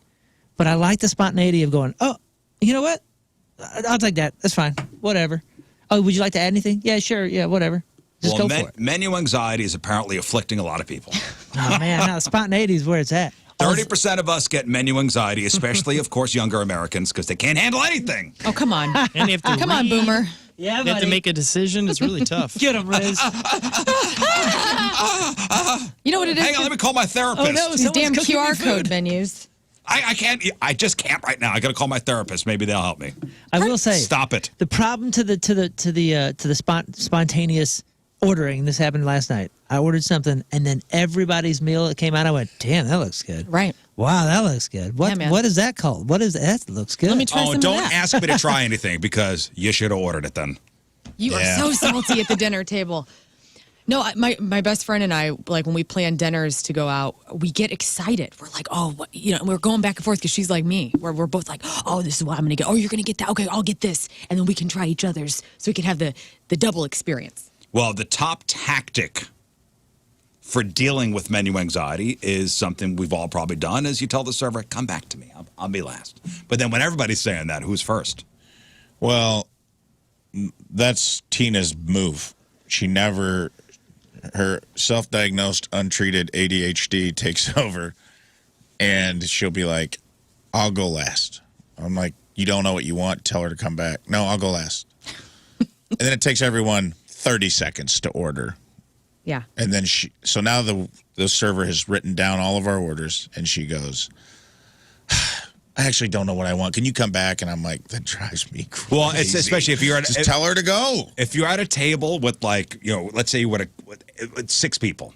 But I like the spontaneity of going, oh, you know what? I'll take that. That's fine. Whatever. Oh, would you like to add anything? Yeah, sure. Yeah, whatever. Just go for it. Menu anxiety is apparently afflicting a lot of people. Oh man, no, spontaneity is where it's at. 30% of us get menu anxiety, especially, of course, younger Americans, because they can't handle anything. Oh, come on. And you have to Come on, Boomer. Yeah, You have to make a decision. It's really tough. Get him, Rizz. You know what it is? Hang on, let me call my therapist. Oh, no. These damn Someone's cooking me QR code food. menus. I can't. I just can't right now. I got to call my therapist. Maybe they'll help me. I will say, Stop it. the problem to the spontaneous ordering. This happened last night. I ordered something, and then everybody's meal that came out, I went, "Damn, that looks good." Right. Wow, that looks good. What Yeah, man. what is that called? What is that? Looks good. Let me try some Oh, of don't that. ask me to try anything because you should have ordered it then. You Yeah. are so salty at the dinner table. No, my best friend and I, like when we plan dinners to go out, we get excited. We're like, we're going back and forth because she's like me. We're both like, oh, this is what I'm going to get. Oh, you're going to get that. Okay, I'll get this. And then we can try each other's so we can have the double experience. Well, the top tactic for dealing with menu anxiety is something we've all probably done is you tell the server, come back to me. I'll be last. But then when everybody's saying that, who's first? Well, that's Tina's move. her self-diagnosed untreated ADHD takes over, and she'll be like, I'll go last. I'm like, you don't know what you want, tell her to come back. No, I'll go last. And then it takes everyone 30 seconds to order. Yeah. And then so now the server has written down all of our orders, and she goes, I actually don't know what I want. Can you come back? And I'm like, that drives me crazy. Well, it's especially if you're at just tell her to go. If you're at a table with, like, you know, let's say you with 6 people.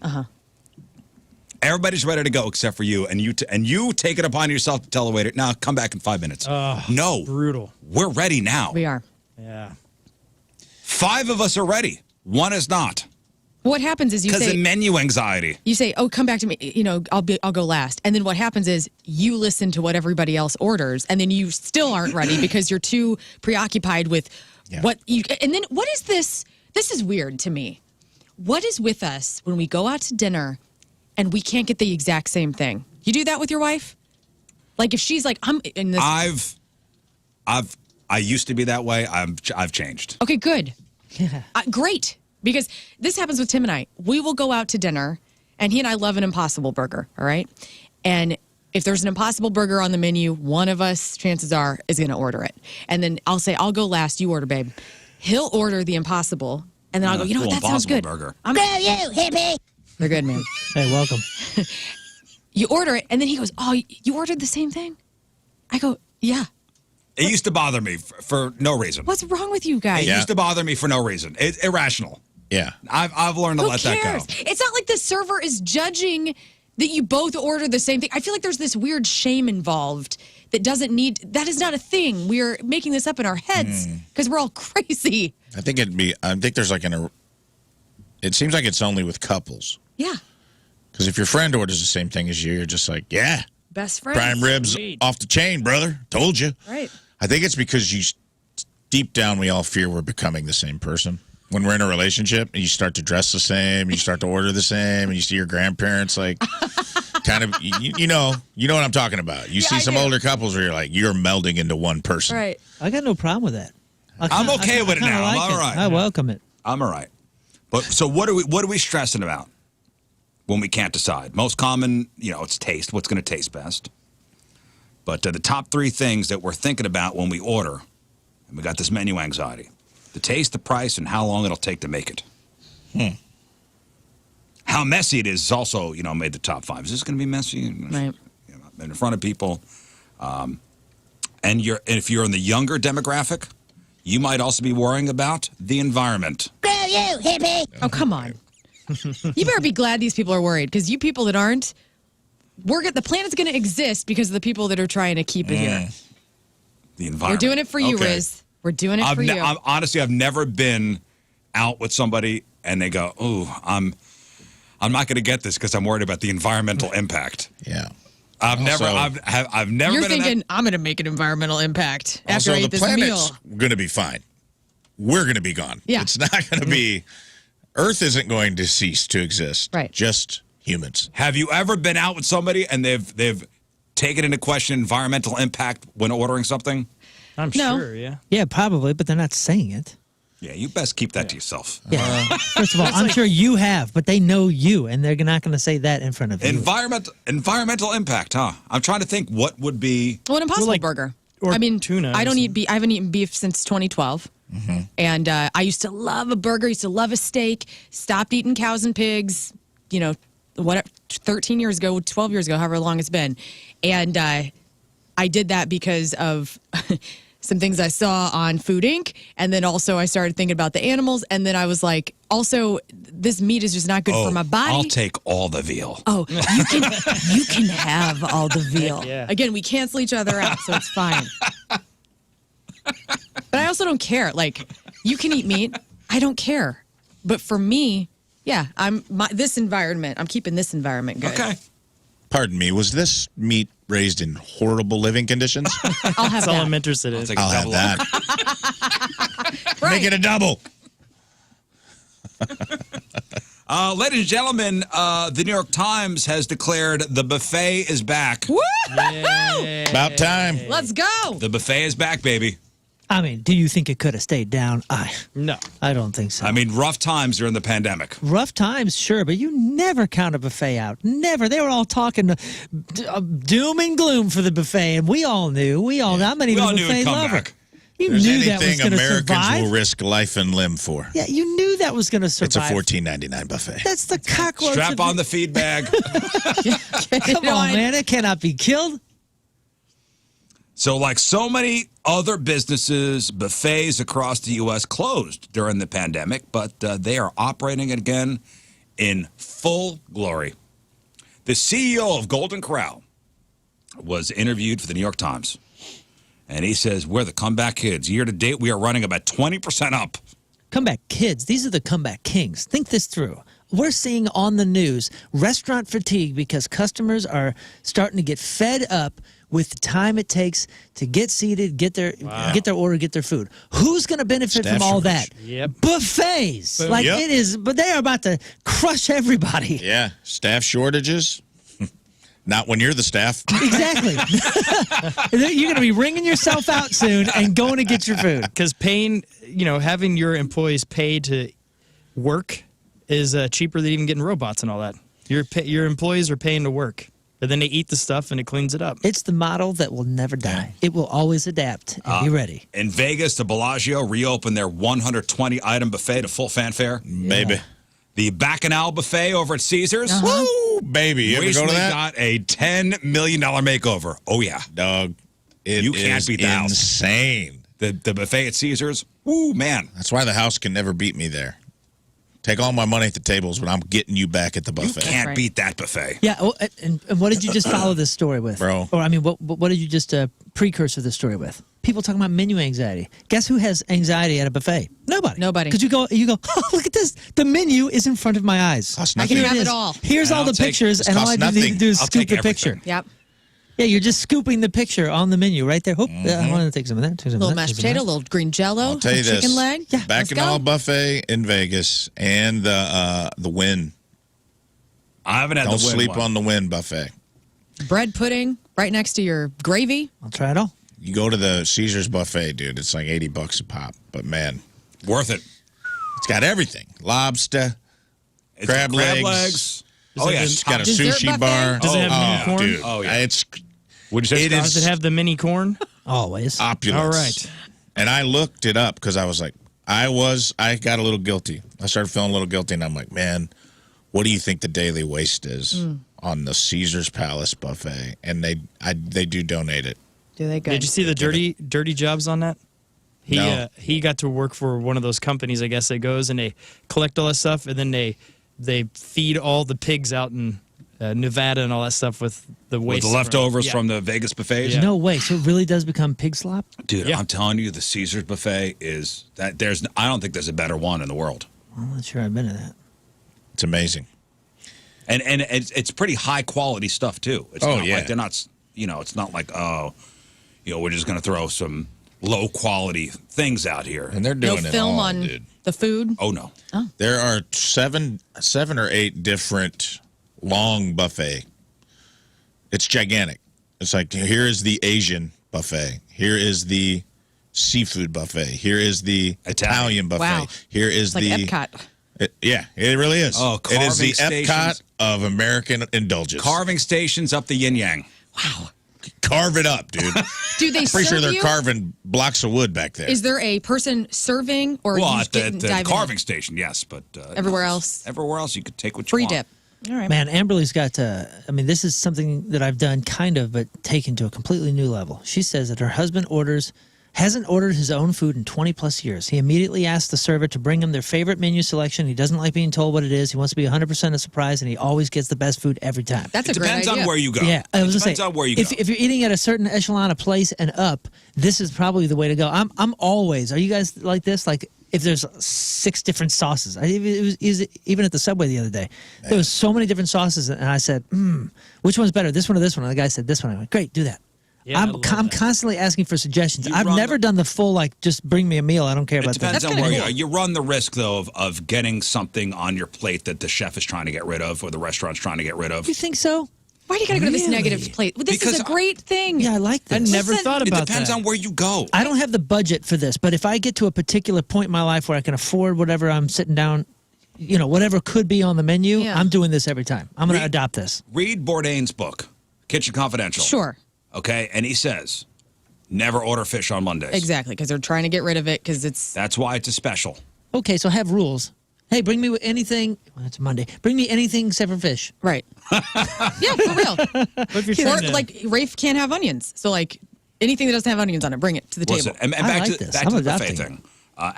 Everybody's ready to go except for you, and you take it upon yourself to tell the waiter, "Now come back in 5 minutes." No, Brutal. we're ready now. We are. Yeah. 5 of us are ready. 1 is not. What happens is you Because say of menu anxiety. you say, "Oh, come back to me. You know, I'll go last." And then what happens is you listen to what everybody else orders, and then you still aren't ready because you're too preoccupied with what you. And then what is this? This is weird to me. What is with us when we go out to dinner and we can't get the exact same thing? You do that with your wife? Like if she's like, "I'm in this." I used to be that way. I've changed. Okay, good. Great. Because this happens with Tim and I. We will go out to dinner, and he and I love an Impossible Burger, all right? And if there's an Impossible Burger on the menu, one of us, chances are, is going to order it. And then I'll say, I'll go last, you order, babe. He'll order the Impossible, and then I'll go, you know what, that sounds good. Burger. I'm Screw you, hippie. They're good, man. Hey, welcome. You order it, and then he goes, oh, you ordered the same thing? I go, yeah. It used to bother me for no reason. What's wrong with you guys? It used to bother me for no reason. It's irrational. Yeah. I've learned to let that go. It's not like the server is judging that you both order the same thing. I feel like there's this weird shame involved that that is not a thing. We're making this up in our heads because we're all crazy. I think there's like it seems like it's only with couples. Yeah. Because if your friend orders the same thing as you, you're just like, yeah. Best friends. Prime ribs off the chain, brother. Told you. Right. I think it's because deep down, we all fear we're becoming the same person. When we're in a relationship and you start to dress the same, you start to order the same, and you see your grandparents like kind of, you know what I'm talking about. You see some older couples where you're like, you're melding into one person. Right. I got no problem with that. I'm okay with it now. I'm all right. I welcome it. I'm all right. But so what are we stressing about when we can't decide? Most common, it's taste. What's going to taste best? But the top 3 things that we're thinking about when we order, and we got this menu anxiety. The taste, the price, and how long it'll take to make it. How messy it is also, made the top 5. Is this going to be messy? Right. In front of people. And if you're in the younger demographic, you might also be worrying about the environment. Screw you, hippie. Oh, come on. You better be glad these people are worried, because you people that aren't, the planet's going to exist because of the people that are trying to keep it here. The environment. We're doing it for you, Okay. Rizz. We're doing it for you. Honestly, I've never been out with somebody and they go, "Ooh, I'm not going to get this because I'm worried about the environmental impact." Yeah. I've never You're been thinking, I'm going to make an environmental impact after I Also, eat the this meal. planet's going to be fine. We're going to be gone. Yeah. It's not going to be, Earth isn't going to cease to exist. Right. Just humans. Have you ever been out with somebody and they've taken into question environmental impact when ordering something? I'm No. sure, yeah. Yeah, probably, but they're not saying it. Yeah, you best keep that to yourself. Yeah. First of all, I'm sure you have, but they know you, and they're not going to say that in front of you. Environmental impact, huh? I'm trying to think what would be. Well, an Impossible like- Burger. or I mean, tuna or I don't eat something. beef. I haven't eaten beef since 2012. And I used to love a burger. Used to love a steak. Stopped eating cows and pigs. 13 years ago, 12 years ago, however long it's been. And I did that because of some things I saw on Food Inc. And then also I started thinking about the animals. And then I was like, also, this meat is just not good for my body. I'll take all the veal. Oh, you can have all the veal. Yeah. Again, we cancel each other out, so it's fine. But I also don't care. Like, you can eat meat. I don't care. But for me, yeah, this environment, I'm keeping this environment good. Okay. Pardon me, was this meat raised in horrible living conditions? I'll have That's all that. I'm interested in. take a I'll have double. that. Right. Make it a double. Ladies and gentlemen, the New York Times has declared the buffet is back. Woo! About time. Let's go. The buffet is back, baby. I mean, do you think it could have stayed down? No. I don't think so. I mean, rough times during the pandemic. Rough times, sure, but you never count a buffet out. Never. They were all talking doom and gloom for the buffet, and we all knew. I'm not even a buffet lover. Back. You There's knew that was anything going to Americans survive. will risk life and limb for. Yeah, you knew that was going to survive. It's a $14.99 buffet. That's the cockroach. Strap on the feed bag. Come on, man. It cannot be killed. So, like so many other businesses, buffets across the U.S. closed during the pandemic, but they are operating again in full glory. The CEO of Golden Corral was interviewed for the New York Times, and he says, we're the comeback kids. Year to date, we are running about 20% up. Comeback kids. These are the comeback kings. Think this through. We're seeing on the news restaurant fatigue because customers are starting to get fed up with the time it takes to get seated, get their order, get their food. Who's going to benefit Staff from all shortage. that? Yep. Buffets. Like Yep. it is, but they are about to crush everybody. Yeah, staff shortages. Not when you're the staff. Exactly. You're going to be ringing yourself out soon and going to get your food. Because paying, having your employees pay to work is cheaper than even getting robots and all that. Your employees are paying to work. And then they eat the stuff and it cleans it up. It's the model that will never die. It will always adapt and be ready. In Vegas, the Bellagio reopened their 120-item buffet to full fanfare. Baby. The Bacchanal buffet over at Caesars. Woo, baby. You ever go Recently to that? got a $10 million makeover. Oh, yeah. Dog, it You can't is beat the house. insane. The buffet at Caesars. Woo, man. That's why the house can never beat me there. Take all my money at the tables, but I'm getting you back at the You buffet. can't right. beat that buffet. Yeah, and what did you just follow this story with? Bro. Or, I mean, what did you just precursor this story with? People talking about menu anxiety. Guess who has anxiety at a buffet? Nobody. Nobody. Because you go, oh, look at this. The menu is in front of my eyes. Costs I nothing. can Here have is. it all. Here's And all I'll the take- pictures, this and all I costs need to nothing. do is I'll scoop take the picture. everything. Yep. Yeah, you're just scooping the picture on the menu right there. Oop, I want to take some of that. Take some Little of that, mashed take some of potato, that. little green jello, I'll tell you this. chicken leg. Yeah, let's Bacchanal go. buffet in Vegas and the Wynn. I haven't had Don't the Wynn sleep one. on the Wynn buffet. Bread pudding right next to your gravy. I'll try it all. You go to the Caesars buffet, dude. It's like $80 a pop. But man, Worth it. it's got everything: lobster, It's crab got legs. Oh, yeah. It's got a Dessert sushi buffet? bar. Does it have mini corn? Dude, Oh, yeah. It's Would you say It Scott? is- Does it have the mini corn? Always. opulence. All right. And I looked it up because I was like, I got a little guilty. I started feeling a little guilty, and I'm like, man, what do you think the daily waste is on the Caesars Palace buffet? And they do donate it. Do they good? Did you see the dirty jobs on that? No. He got to work for one of those companies, I guess, that goes and they collect all that stuff, and then they feed all the pigs out in Nevada and all that stuff with the With waste. the leftovers Yeah. from the Vegas buffets? Yeah. No way. So it really does become pig slop? Dude, Yeah. I'm telling you, the Caesars buffet is that I don't think there's a better one in the world. I'm not sure I've been to that. It's amazing. And it's pretty high quality stuff too. It's Oh, not yeah. like they're not, it's not like, we're just going to throw some low quality things out here. And they're no doing it film all, on dude. the food. Oh no. There are seven or eight different long buffet. It's gigantic. It's like, here is the Asian buffet. Here is the seafood buffet. Here is the Italian buffet. Wow. Here is Like the Epcot. Yeah, it really is. Oh, it is the carving Epcot stations. of American indulgence. Carving stations up the yin yang. Wow. Carve it up, dude. Do they Pretty serve sure they're you? carving blocks of wood back there. Is there a person serving or Well, you at just get the dive in? carving station, yes, but Everywhere else? everywhere else you could take what you Free want. dip. All right. Man, Amberly's got this is something that I've done kind of, but taken to a completely new level. She says that her husband hasn't ordered his own food in 20 plus years. He immediately asks the server to bring him their favorite menu selection. He doesn't like being told what it is. He wants to be 100% a surprise, and he always gets the best food every time. That's It a great depends idea. on where you go. Yeah, I was it gonna depends say, on where you go. if you're eating at a certain echelon of place and up, this is probably the way to go. I'm always. Are you guys like this? Like if there's 6 different sauces. It was even at the Subway the other day. There was so many different sauces, and I said, which one's better, this one or this one? And the guy said this one. I went, great, do that. Yeah, I I'm love that. constantly asking for suggestions. You I've run never done the full, like, just bring me a meal. I don't care It about depends that. on That's where kinda you cool. are. You run the risk, though, of getting something on your plate that the chef is trying to get rid of or the restaurant's trying to get rid of. You think so? Why do you got to go to this Really? negative place? This Because is a great thing. Yeah, I like I this. never thought It about depends that. on where you go. I don't have the budget for this, but if I get to a particular point in my life where I can afford whatever I'm sitting down, whatever could be on the menu, Yeah. I'm doing this every time. I'm going to adopt this. Read Bourdain's book, Kitchen Confidential. Sure. Okay, and he says, never order fish on Mondays. Exactly, because they're trying to get rid of it because it's. That's why it's a special. Okay, so have rules. Hey, bring me anything. Well, it's Monday. Bring me anything except for fish. Right. Yeah, for real. What if you're Or trying to- like Rafe can't have onions. So like anything that doesn't have onions on it, bring it to the Listen, table. and I back like to this. back I'm to the buffet adopting thing.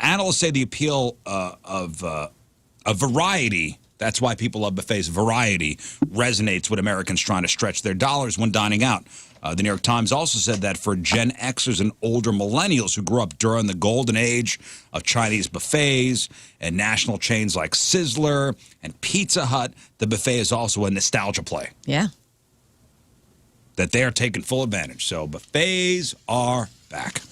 Analysts say the appeal of variety. That's why people love buffets. Variety resonates with Americans trying to stretch their dollars when dining out. The New York Times also said that for Gen Xers and older millennials who grew up during the golden age of Chinese buffets and national chains like Sizzler and Pizza Hut, the buffet is also a nostalgia play Yeah. that they are taking full advantage. So buffets are back.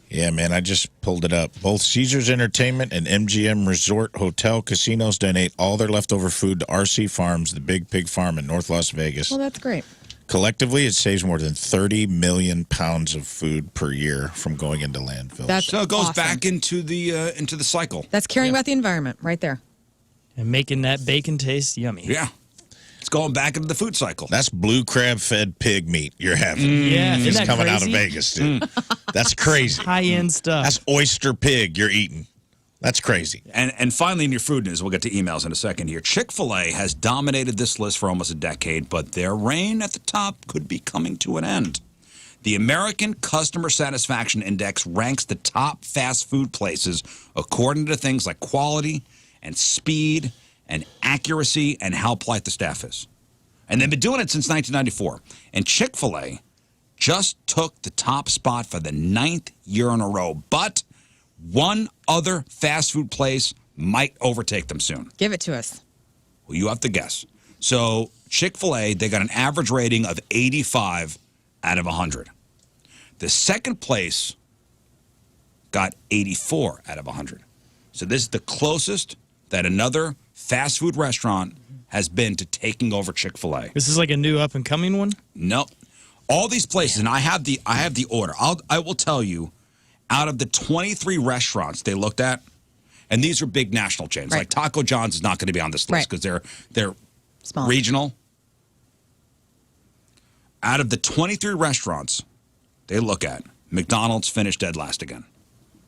Yeah, man, I just pulled it up. Both Caesars Entertainment and MGM Resort Hotel Casinos donate all their leftover food to RC Farms, the Big Pig Farm in North Las Vegas. Well, that's great. Collectively, it saves more than 30 million pounds of food per year from going into landfills. That's So it goes awesome. back into the cycle. That's caring about the environment right there. and making that bacon taste yummy. Yeah. It's going back into the food cycle. That's blue crab-fed pig meat you're having. Yeah, isn't It's that coming out of crazy? Vegas, dude. That's crazy. High-end stuff. That's oyster pig you're eating. That's crazy. And finally, in your food news, we'll get to emails in a second here. Chick-fil-A has dominated this list for almost a decade, but their reign at the top could be coming to an end. The American Customer Satisfaction Index ranks the top fast food places according to things like quality and speed and accuracy and how polite the staff is. And they've been doing it since 1994. And Chick-fil-A just took the top spot for the 9th year in a row. But one other fast food place might overtake them soon. Give it to us. Well, you have to guess. So Chick-fil-A, they got an average rating of 85 out of 100. The second place got 84 out of 100. So this is the closest that another fast food restaurant has been to taking over Chick-fil-A. This is like a new up-and-coming one? Nope. All these places, and I have the order. I will tell you, out of the 23 restaurants they looked at, and these are big national chains, Right. like Taco John's is not going to be on this list Right. because they're Small. regional. Out of the 23 restaurants they look at, McDonald's finished dead last again.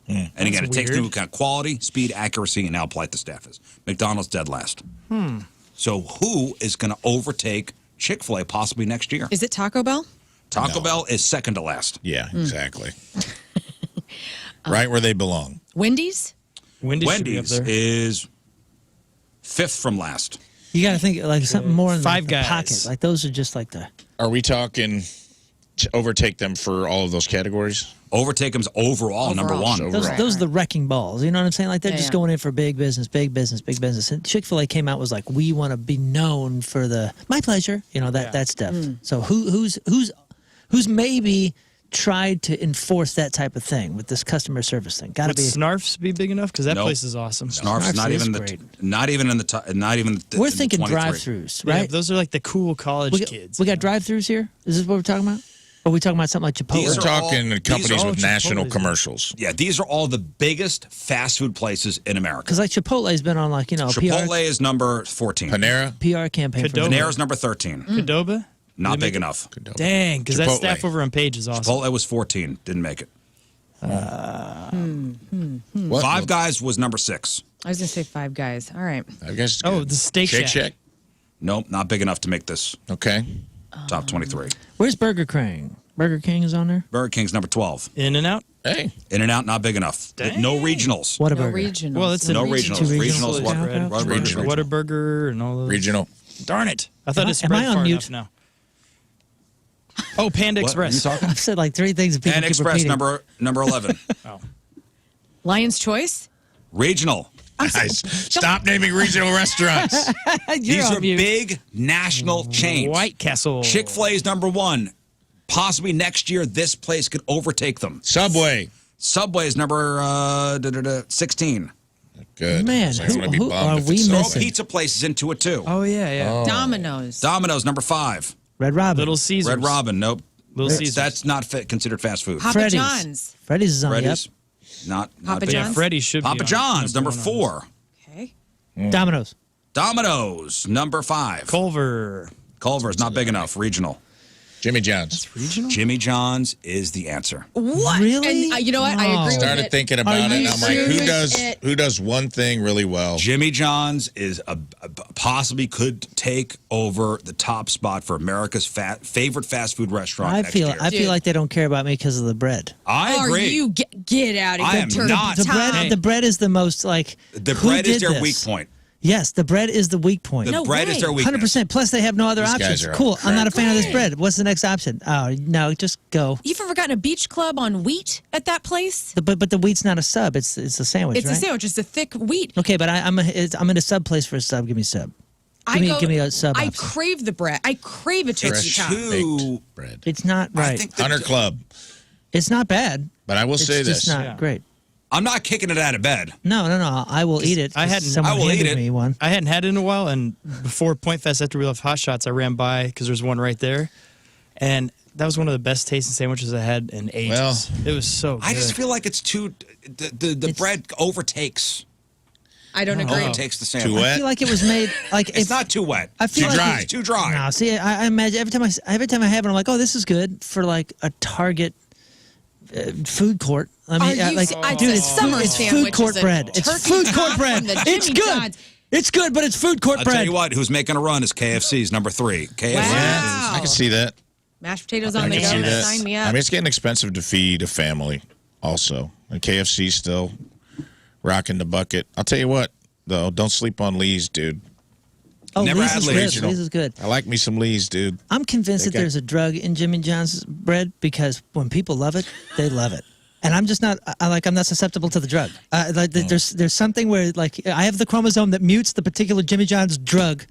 And again, it takes into account quality, speed, accuracy, and how polite the staff is. McDonald's dead last. So who is going to overtake Chick-fil-A possibly next year? Is it Taco Bell? Taco No. Bell is second to last. Yeah, exactly. Right where they belong. Wendy's? Wendy's should be up Wendy's there. is fifth from last. You got to think like something more in Five the Guys. pocket. Like those are just like the. Are we talking to overtake them for all of those categories? Overtake them's overall number Overall. one. Those, Right, those are right. the wrecking balls. You know what I'm saying? Like they're Yeah, just yeah. going in for big business, big business, big business. And Chick-fil-A came out was like, we want to be known for the my pleasure. You know that stuff. So who's maybe tried to enforce that type of thing with this customer service thing? Got to Would be. Snarf's be big enough? Because that Nope. place is awesome. Snarf's not is even great. not even in the top, not even. We're in the thinking 23. drive-throughs, Yeah, right? those are like the cool college we got, kids. we got drive-throughs here. Is this what we're talking about? Or are we talking about something like Chipotle? These We're are all- talking these companies are with all national Chipotle's. commercials. Yeah, these are all the biggest fast food places in America. Because like Chipotle's been on like Chipotle is number 14. Panera? PR campaign. For Qdoba. Panera's number 13. Qdoba? Not Did they big make enough. Dang, because that Chipotle. staff over on Page is awesome. Chipotle was 14. Didn't make it. What? Five Guys was number 6. I was going to say Five Guys. All right. I guess it's Oh, good. the Steak Shake Shack. Shack. Nope, not big enough to make this Okay. top 23. Where's Burger King? Burger King is on there. Burger King's number 12. In and Out? Hey. In-N-Out, not big enough. No regionals. What a No burger. regionals. Well, it's No a regionals. Two Regionals, regionals. what? Yeah. What Regional. Whataburger and all those. Regional. Darn it. I thought Am I- it spread am I on far mute? enough now. Oh, Panda What are you Express. talking? I've said like 3 things that people And keep Express repeating. number 11. Lion's Choice? Regional. Nice. Stop naming regional restaurants. You're These on are mute. big national chains. White Castle. Chick-fil-A is number 1. Possibly next year, this place could overtake them. Subway. Subway is number 16. Good. Man, So I'm gonna be who bummed are if we it's Throw missing? pizza places into it, too. Oh, yeah. Domino's. Domino's, number 5. Red Robin. Little Caesars. Red Robin, nope. Little Caesars. That's not considered fast food. Papa Freddy's. John's. Freddy's is on the up. Freddy's, not Papa big. John's? Yeah, Freddy should be Papa on- John's, number on. 4. Okay. Domino's. Domino's, number 5. Culver. Culver's not big enough. Regional. Jimmy John's. Regional? Jimmy John's is the answer. What? Really? And you know what? I agree with Started it. thinking about it, and you I'm like, serious? who does one thing really well? Jimmy John's is possibly could take over the top spot for America's favorite fast food restaurant I next feel year. I feel like they don't care about me because of the bread. I Are agree. you get out of I here? am Turkey not. Tom. The bread is the most like the who bread is did their this? weak point. Yes, the bread is the weak point. The No bread is way. their weakness. 100%. Plus, they have no other These guys options. are Cool. I'm not a fan of this Great. bread. What's the next option? Oh no, just go. You've ever gotten a beach club on wheat at that place? But the wheat's not a sub. It's a sandwich. It's right? a sandwich. It's a thick wheat. Okay, but I'm in a sub place for a sub. Give me sub. Give me a sub. I option. crave the bread. I crave a turkey It's Tom. too. Baked bread. It's not I right. think that- Hunter Club. It's not bad. But I will It's say just this. not great. I'm not kicking it out of bed. No. I will eat it. I hadn't- Someone I will eat handed it. me one. I hadn't had it in a while, and before Point Fest, after we left Hot Shots, I ran by because there's one right there, and that was one of the best tasting sandwiches I had in ages. Well, it was so good. I just feel like it's too. The bread overtakes. I don't agree. Overtakes the Too sandwich. I wet. feel like it was made like It's not too wet. I feel Too like dry. It's too dry. No, see, I imagine every time I have it, I'm like, oh, this is good for like a Target food court. I mean, Are you like, se- I- dude, it's it's summer food, it's sandwich food court is a bread. It's turkey food top court bread. from the It's Jimmy good. John's. It's good, but it's food court I'll bread. tell you what. Who's making a run is KFC's number 3. KFC. Wow. I can see that. Mashed potatoes on I the can go. see that. Sign me I up. mean, it's getting expensive to feed a family also. And KFC still rocking the bucket. I'll tell you what, though, don't sleep on Lee's, dude. Oh, Never Lee's had is Lee's. good. Lee's is good. I like me some Lee's, dude. I'm convinced that Okay. there's a drug in Jimmy John's bread because when people love it, they love it. And I'm just not. I'm not susceptible to the drug. There's something where like I have the chromosome that mutes the particular Jimmy John's drug,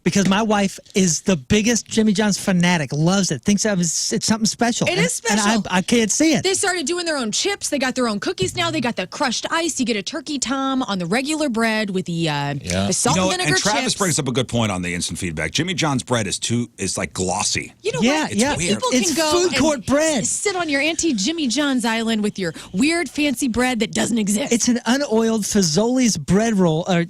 because my wife is the biggest Jimmy John's fanatic, loves it, thinks it's something special. It is and special. I can't see it. They started doing their own chips. They got their own cookies now. They got the crushed ice. You get a turkey Tom on the regular bread with the salt and vinegar and Travis chips. brings up a good point on the instant feedback. Jimmy John's bread is like glossy. You know Yeah, what? yeah. People It's can go food and court bread. sit on your Auntie Jimmy John's island with your weird fancy bread that doesn't exist. It's an unoiled Fazoli's bread roll, or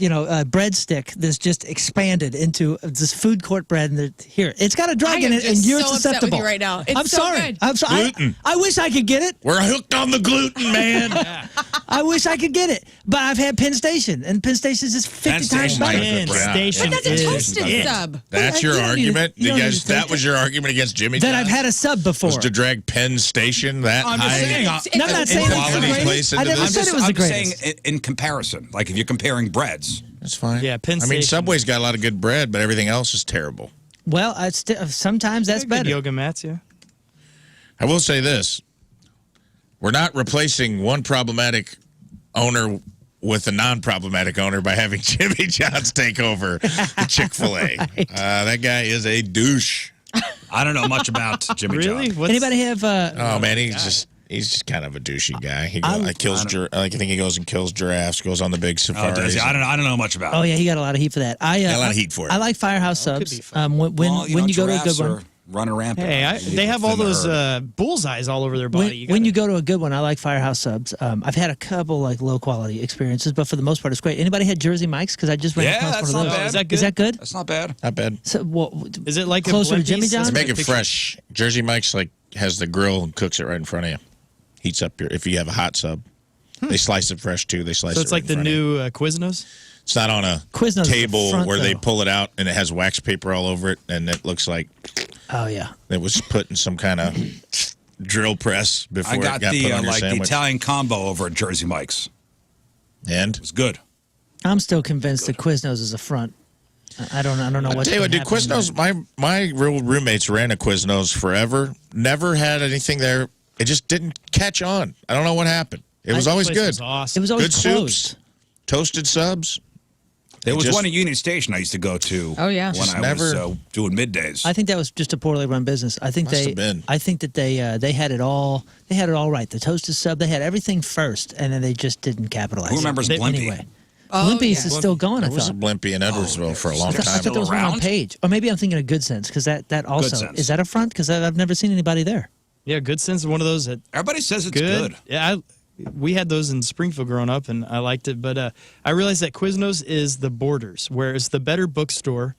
bread stick that's just expanded into this food court bread. And here, it's got a drug I in am it, and just you're so upset with susceptible you right now. It's I'm so sorry. good. I'm sorry. Gluten. I wish I could get it. We're hooked on the gluten, man. I wish I could get it, but I've had Penn Station, and Penn Station's just 50 Penn times Station's better. not a good brand. Station but that's a is toasted it. sub. That's You your don't need to- argument? you don't need to That take was your argument against Jimmy That John's? I've had a sub before. Was to drag Penn Station that I'm just high? saying. No, I'm not saying it's the quality greatest. place I into never this? said it was the I'm greatest. saying in comparison, like if you're comparing breads. That's fine. Yeah, Penn I mean, Station. Subway's got a lot of good bread, but everything else is terrible. Well, sometimes that's Good better. yoga mats, yeah. I will say this. We're not replacing one problematic owner with a non-problematic owner by having Jimmy John's take over the Chick-fil-A. That guy is a douche. I don't know much about Jimmy Really? John's. What's- Anybody have? Oh man, he's just kind of a douchey guy. He I think he goes and kills giraffes, goes on the big Oh, safaris. does he? I don't know much about. Oh it. yeah, he got a lot of heat for that. Got a lot of heat for it. I like Firehouse could subs. be fun. When Well, when you go to a giraffes good one. are running rampant. Hey, they have all those bullseyes all over their body. When you go to a good one, I like Firehouse subs. I've had a couple like low quality experiences, but for the most part, it's great. Anybody had Jersey Mike's? Because I just ran Yeah, across that's one not of those. bad. Is that good? Is that good? That's not bad. Not bad. So, Is it like closer a to Jimmy Blimpie? John's? They make it Picture- fresh. Jersey Mike's has the grill and cooks it right in front of you. Heats up if you have a hot sub. They slice it fresh too. They slice So it it's right like in the front of you. new Quiznos? It's not on a Quiznos is the table front, where they though. pull it out and it has wax paper all over it, and it looks like oh yeah. it was put in some kind of drill press before I it got got the put on your the sandwich. Italian combo over at Jersey Mike's. And It's good. I'm still convinced that Quiznos is a front. I don't know I'll what. tell you what, dude, Quiznos. My real roommates ran a Quiznos forever. Never had anything there. It just didn't catch on. I don't know what happened. It was always Place good. was awesome. It was always Good closed. soups, toasted subs. There was just- one at Union Station I used to go to. Oh, yeah. when Just I was never- doing middays. I think that was just a poorly run business. I think Must they. have been. I think that they had it all. They had it all right. The toasted sub. They had everything first, and then they just didn't capitalize. Who remembers Blimpie? Anyway, Blimpies is still going, I There was a thought. Blimpie in Edwardsville for a long I time. thought there was one on around? Page. Or maybe I'm thinking of Good Sense, because that also, Sense. is that a front? Because I've never seen anybody there. Yeah, Good Sense is one of those that Everybody says it's good. Yeah, we had those in Springfield growing up, and I liked it. But I realized that Quiznos is the Borders, where it's the better bookstore,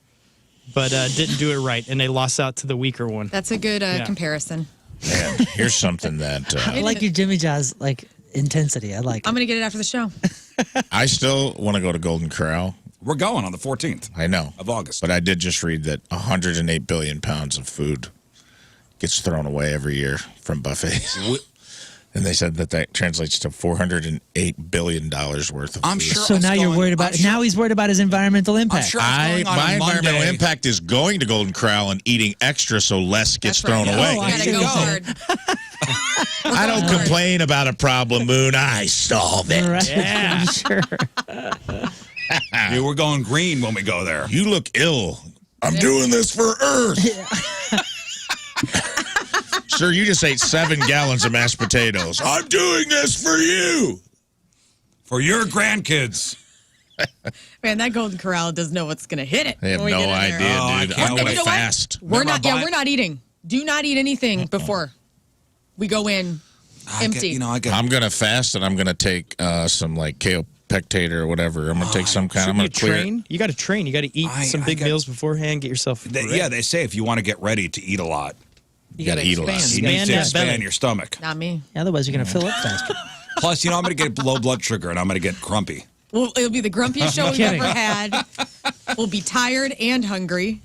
but didn't do it right, and they lost out to the weaker one. That's a good comparison. Man, here's something that I like your Jimmy John's intensity. I like it. I'm going to get it after the show. I still want to go to Golden Corral. We're going on the 14th I know. of August. But I did just read that 108 billion pounds of food gets thrown away every year from buffets. And they said that translates to $408 billion worth of I'm food. sure. So us now you're going- worried about. I'm sure- Now he's worried about his environmental impact. sure us going on My a environmental Monday- impact is going to Golden Corral and eating extra so less gets That's right. thrown Yeah. away. You Oh, I gotta see go what you're hard. I don't complain about a problem, Moon. I solve it. Right? Yeah. Sure. Dude, we're going green when we go there. You look ill. I'm doing this for Earth. Sir, you just ate 7 gallons of mashed potatoes. I'm doing this for you. For your grandkids. Man, that Golden Corral doesn't know what's going to hit it. I have when we no get in there. idea, Oh, I dude. can't I'm going wait. to You know what? fast. We're Remember not. I Yeah, we're not eating. Do not eat anything before we go in empty. I'm going to fast, and I'm going to take some KO pectate or whatever. I'm going to take some kind. I'm going to clear it. train. You got to train. You got to eat some big meals beforehand. Get yourself. ready. Yeah, they say if you want to get ready to eat a lot, You got to eat a lot. you Expand need to that expand belly. your stomach. Not me. Otherwise, you're going to fill up faster. Plus, I'm going to get low blood sugar and I'm going to get grumpy. Well, it'll be the grumpiest show we've kidding. ever had. We'll be tired and hungry,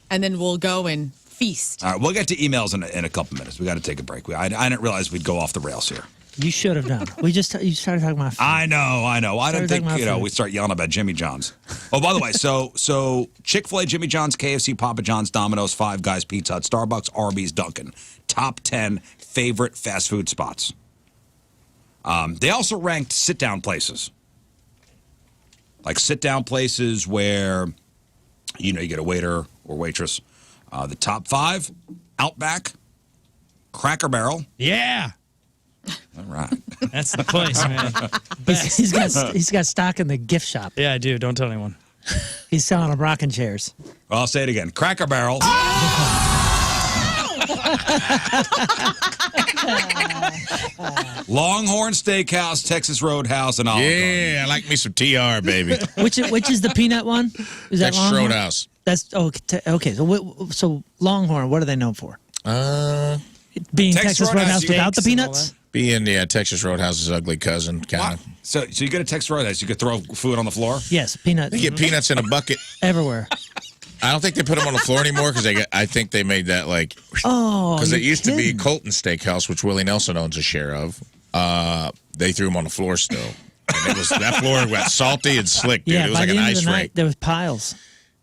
and then we'll go and feast. All right, we'll get to emails in a couple minutes. We got to take a break. I didn't realize we'd go off the rails here. You should have done. You started talking about. Food. I know. I didn't Started think, talking about food. we start yelling about Jimmy John's. Oh, by the way, so Chick-fil-A, Jimmy John's, KFC, Papa John's, Domino's, Five Guys, Pizza Hut, Starbucks, Arby's, Dunkin'. Top 10 favorite fast food spots. They also ranked sit-down places. Like sit-down places where, you get a waiter or waitress. The top 5, Outback, Cracker Barrel. Yeah, All right. that's the place, man. He's got stock in the gift shop. Yeah, I do. Don't tell anyone. He's selling them rocking chairs. Well, I'll say it again. Cracker Barrel. Longhorn Steakhouse, Texas Roadhouse, and Olive Garden. Yeah, I like me some TR, baby. Which is the peanut one? Is that Texas Longhorn? Roadhouse. That's okay. So Longhorn, what are they known for? Being Texas Texas Roadhouse Roadhouse without the steaks and all peanuts. Being Texas Roadhouse's ugly cousin, kind of. So you go to Texas Roadhouse, you could throw food on the floor? Yes, peanut They get peanuts in a bucket. everywhere. I don't think they put them on the floor anymore because I think they made that Oh, because it you're used to be kidding. Colton Steakhouse, which Willie Nelson owns a share of. They threw them on the floor still, and it was that floor got salty and slick, dude. Yeah, It was by like the an end of ice the night, rink. there was piles.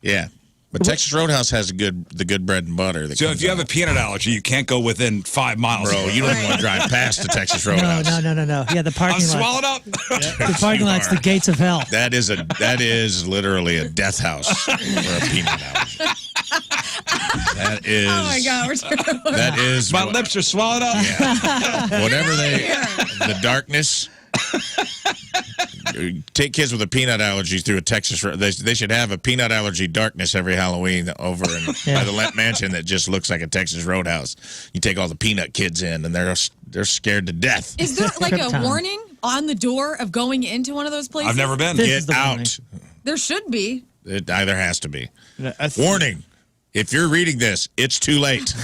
Yeah, but Texas Roadhouse has the good bread and butter. That So comes if you have a out. peanut allergy, you can't go within 5 miles. Bro, you don't even want to drive past the Texas No, Roadhouse. no. Yeah, the I'm parking lot. swallowed up. The parking lot's the gates of hell. That is literally a death house for a peanut allergy. That is. Oh my God, we're terrible. That is. My lips are swallowed up. Whatever the darkness. Take kids with a peanut allergy through a Texas. They should have a peanut allergy darkness every Halloween over by the Lent Mansion that just looks like a Texas Roadhouse. You take all the peanut kids in, and they're scared to death. Is there like a Krypton. warning on the door of going into one of those places? I've never been. This is Get the out. There should be. It either has to be. I Warning. If you're reading this, it's too late.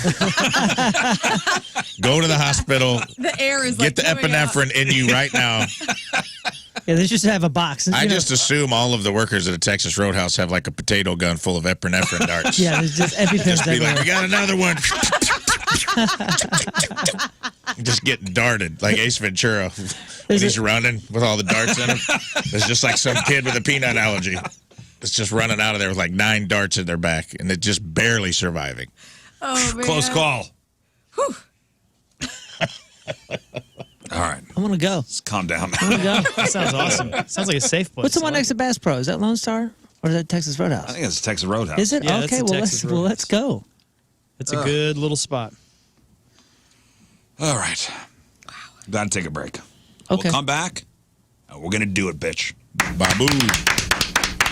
Go to the hospital. The air is Get the coming out. epinephrine in you right now. Yeah, they just have a box. I You know, just assume all of the workers at a Texas Roadhouse have like a potato gun full of epinephrine darts. Yeah, there's just EpiPens Just be everywhere. like, we got another one. Just getting darted like Ace Ventura when he's running with all the darts in him. There's just like some kid with a peanut allergy. It's just running out of there with like 9 darts in their back, and it's just barely surviving. Oh, man. Close call. All right. I want to go. Let's calm down. I want to go. That sounds awesome. Sounds like a safe place. What's the one I like next to Bass Pro? Is that Lone Star or is that Texas Roadhouse? I think it's Texas Roadhouse. Is it? Yeah, that's okay, the well Texas let's go. It's a good little spot. All right. Got to take a break. Okay. We'll come back, and we're going to do it, bitch. Babu.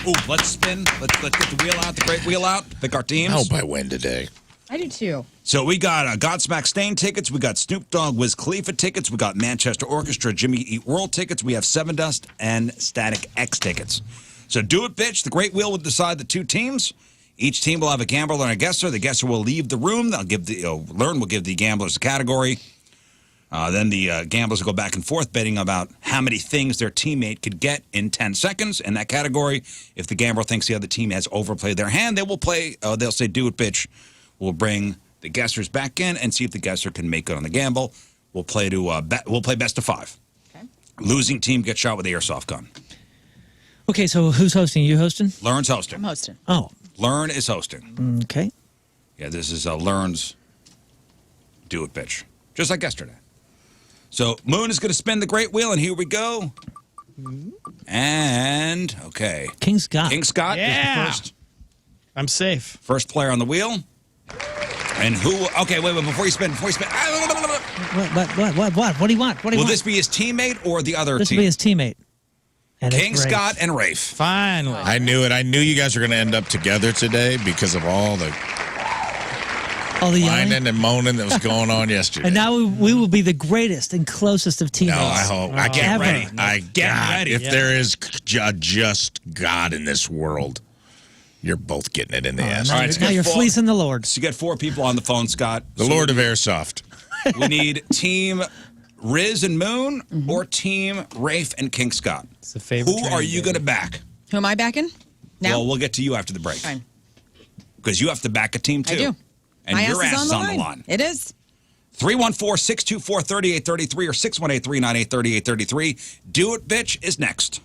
Ooh, let's spin. Let's get the wheel out, the great wheel out. Pick our teams. I hope I win today. I do too. So we got Godsmack Stain tickets. We got Snoop Dogg Wiz Khalifa tickets. We got Manchester Orchestra Jimmy Eat World tickets. We have Seven Dust and Static X tickets. So do it, bitch. The great wheel will decide the two teams. Each team will have a gambler and a guesser. The guesser will leave the room. They'll give Lern will give the gamblers a category. Then the gamblers will go back and forth betting about how many things their teammate could get in 10 seconds in that category. If the gambler thinks the other team has overplayed their hand, they will play. They'll say, "Do it, bitch." We'll bring the guessers back in and see if the guesser can make good on the gamble. We'll play we'll play best of 5. Okay. Losing team gets shot with the airsoft gun. Okay, so who's hosting? You hosting? Lern's hosting. I'm hosting. Oh, Lern is hosting. okay. Yeah, this is Lern's Do It, Bitch. Just like yesterday. So Moon is going to spin the great wheel, and here we go. And, okay. King Scott. King Scott is the first. I'm safe. First player on the wheel. And who? Okay, wait, before you spin. What do you want? Will this be his teammate or the other This team? will be his teammate. And King it's Rafe. Scott and Rafe. Finally. I knew it. I knew you guys were going to end up together today because of all the All the yelling. whining and moaning that was going on yesterday. And now we will be the greatest and closest of teammates. No, I hope. I get Ever. ready. I Get God, ready, if yeah. there is just God in this world, you're both getting it in the ass. All right, so Now you're four- fleecing the Lord. So you got 4 people on the phone, Scott. The So Lord of Airsoft. we need Team Rizz and Moon or Team Rafe and King Scott. It's a favorite. Who are you going to back? Who am I backing? Now? Well, we'll get to you after the break. Fine. Because you have to back a team, too. I do. And My your ass is on the line. It is. 314-624-3833 or 618-398-3833. Do It, Bitch is next.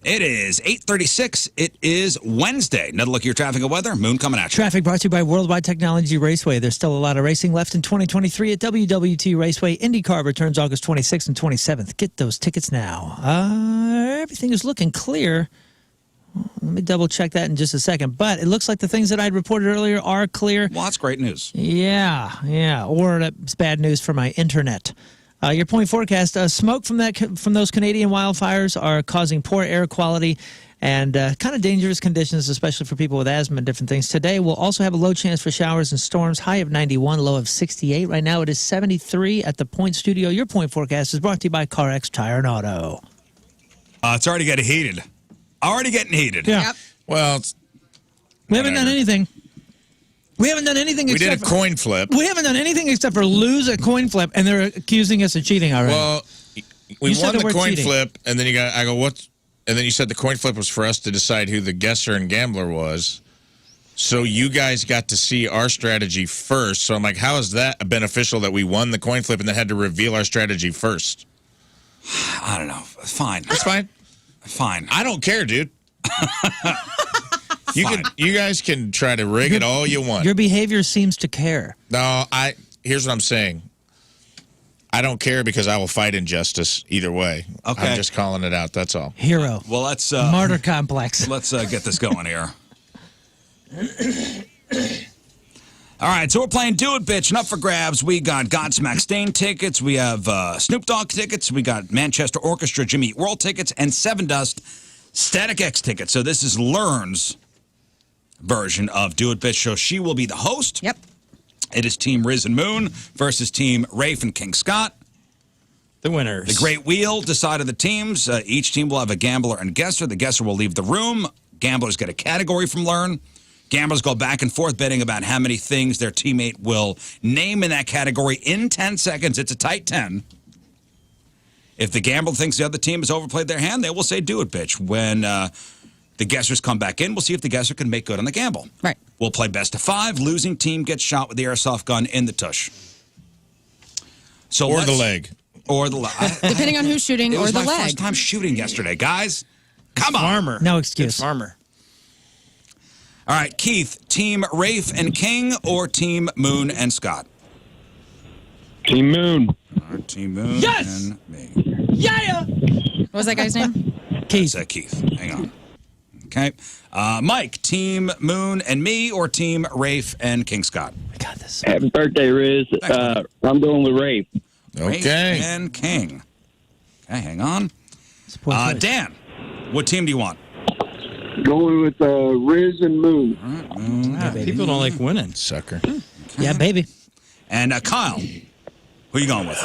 It is 8:36. It is Wednesday. Another look at your traffic and weather. Moon coming at you. Traffic brought to you by Worldwide Technology Raceway. There's still a lot of racing left in 2023 at WWT Raceway. IndyCar returns August 26th and 27th. Get those tickets now. Everything is looking clear. Let me double check that in just a second. But it looks like the things that I'd reported earlier are clear. Well, that's great news. Yeah. Or that's bad news for my internet. Your point forecast: smoke from those Canadian wildfires are causing poor air quality and kind of dangerous conditions, especially for people with asthma and different things. Today, we'll also have a low chance for showers and storms. High of 91, low of 68. Right now, it is 73 at the Point Studio. Your point forecast is brought to you by CarX Tire and Auto. It's already getting heated. Already getting heated. Yeah. Yep. Well, We haven't done anything. We haven't done anything we except did a coin flip. We haven't done anything except for lose a coin flip, and they're accusing us of cheating already. Well, we You said won the the word coin cheating. flip, and then I go, what? And then you said the coin flip was for us to decide who the guesser and gambler was. So you guys got to see our strategy first. So I'm like, how is that beneficial that we won the coin flip and then had to reveal our strategy first? I don't know. Fine. That's fine. Fine. I don't care, dude. You guys can try to rig it all you want. Your behavior seems to care. No, here's what I'm saying. I don't care because I will fight injustice either way. Okay. I'm just calling it out. That's all. Hero. Well, let's Martyr complex. let's get this going here. All right, so we're playing Do It, Bitch, and up for grabs. We got Godsmack Stain tickets. We have Snoop Dogg tickets. We got Manchester Orchestra Jimmy Eat World tickets and Seven Dust Static X tickets. So this is Lern's version of Do It, Bitch. So she will be the host. Yep. It is Team Rizz and Moon versus Team Rafe and King Scott. The winners. The Great Wheel decided the teams. Each team will have a gambler and guesser. The guesser will leave the room. Gamblers get a category from Lern. Gamblers go back and forth betting about how many things their teammate will name in that category in 10 seconds. It's a tight 10. If the gambler thinks the other team has overplayed their hand, they will say, do it, bitch. When the guessers come back in, we'll see if the guesser can make good on the gamble. Right. We'll play best of 5. Losing team gets shot with the airsoft gun in the tush. So Or the leg. Or the leg. Depending on who's shooting It or was the my leg. first time shooting yesterday, guys. Come on. Farmer. No excuse. Good farmer. All right, Keith, Team Rafe and King or Team Moon and Scott? Team Moon. All right, Team Moon Yes! and me. Yeah. What was that guy's name? Keith. Keith. Hang on. Okay. Mike, Team Moon and me or Team Rafe and King Scott? I got this. Happy birthday, Rizz. Thanks, man. I'm going with Rafe. Rafe Okay. and King. Okay, hang on. Dan, what team do you want? Going with Rizz and Moon. All right, Moon. People don't like winning. Sucker. Yeah, baby. And Kyle, who are you going with?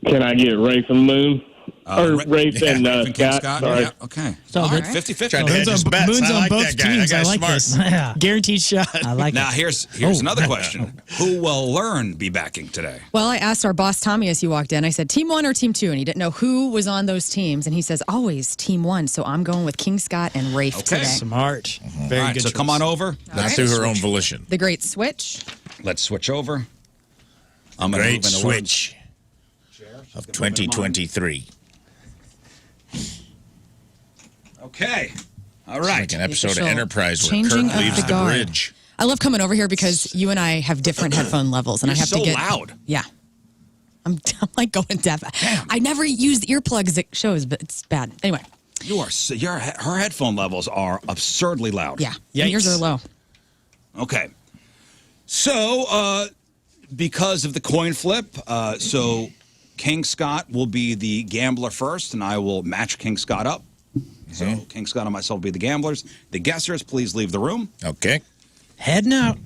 Can I get Rafe and Moon? Or Rafe and King Scott? Sorry. Yeah, okay. So All right, good. 50-50. Trying to hedge his bets. Moon's I on like both that guy. teams. That I guy's like smart. this. Yeah. Guaranteed shot. I like Now, it. here's another question. Who will Lern be backing today? Well, I asked our boss, Tommy, as he walked in, I said, team 1 or team 2? And he didn't know who was on those teams. And he says, always team 1. So I'm going with King Scott and Rafe today. Smart. Very All right, good so choice. come on over. Not through her own volition. The great switch. Let's switch over. I'm gonna Great move into switch of 2023. Okay. All It's right. like an episode of official Enterprise where changing Kirk of leaves the the guard. bridge. I love coming over here because you and I have different headphone levels, and You're I have so to get loud. Yeah, I'm like going deaf. I never use earplugs at shows, but it's bad. Anyway, Her headphone levels are absurdly loud. yeah, Yikes. yours are low. Okay. So, because of the coin flip, so King Scott will be the gambler first, and I will match King Scott up. So King Scott and myself will be the gamblers. The guessers, please leave the room. Okay. Heading out.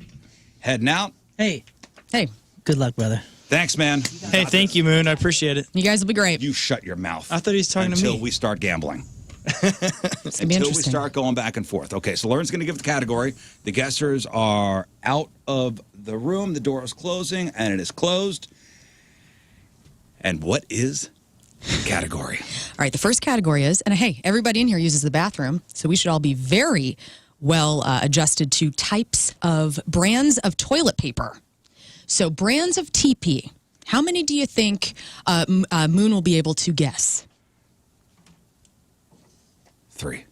Heading out. Hey, Hey, good luck, brother. Thanks, man. Hey, thank you, Moon. I appreciate it. you guys will be great. You shut your mouth. I thought he was talking to until me. we start gambling. It's gonna be Until we interesting. start going back and forth. Okay, so Lern's going to give the category. The guessers are out of the room. The door is closing, and it is closed. And what is the category? All right, the first category is, and hey, everybody in here uses the bathroom, so we should all be very well adjusted to types of brands of toilet paper. So brands of TP. How many do you think Moon will be able to guess? 3.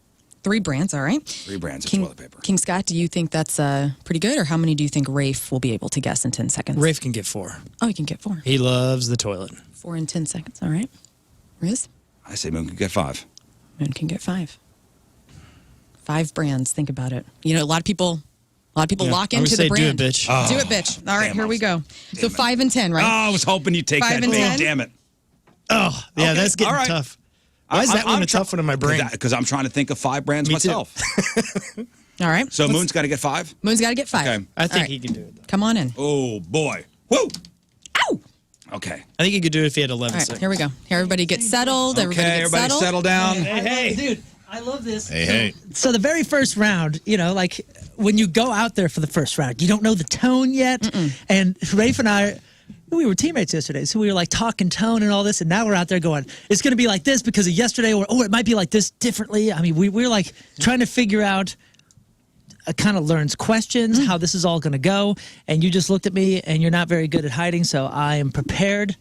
3 brands, all right. 3 brands of toilet paper. King Scott, do you think that's pretty good, or how many do you think Rafe will be able to guess in 10 seconds? Rafe can get 4. Oh, he can get 4. He loves the toilet. 4 in 10 seconds, all right. Rizz? I say Moon can get 5. Moon can get 5. 5 brands, think about it. You know, a lot of people lock I would into the say brand. do it, bitch. Oh, Do it, bitch. All right, damn, here we go. So 5 and 10, right? Oh, I was hoping you'd take 5 that and big. 10? Damn it. Oh, yeah, Okay, that's getting all right. tough. Why is that one a tough one in my brain? Because I'm trying to think of 5 brands Me too. myself. All right. So Moon's got to get 5? Moon's got to get 5. Okay. I think All right. he can do it, though. Come on in. Oh, boy. Woo! Ow! Okay. I think he could do it if he had 11 All right, seconds. here we go. Here, everybody get settled. Okay, everybody settle down. Hey, dude, I love this. Hey. So the very first round, you know, like when you go out there for the first round, you don't know the tone yet. And Rafe and I, we were teammates yesterday, so we were like talking tone and all this, and now we're out there going, it's going to be like this because of yesterday, or it might be like this differently. I mean, we're like trying to figure out kind of Lern's questions, how this is all going to go, and you just looked at me, and you're not very good at hiding, so I am prepared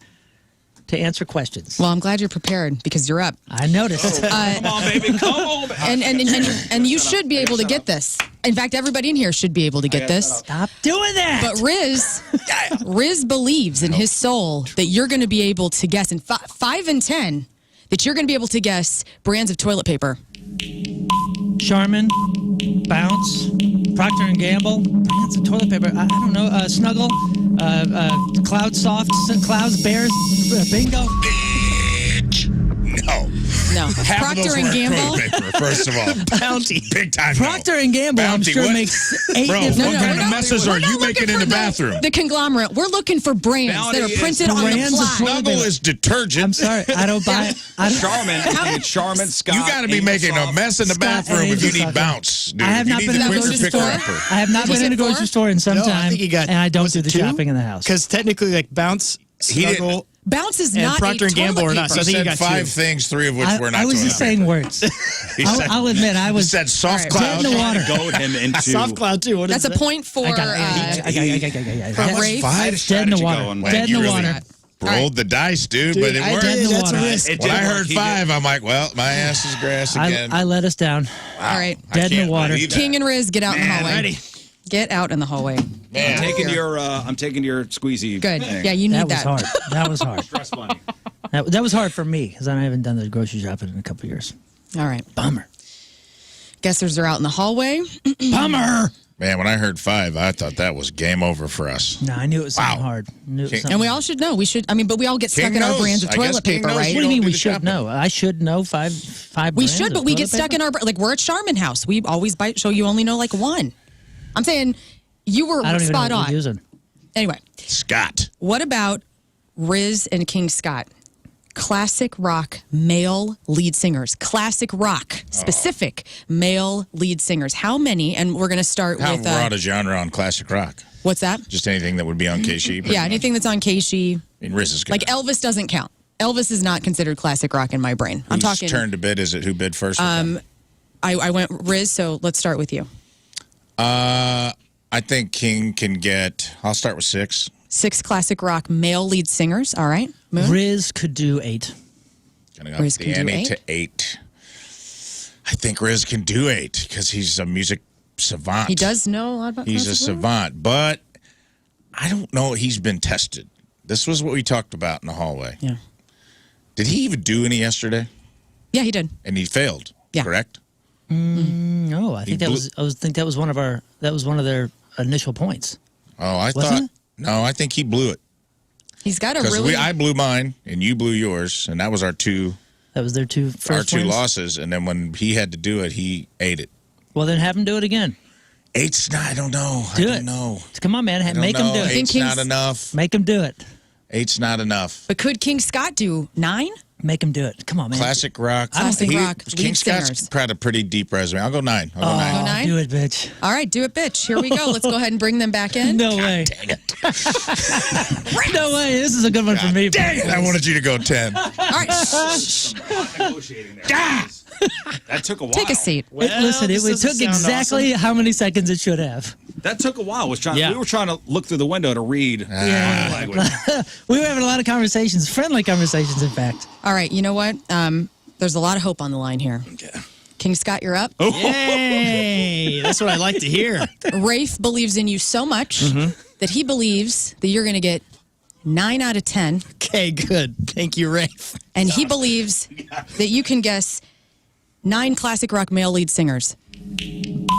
to answer questions. Well, I'm glad you're prepared because you're up. I noticed. Come on, baby. Come on. And you should be able to get this. In fact, everybody in here should be able to get this. Stop doing that. But Rizz believes in his soul that you're going to be able to guess in 5 and 10 that you're going to be able to guess brands of toilet paper. Charmin, Bounce, Procter & Gamble, brands of toilet paper, I don't know, Snuggle, Cloud Soft, Clouds, Bears, Bingo. No. No, Half Procter of those and weren't Gamble. toilet paper, first of all. Bounty. Big time. Procter no. & Gamble, I'm Bounty, sure what? makes 8 Bro, different what kind we're of not- messes we're are not you looking making in for the bathroom? The conglomerate. We're looking for brands Bounty that are is printed on the brands of flag. toilet Snuggle is detergent. I'm sorry, I don't buy it. I don't, Charmin, Scott. You got to be making a mess in the Scott bathroom and if you Angel need Sock. bounce. Dude. I have You not need been the in a quicker grocery picker store. upper. I have not Was been in it a grocery 4? store in some No, I time, think he got. and I don't do the shopping in the house. Because technically, like Bounce, He didn't- Snuggle, Bounce is and not Procter a and Gamble toilet are not. So I paper. think he said got 5 2. things, 3 of which were not I was toilet just saying paper. words. He said- I'll admit, I He was said soft All right. cloud. dead in the water. Goad him into. Soft Cloud too. What is That's a that? point for I got it. for Rafe. Dead in the water. Going. Dead in You the really water. rolled the dice, dude, but it I worked. did. That's a water. risk. It When did I work. heard He 5, I'm like, well, my ass is grass again. I let us down. All right. I Dead in the can't water. believe that. King and Riz, get out in the hallway. Ready. Get out in the hallway. Man. I'm taking your squeezy. Good. thing. Yeah, you need That was hard. That was hard. Stress bunny. That was hard for me because I haven't done the grocery shopping in a couple of years. All right. Bummer. Guessers are out in the hallway. Bummer. Man, when I heard 5, I thought that was game over for us. No, I knew it was something hard. And we all should know. We should. I mean, but we all get stuck in our brands of toilet paper, right? What do you mean we should know? I should know five We brands should, but of we toilet get stuck paper? in our like we're at Charmin House. We always show you only know like one. I'm saying you were I don't even know spot what on. we're using. Anyway, Scott. what about Rizz and King Scott? Classic rock male lead singers. Classic rock specific male lead singers. How many? And we're going to start How with broad a genre on classic rock? what's that? Just anything that would be on KC. Yeah, anything that's on Keishi. I mean, Rizz is good. Like Elvis doesn't count. Elvis is not considered classic rock in my brain. I'm Whose talking. turn to bid is it? Who bid first? I went Rizz, so let's start with you. I think King can get. I'll start with 6. 6 classic rock male lead singers. All right. Moon? Rizz could do 8. Gonna go Rizz up the can do ante 8? to 8. I think Rizz can do 8 because he's a music savant. He does know a lot about He's a classic rock. savant, but I don't know. He's been tested. This was what we talked about in the hallway. Yeah. Did he even do any yesterday? Yeah, he did. And he failed. Yeah. Correct. No, I think that was. I think that was one of our. That was one of their initial points. Oh, I Wasn't thought. it? No, I think he blew it He's got a because really. I blew mine and you blew yours, and that was our two That was their two first. our two wins. losses. And then when he had to do it, he ate it. Well, then have him do it again. 8's not. I don't know. Do I it. don't know. Come on, man. I don't Make him know. do it. think 8's not King's- enough. Make him do it. 8's not enough. But could King Scott do 9? Make him do it. Come on, man. Classic rock. Classic rock, King lead Scott's singers. had a pretty deep resume. I'll go 9. I'll go 9. Go 9? Do it, bitch. All right, do it, bitch. Here we go. Let's go ahead and bring them back in. No way. No way. This is a good one for me. Dang it! I wanted you to go 10. All right, Negotiating there. That took a while. take a seat. Listen, it this doesn't took sound exactly how many seconds it should have. That took a while. Yeah. We were trying to look through the window to read Yeah. language. We were having a lot of conversations, friendly conversations, in fact. All right, you know what? There's a lot of hope on the line here. King Scott, you're up. Yay! That's what I like to hear. Rafe believes in you so much Mm-hmm. that he believes that you're going to get 9 out of 10. Okay, good. Thank you, Rafe. And he believes that you can guess 9 classic rock male lead singers.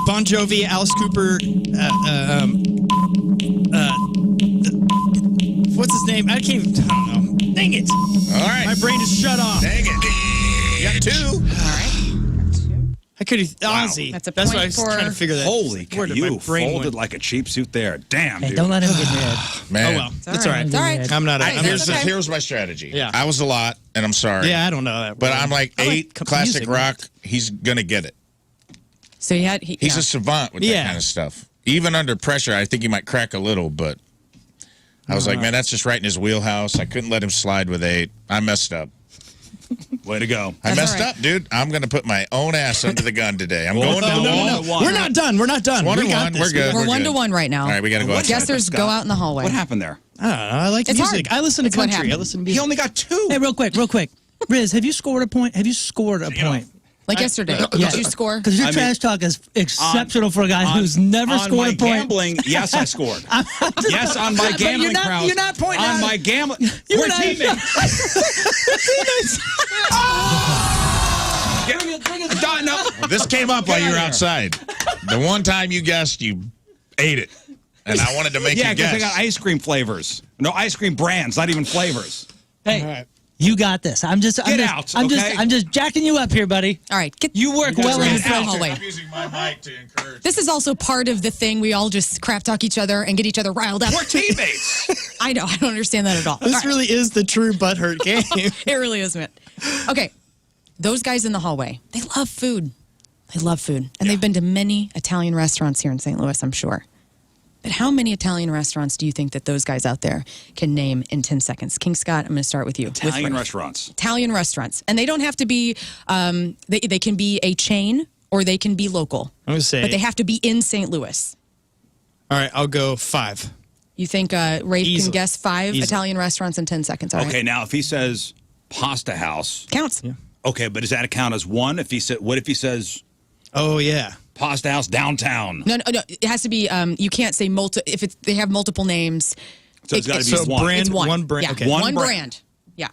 Bon Jovi, Alice Cooper, what's his name? I don't know. Dang it. All right. My brain is shut off. Dang it. You got 2. I could have Ozzy. That's a That's point what I was for- trying to figure that. Holy Where cow, did my you brain folded went? like a cheap suit there. Damn, Hey, dude. don't let him get mad. Man. Oh well, it's all right. It's all right. I'm not. Hey, I'm here's, okay. here's my strategy. Yeah. I was a lot, and I'm sorry. Yeah, I don't know that. But I'm like I 8 like classic music. rock. He's going to get it. So he had. He's yeah. a savant with that Yeah. kind of stuff. Even under pressure, I think he might crack a little, but I was like, man, that's just right in his wheelhouse. I couldn't let him slide with 8. I messed up. Way to go. I That's messed all right. up, dude. I'm going to put my own ass under the gun today. I'm going down the wall. no. We're not done. We're not done. One we and got one. this. We're good. We're We're 1 to good. 1 right now. All right, we got to go What outside. Guessers Scott? go out in the hallway. What happened there? I don't know. I like It's music. hard. I listen to It's what country. I happened. listen to He music. only got 2. Hey, real quick. Riz, have you scored a point? Have you scored a point? Like yesterday. Yeah. Did you score? Because your I mean, trash talk is exceptional for a guy who's never on scored my a point. gambling, yes, I scored. Yes, on my But gambling you're crowd. not pointing on out- my gambling. You're We're not- teammates. No. This came up while you were outside. The one time you guessed, you ate it. And I wanted to make Yeah, you because guess. I got ice cream flavors. No, ice cream brands, not even flavors. Hey, you got this. I'm just jacking you up here, buddy. All right. You work well in in the the front hallway. I'm using my mic to encourage. This is also part of the thing. We all just crap talk each other and get each other riled up. We're teammates. I know. I don't understand that at all. This All right. really is the true butthurt game. It really is, man. Okay. Those guys in the hallway, they love food. They love food. And they've been to many Italian restaurants here in St. Louis, I'm sure. But how many Italian restaurants do you think that those guys out there can name in 10 seconds? King Scott, I'm going to start with you. Italian With restaurants. Italian restaurants. And they don't have to be, they can be a chain or they can be local. I'm gonna say. But they have to be in St. Louis. All right, I'll go 5. You think Rafe can Easily. guess 5 Easily. Italian restaurants in 10 seconds? All right. Okay, now if he says pasta house, Counts. Yeah. okay, but does that count as one? If he said, what if he says Oh yeah. pasta house downtown? No. It has to be. You can't say if they have multiple names. So it's got to be So one. brand- It's one. one brand, Yeah. okay. One One brand. brand. Yeah.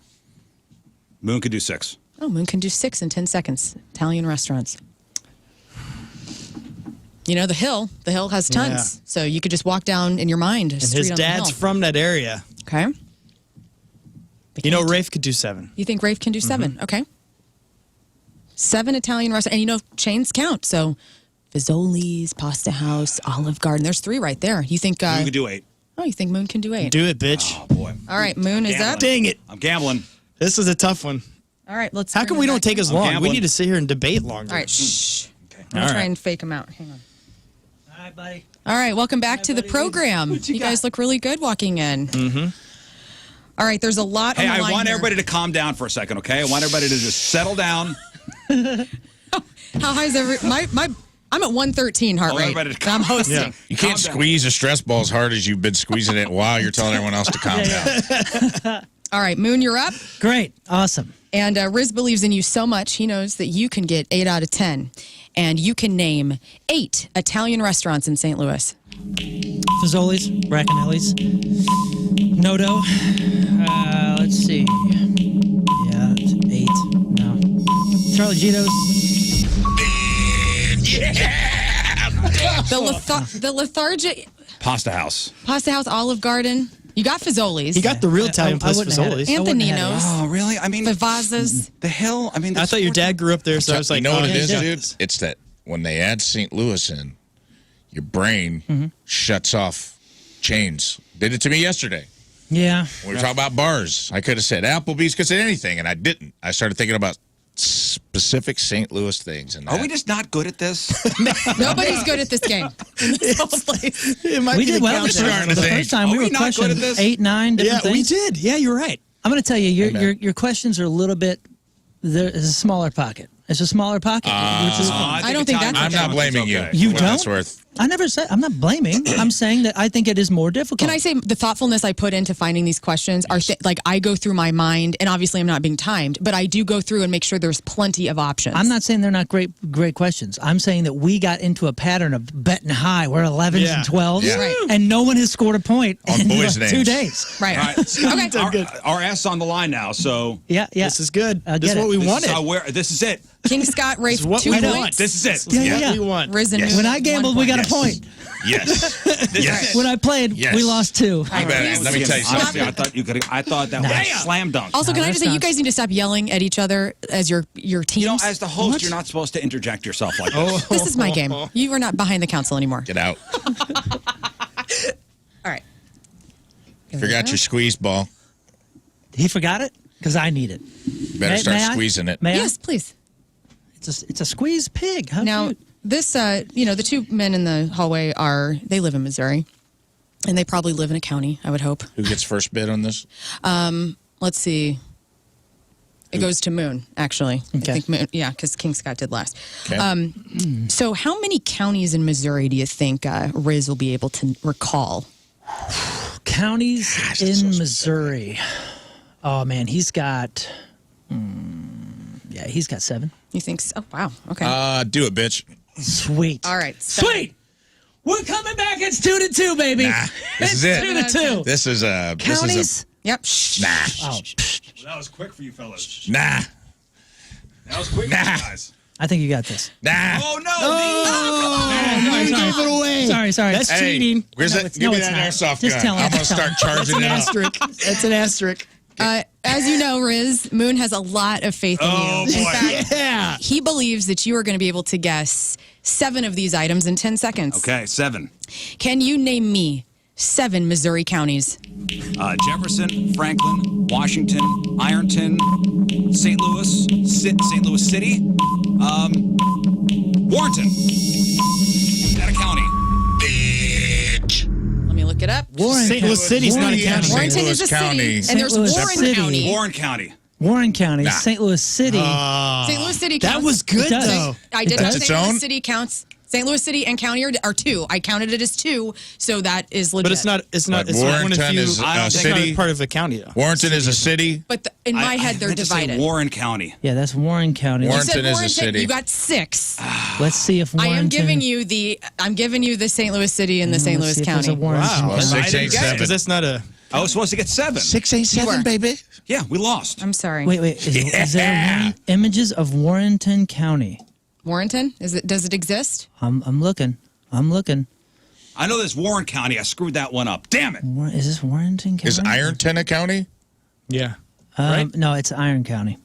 Moon could do 6. Oh, Moon can do 6 in 10 seconds. Italian restaurants. You know, the hill has tons. So you could just walk down in your mind. And his dad's from that area. Okay. You know, Rafe could do 7. You think Rafe can do 7? Okay. 7 Italian restaurants. And you know, chains count. So Fazoli's, Pasta House, Olive Garden. There's 3 right there. You think... You could do 8. Oh, you think Moon can do 8? Do it, bitch. Oh, boy. All right, Moon is up. Dang it. I'm gambling. This is a tough one. All right, let's... How come we don't take as long? We gambling. need to sit here and debate longer. All right, shh. Okay. I'm going to try and fake them out. Hang on. All right, buddy. All right, welcome back to the program. You guys look really good walking in. Mm-hmm. All right, there's a lot on the line I want here. everybody to calm down for a second, okay? I want everybody to just settle down. How high is I'm at 113 heart rate. Everybody to I'm calm hosting. down. You can't squeeze a stress ball as hard as you've been squeezing it while you're telling everyone else to calm down. All right, Moon, you're up. Great. Awesome. And Rizz believes in you so much, he knows that you can get 8 out of 10. And you can name 8 Italian restaurants in St. Louis. Fazoli's, Braccanelli's, Nodo. Let's see. Yeah, it's 8. No. Charlie Gito's. The Lethargic Pasta House. Pasta House, Olive Garden. You got Fazoli's. He got the real Italian place, wouldn't have had Fazoli's. it. I wouldn't have had it. Anthonino's. Oh, really? I mean, The Vazas. the hill. I mean, I thought your dad grew up there, so I was like, you know what oh, it is, yeah. dude? It's that when they add St. Louis in, your brain shuts off chains. Did it to me yesterday. Yeah. We were talking about bars. I could have said Applebee's, could have said anything, and I didn't. I started thinking about specific St. Louis things. And Are we just not good at this? Nobody's good at this game. It might We be did the well countdown. starting to the think. first time. Are We we were not good at questioning this? 8, 9 different Yeah, we things. did. Yeah, you're right. I'm going to tell you, Amen. your questions are a little bit. There's a smaller pocket. It's a smaller pocket, which is fine. I don't think that's I'm not blaming you. You for what don't? it's worth. I never said. I'm not blaming. I'm saying that I think it is more difficult. Can I say the thoughtfulness I put into finding these questions are like I go through my mind, and obviously I'm not being timed, but I do go through and make sure there's plenty of options. I'm not saying they're not great questions. I'm saying that we got into a pattern of betting high. We're 11s and 12s, Yeah. Right. and no one has scored a point On in boys' like 2 names. days. right. All right. Okay. Our ass on the line now, so Yeah, yeah. This is good. I This is get what it. we this wanted. is this is it. King Scott, Rafe, This is what 2 we points. want. This is it. Yeah, What yeah. we want. Rizz and Yes. Moon, When I gambled, 1 we got point. a point. Yes. yes. When I played, Yes. we lost 2. You better- let me tell you Honestly, something. I thought that was a slam dunk. Also, can I just say you restaurants. guys need to stop yelling at each other as your teams? You know, as the host, you're not supposed to interject yourself like this. This is my game. You are not behind the council anymore. Get out. All right. Forgot your squeeze ball. He forgot it because I need it. Better start may I? squeezing it. May I? Yes, please. It's a squeeze pig. How Now, cute. this, the 2 men in the hallway they live in Missouri, and they probably live in a county, I would hope. Who gets first bid on this? Let's see. It goes to Moon, actually. Okay. I think Moon, yeah, because King Scott did last. Okay. So how many counties in Missouri do you think Rizz will be able to recall? Counties Gosh, in that's so Missouri. Oh man, he's got. He's got 7. You think so? Oh, wow. Okay. Do it, bitch. Sweet. All right. Sweet. We're coming back. It's 2-2, baby. Nah, this is it. 2-2. This is a. Counties. Yep. Shh. Nah. Oh, That was quick for you fellas. Nah. That was quick Nah. for you guys. I think you got this. Nah. Oh, no. Sorry. Gave it away. Sorry. That's cheating. Where's No, that? it's- Give no, me it's that not. airsoft Just gun. tell him. I'm going to Tell him. start charging it up. Asterisk. That's an asterisk. As you know, Rizz, Moon has a lot of faith in Oh, you. In boy. fact, Yeah. he believes that you are going to be able to guess 7 of these items in 10 seconds. Okay, 7. Can you name me 7 Missouri counties? Jefferson, Franklin, Washington, Ironton, St. Louis, St. Louis City, Warrenton. Is that a county? Let me look it up. Warren. St. Louis City's not a Warren- county. St. Warrenton Louis is a County. city, and there's St. Louis Warren City. County. Warren County. Warren County, Nah. St. Louis City. St. Louis City counts. That was good, It does. though. I did That's not its St. Louis own? City counts. St. Louis City and county are 2. I counted it as 2, so that is legit. But it's not. It's not. But It's not one of Warrenton you. is a it's city? not part of a county. Though. Warrenton is a city. But in my head, they're I meant to say divided. Warren County. Yeah, that's Warren County. Warren- You said Warrenton is a Warrenton. city. You got 6. Let's see if I Warrenton. am giving you the St. Louis City and the St. Let's Louis see if there's County. a Warrenton Wow. Well, County. 6, 8, 7. Because that's not a. I was supposed to get 7. 6, 8, You were. baby. Yeah, we lost. I'm sorry. Wait. Is there images of Warrenton County? Warrenton? Does it exist? I'm looking. I'm looking. I know there's Warren County. I screwed that one up. Damn it. Is this Warrenton County? Is Ironton a county? Yeah. Right? No, it's Iron County.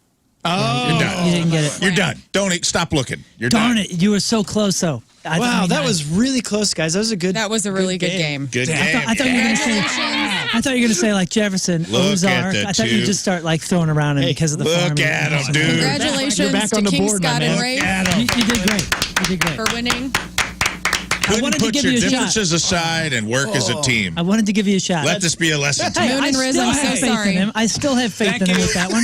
Oh. You're done. You didn't get it. You're done. Stop looking. You're Darn done. it. You were so close, though. Wow, that was really close, guys. That was a good. That was a really good game. Good game. I thought you were going to say. I thought you were going to say like Jefferson, Look Ozark. at the I thought you'd two. just start like throwing around it because of the Look farming. at him, dude. Congratulations You're back to on the King board, my Scott man. and Rafe You did great. You did great. for winning. Couldn't wanted to put give your you a shot. differences aside and work as a team. I wanted to give you a shot. Let this be a lesson to you. Moon and Rizz, still I'm have so faith sorry. in him. I still have faith Thank in him you. with that one.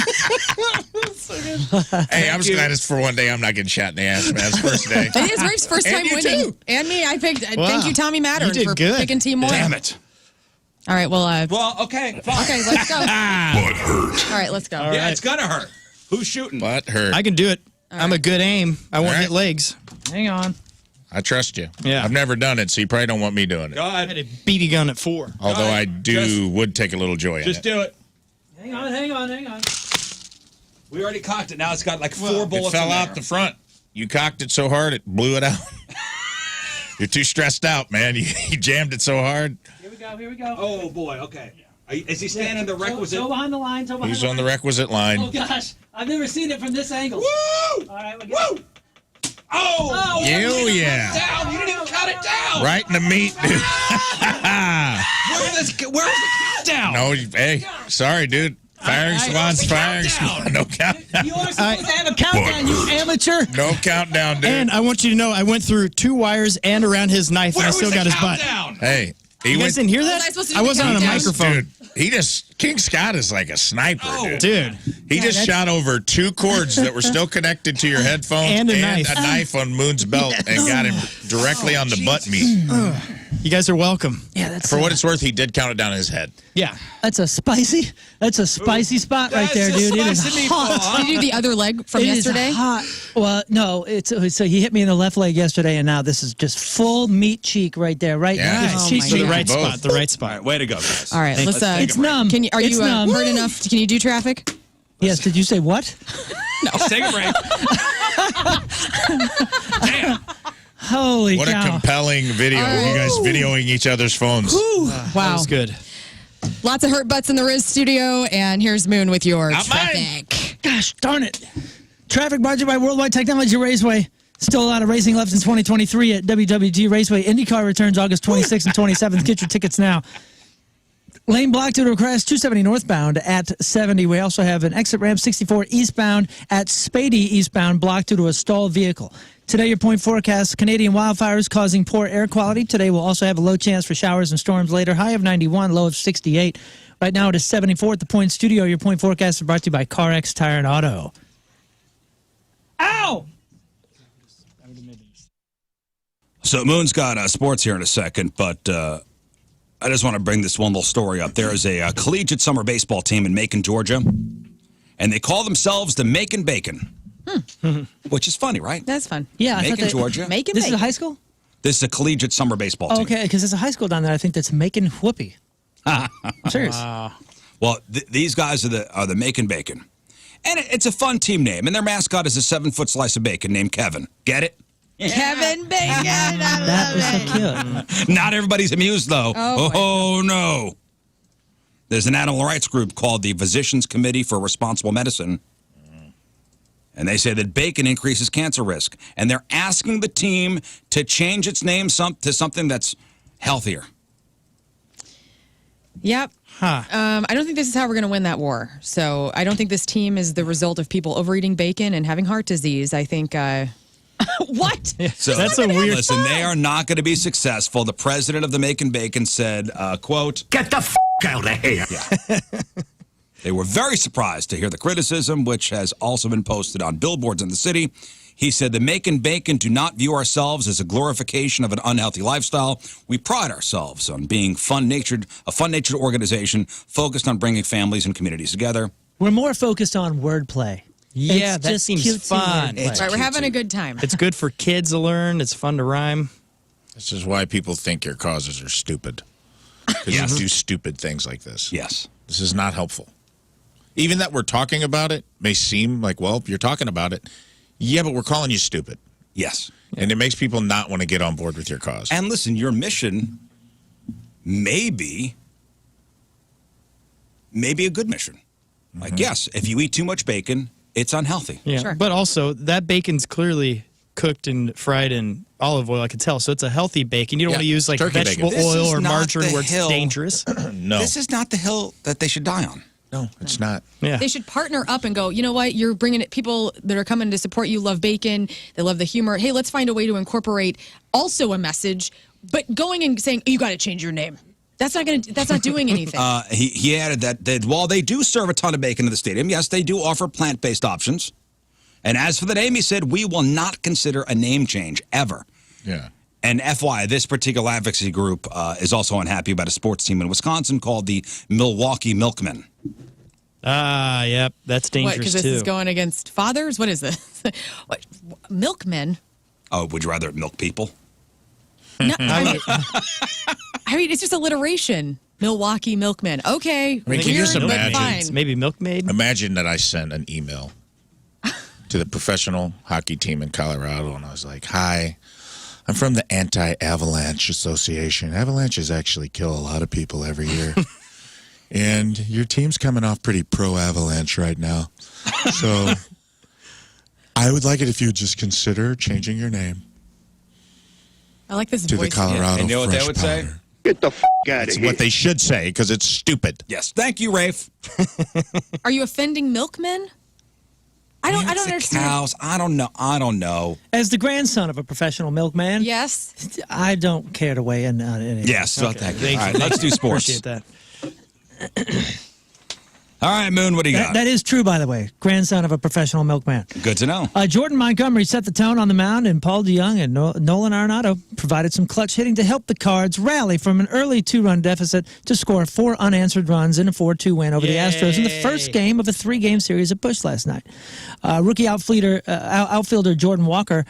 Hey, I'm just glad it's for one day I'm not getting shot in the ass, man. It's first day. It is Rafe's first And time you winning. too. And me. I picked. Wow. Thank you, Tommy Mattern, You did for good. picking Team Moore. Damn it. All right, well, Well, okay. Fine. okay, let's go. Butthurt. All right, let's go. Yeah, it's going to hurt. Who's shooting? Butt hurt. I can do it. I'm a good aim. I won't All right. hit legs. Hang on. I trust you. Yeah. I've never done it, so you probably don't want me doing it. Go I ahead. had a BB gun at 4. Although All I right. would take a little joy in Just it. do it. Hang on. We already cocked it. Now it's got like 4 It bullets fell in out there. the front. You cocked it so hard it blew it out. You're too stressed out, man. You jammed it so hard. Here we go. Oh, boy. Okay. Is he standing the requisite? Toe behind the line. He's on the requisite line. Oh, gosh. I've never seen it from this angle. Woo! All right, we'll Woo! Oh! Hell you didn't yeah. cut it down. You didn't even cut it down. Right in the meat, dude. Where's the countdown? No, hey, sorry, dude. Firing squad's firing squad. No countdown. You are supposed to have a countdown, you amateur. No countdown, dude. And I want you to know I went through 2 wires and around his knife, Where and I was still the got his butt. countdown? Hey, he You guys went. didn't hear Was that? I supposed to do I the wasn't on a countdown? microphone. Dude, King Scott is like a sniper, Oh. Dude. He just shot over 2 cords that were still connected to your headphones And a knife. a knife on Moon's belt and got him directly on the butt meat. You guys are welcome. Yeah, that's For what it's worth, he did count it down his head. Yeah. That's a spicy spot right there, dude. It is hot. Did you do the other leg from It is yesterday? hot. Well, no, so he hit me in the left leg yesterday, and now this is just full meat cheek right there, right? Yeah. Just Oh cheek my So the cheek. right Both. spot. The right All spot. right, way to go, guys. All right, let's. It's numb. Are It's you numb. hurt enough? Can you do traffic? Yes. Did you say what? Let's take a break. Damn. Holy What a cow! compelling video of you guys videoing each other's phones. That Wow. was good. Lots of hurt butts in the Rizz studio, and here's Moon with your Not mine. traffic. Gosh darn it! Traffic brought to you by Worldwide Technology Raceway. Still a lot of racing left in 2023 at WWG Raceway. IndyCar returns August 26th and 27th. Get your tickets now. Lane blocked due to a crash 270 northbound at 70. We also have an exit ramp 64 eastbound at Spady eastbound blocked due to a stalled vehicle. Today, your point forecast, Canadian wildfires causing poor air quality. Today, we'll also have a low chance for showers and storms later. High of 91, low of 68. Right now, it is 74 at the Point Studio. Your point forecast is brought to you by CarX Tire and Auto. Ow! So Moon's got sports here in a second, but I just want to bring this one little story up. There is a collegiate summer baseball team in Macon, Georgia, and they call themselves the Macon Bacon, which is funny, right? That's fun. Yeah, I thought Macon, Georgia. Make it. This is a high school? This is a collegiate summer baseball Oh, team. okay, because there's a high school down there, I think, that's making whoopee. I'm serious. Well, these guys are the Macon Bacon, and it's a fun team name. And their mascot is a 7-foot slice of bacon named Kevin. Get it? Kevin Bacon. That is so cute. Not everybody's amused though. Oh, Oh no! There's an animal rights group called the Physicians Committee for Responsible Medicine, and they say that bacon increases cancer risk, and they're asking the team to change its name to something that's healthier. Yep. I don't think this is how we're going to win that war. So I don't think this team is the result of people overeating bacon and having heart disease. I think. What? So That's a weird- Listen, they are not going to be successful. The president of the Macon Bacon said, "quote Get the f*** out of here. They were very surprised to hear the criticism, which has also been posted on billboards in the city." He said, "The Macon Bacon do not view ourselves as a glorification of an unhealthy lifestyle. We pride ourselves on being a fun-natured organization focused on bringing families and communities together." We're more focused on wordplay. Yeah, It's that just seems cutesy fun. wordplay. Right, we're having a good time. It's good for kids to learn. It's fun to rhyme. This is why people think your causes are stupid. Because Yes. you do stupid things like this. Yes. This is not helpful. Even that we're talking about it may seem like, well, you're talking about it. Yeah, but we're calling you stupid. Yes. And it makes people not want to get on board with your cause. And listen, your mission may be a good mission. Like, yes, if you eat too much bacon, it's unhealthy. Yeah, Sure. but also that bacon's clearly cooked and fried in olive oil. I could tell, so it's a healthy bacon. You don't want to use like turkey vegetable bacon. This oil is or not margarine the where it's hill. dangerous. No. This is not the hill that they should die on. No, it's not. Yeah, They should partner up and go, you know what? You're bringing it. People that are coming to support you love bacon. They love the humor. Hey, let's find a way to incorporate also a message, but going and saying, you got to change your name. That's not doing anything. He added that while they do serve a ton of bacon in the stadium, yes, they do offer plant-based options. And as for the name, he said, we will not consider a name change ever. Yeah. And FYI, this particular advocacy group is also unhappy about a sports team in Wisconsin called the Milwaukee Milkmen. Yep, that's What? dangerous Because too. this is going against fathers? What is this? What? Milkmen? Oh, would you rather milk people? No, I mean, it's just alliteration. Milwaukee Milkmen. Okay. I mean, can you just weird, but imagine? fine. Maybe milkmaid. Imagine that I sent an email to the professional hockey team in Colorado, and I was like, hi, I'm from the Anti-Avalanche Association. Avalanches actually kill a lot of people every year. And your team's coming off pretty pro-Avalanche right now. So I would like it if you would just consider changing your name I like this to voice. the Colorado And you know what they Fresh would say? Powder. Get the f*** out It's of here. what they should say, because it's stupid. Yes. Thank you, Rafe. Are you offending milkmen? I don't It's the understand. cows. I don't know. As the grandson of a professional milkman, Yes. I don't care to weigh in on anything. Yes. Thank you. Thank All you. right, let's do sports. Appreciate that. All right, Moon, what do you got? That is true, by the way. Grandson of a professional milkman. Good to know. Jordan Montgomery set the tone on the mound, and Paul DeYoung and Nolan Arenado provided some clutch hitting to help the Cards rally from an early 2-run deficit to score 4 unanswered runs in a 4-2 win over the Astros in the first game of a 3-game series at Busch last night. Rookie outfielder Jordan Walker,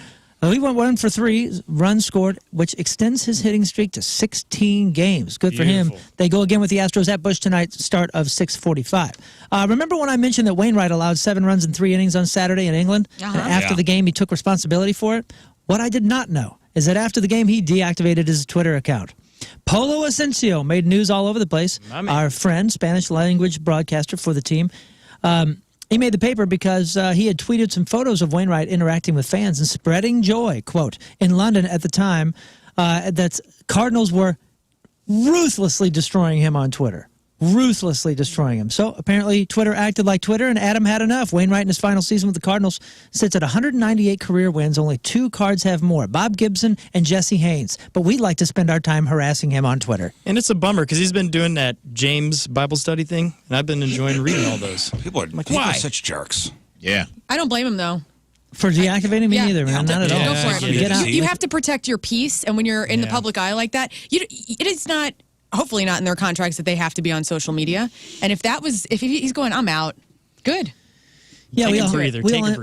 he went 1 for 3 runs scored, which extends his hitting streak to 16 games. Good for him. They go again with the Astros at Busch tonight, start of 6:45. Remember when I mentioned that Wainwright allowed 7 runs in 3 innings on Saturday in England? And after the game, he took responsibility for it? What I did not know is that after the game, he deactivated his Twitter account. Polo Asensio made news all over the place. Our friend, Spanish language broadcaster for the team. He made the paper because he had tweeted some photos of Wainwright interacting with fans and spreading joy, quote, in London at the time that Cardinals were ruthlessly destroying him on Twitter. Ruthlessly destroying him. So apparently Twitter acted like Twitter, and Adam had enough. Wainwright in his final season with the Cardinals sits at 198 career wins. Only 2 Cards have more, Bob Gibson and Jesse Haynes. But we'd like to spend our time harassing him on Twitter. And it's a bummer because he's been doing that James Bible study thing, and I've been enjoying reading all those. People are such jerks. Yeah. I don't blame him, though. For deactivating me Yeah. either, man. Not at all. Go for it. Get out. You have to protect your peace, and when you're in the public eye like that, it is not, hopefully not in their contracts that they have to be on social media. And if he's going, I'm out, good. Yeah, Take a breather.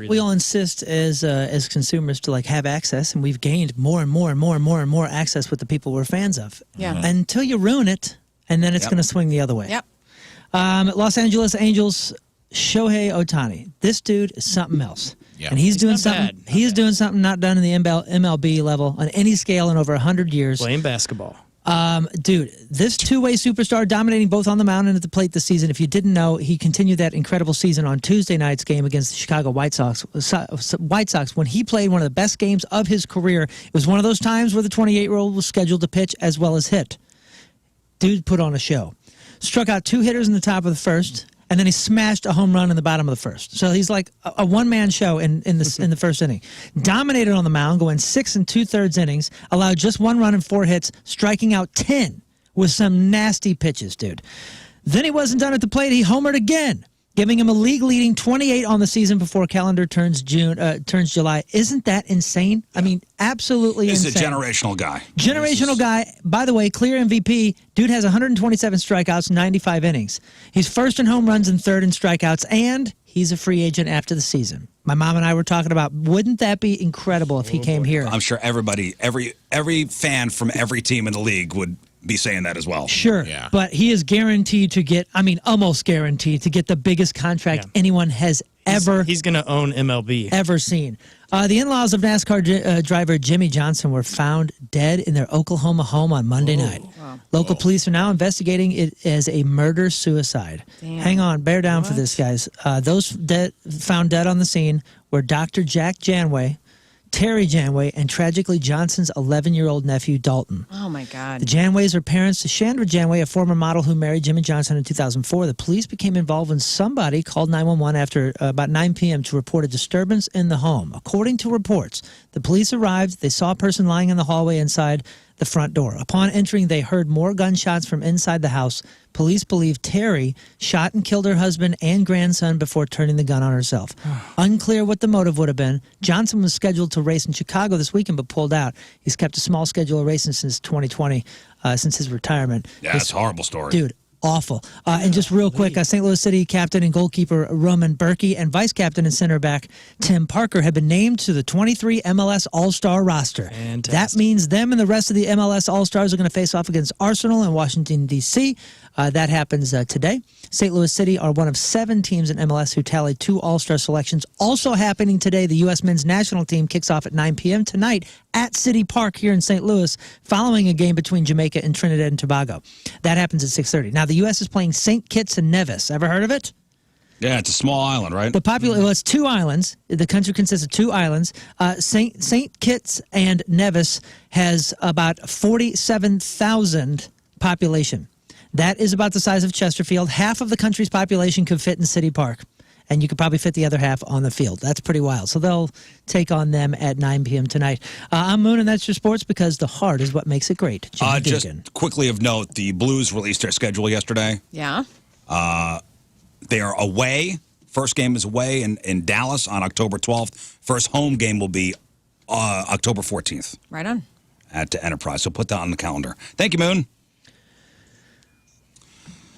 we all insist as consumers to like have access, and we've gained more and more access with the people we're fans of. Yeah. Until you ruin it, and then it's going to swing the other way. Yep. Los Angeles Angels, Shohei Ohtani. This dude is something else. Yeah. And he's doing not something. bad. He's doing something not done in the MLB level on any scale in over 100 years. Playing basketball. Dude, this two-way superstar dominating both on the mound and at the plate this season. If you didn't know, he continued that incredible season on Tuesday night's game against the Chicago White Sox. When he played one of the best games of his career, it was one of those times where the 28-year-old was scheduled to pitch as well as hit. Dude put on a show. Struck out 2 hitters in the top of the first, and then he smashed a home run in the bottom of the first. So he's like a one-man show in the first inning. Dominated on the mound, going 6 2/3 innings, allowed just 1 run and 4 hits, striking out 10 with some nasty pitches, dude. Then he wasn't done at the plate. He homered again, giving him a league-leading 28 on the season before calendar turns July. Isn't that insane? I mean, absolutely insane. He's a generational guy. Generational guy. By the way, clear MVP. Dude has 127 strikeouts, 95 innings. He's first in home runs and third in strikeouts, and he's a free agent after the season. My mom and I were talking about, wouldn't that be incredible if he came here? I'm sure everybody, every fan from every team in the league would be saying that as well. Sure, but he is guaranteed to get, almost guaranteed to get the biggest contract anyone has ever. He's going to own MLB. Ever seen. The in-laws of NASCAR driver Jimmy Johnson were found dead in their Oklahoma home on Monday night. Wow. Local police are now investigating it as a murder-suicide. Hang on, bear down for this, guys. Those found dead on the scene were Dr. Jack Janway, Terry Janway, and tragically Johnson's 11-year-old nephew, Dalton. Oh, my God. The Janways are parents to Chandra Janway, a former model who married Jimmy Johnson in 2004. The police became involved when somebody called 911 after about 9 p.m. to report a disturbance in the home. According to reports, the police arrived. They saw a person lying in the hallway inside the front door. Upon entering, they heard more gunshots from inside the house. Police believe Terry shot and killed her husband and grandson before turning the gun on herself. Unclear what the motive would have been. Johnson was scheduled to race in Chicago this weekend but pulled out. He's kept a small schedule of racing since 2020, since his retirement. Yeah, it's a horrible story. Dude, awful. And just real quick, St. Louis City captain and goalkeeper Roman Berkey and vice captain and center back Tim Parker have been named to the 23 MLS All-Star roster. Fantastic. That means them and the rest of the MLS All-Stars are going to face off against Arsenal in Washington, D.C. That happens today. St. Louis City are one of 7 teams in MLS who tallied 2 All-Star selections. Also happening today, the U.S. men's national team kicks off at 9 p.m. tonight at City Park here in St. Louis, following a game between Jamaica and Trinidad and Tobago. That happens at 6:30. Now, the U.S. is playing St. Kitts and Nevis. Ever heard of it? Yeah, it's a small island, right? Well, it's 2 islands. The country consists of 2 islands. St. Kitts and Nevis has about 47,000 population. That is about the size of Chesterfield. Half of the country's population could fit in City Park, and you could probably fit the other half on the field. That's pretty wild. So they'll take on them at 9 p.m. tonight. I'm Moon, and that's your sports because the heart is what makes it great. Just quickly of note, the Blues released their schedule yesterday. Yeah. They are away. First game is away in Dallas on October 12th. First home game will be October 14th. Right on. At Enterprise. So put that on the calendar. Thank you, Moon.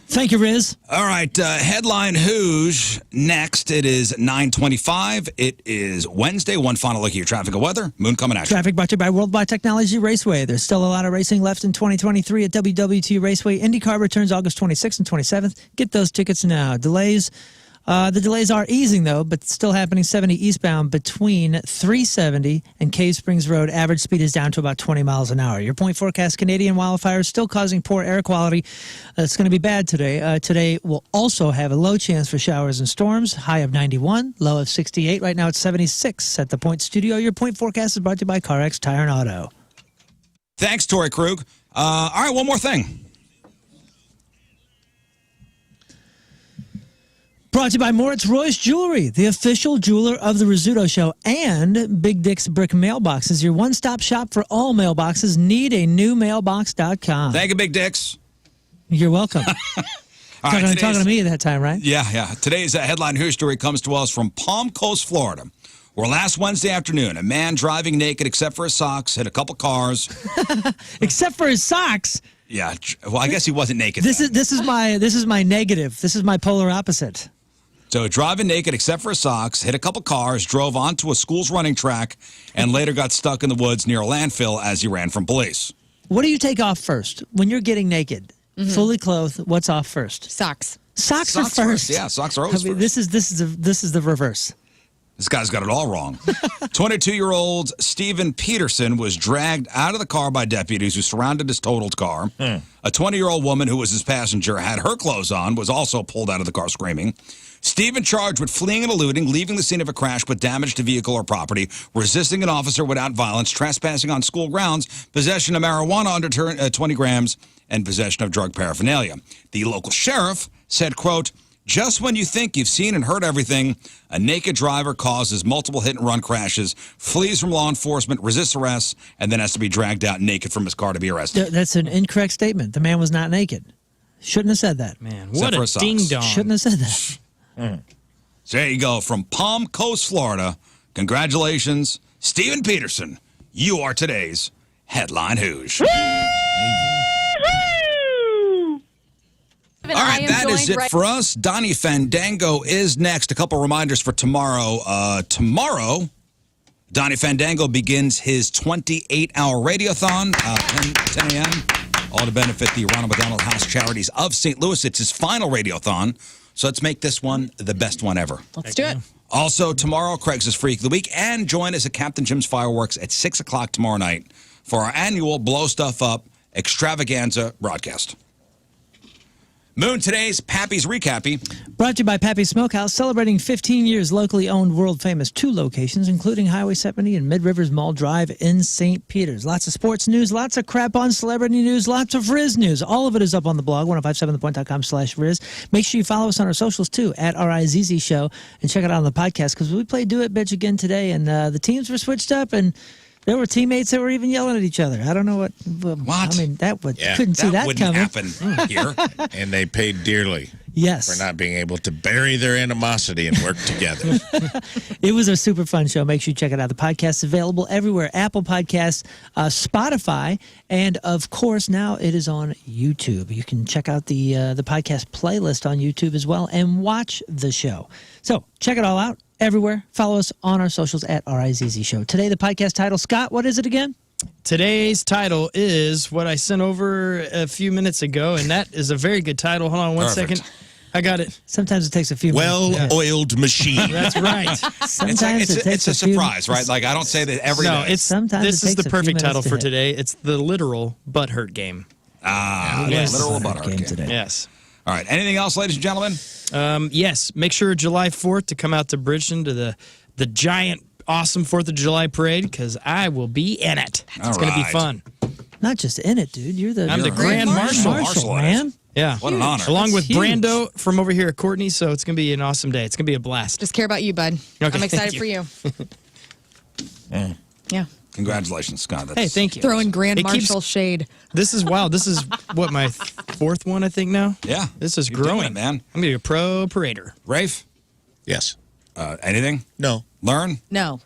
Thank you, Rizz. All right, headline Hooshe. Next, it is 9:25. It is Wednesday. One final look at your traffic and weather. Moon coming at you. Traffic brought to you by Worldwide Technology Raceway. There's still a lot of racing left in 2023 at WWT Raceway. IndyCar returns August 26th and 27th. Get those tickets now. The delays are easing, though, but still happening 70 eastbound between 370 and Cave Springs Road. Average speed is down to about 20 miles an hour. Your point forecast, Canadian wildfires still causing poor air quality. It's going to be bad today. Today will also have a low chance for showers and storms. High of 91, low of 68. Right now it's 76 at the Point Studio. Your point forecast is brought to you by CarX Tire and Auto. Thanks, Tori Krug. All right, one more thing. Brought to you by Moritz Royce Jewelry, the official jeweler of the Rizzuto Show, and Big Dick's Brick Mailboxes, your one-stop shop for all mailboxes. Need a new mailbox.com. Thank you, Big Dicks. You're welcome. Talking to me that time, right? Yeah. Today's headline Hooshe story comes to us from Palm Coast, Florida, where last Wednesday afternoon, a man driving naked except for his socks hit a couple cars. Except for his socks? Yeah. Well, I guess he wasn't naked. This is my negative. This is my polar opposite. So driving naked except for his socks, hit a couple cars, drove onto a school's running track, and later got stuck in the woods near a landfill as he ran from police. What do you take off first when you're getting naked, fully clothed? What's off first? Socks. Socks are first. Yeah, socks are always first. This is the reverse. This guy's got it all wrong. 22-year-old Stephen Peterson was dragged out of the car by deputies who surrounded his totaled car. A 20-year-old woman who was his passenger had her clothes on, was also pulled out of the car screaming. Stephen charged with fleeing and eluding, leaving the scene of a crash with damage to vehicle or property, resisting an officer without violence, trespassing on school grounds, possession of marijuana under 20 grams, and possession of drug paraphernalia. The local sheriff said, quote, "Just when you think you've seen and heard everything, a naked driver causes multiple hit-and-run crashes, flees from law enforcement, resists arrest, and then has to be dragged out naked from his car to be arrested." That's an incorrect statement. The man was not naked. Shouldn't have said that. Man, what a ding-dong. Shouldn't have said that. So there you go. From Palm Coast, Florida, congratulations, Stephen Peterson. You are today's Headline Hooshe. All right, that is it for us. Donnie Fandango is next. A couple reminders for tomorrow. Tomorrow, Donnie Fandango begins his 28-hour radiothon, 10 a.m., all to benefit the Ronald McDonald House Charities of St. Louis. It's his final radiothon, so let's make this one the best one ever. Let's do it. Also, tomorrow, Craig's Freak of the Week. And join us at Captain Jim's Fireworks at 6 o'clock tomorrow night for our annual Blow Stuff Up extravaganza broadcast. Moon, today's Pappy's Recappy. Brought to you by Pappy's Smokehouse, celebrating 15 years locally owned, world-famous 2 locations, including Highway 70 and Mid-Rivers Mall Drive in St. Peters. Lots of sports news, lots of crap on celebrity news, lots of Rizz news. All of it is up on the blog, 1057thepoint.com/Rizz. Make sure you follow us on our socials, too, at Rizz Show, and check it out on the podcast, because we played Do It Bitch again today, and the teams were switched up, and there were teammates that were even yelling at each other. I don't know what. I mean, couldn't see that wouldn't coming. happen here. And they paid dearly. Yes. For not being able to bury their animosity and work together. It was a super fun show. Make sure you check it out. The podcast is available everywhere. Apple Podcasts, Spotify, and of course now it is on YouTube. You can check out the podcast playlist on YouTube as well and watch the show. So check it all out everywhere. Follow us on our socials at Rizz Show. Today the podcast title, Scott, what is it again? Today's title is what I sent over a few minutes ago, and that is a very good title. Hold on one Perfect. second. I got it. Sometimes it takes a few minutes. Well-oiled machine. That's right. Sometimes It's a surprise, right? Like, I don't say that every No, day. Sometimes this it is takes the a few perfect minutes title to for hit. today. It's the literal Butthurt game. Yes. Literal Butthurt Butthurt game game. today. Yes. All right. Anything else, ladies and gentlemen? Yes. Make sure July 4th to come out to Bridgeton to the giant, awesome 4th of July parade, because I will be in it. It's going to be right. fun. Not just in it, dude. You're the Grand Marshal. Marshal, man. Yeah. What an honor. Along with That's huge. Brando from over here at Courtney, so it's going to be an awesome day. It's going to be a blast. Just care about you, bud. Okay, I'm excited thank for you. Yeah. Congratulations, Scott. Hey, thank you. Throwing Grand It keeps- Marshal shade. This is wow. This is what, my 4th one, I think, now? Yeah. This is You're doing growing, it, man. I'm going to be a pro parader. Rafe? Yes. Anything? No. Learn? No.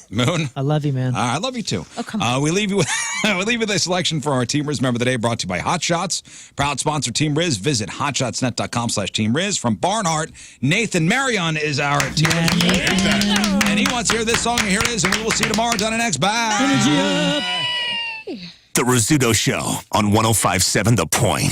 Moon? I love you, man. I love you too. Oh, come on. We leave you with a selection for our Team Rizz Member of the Day, brought to you by Hot Shots. Proud sponsor Team Rizz. Visit hotshotsnet.com/Team Rizz. From Barnhart, Nathan Marion is our Team Rizz. And he wants to hear this song, and here it is, and we will see you tomorrow. Done and next. Bye. Energy up. The Rizzuto Show on 105.7 The Point.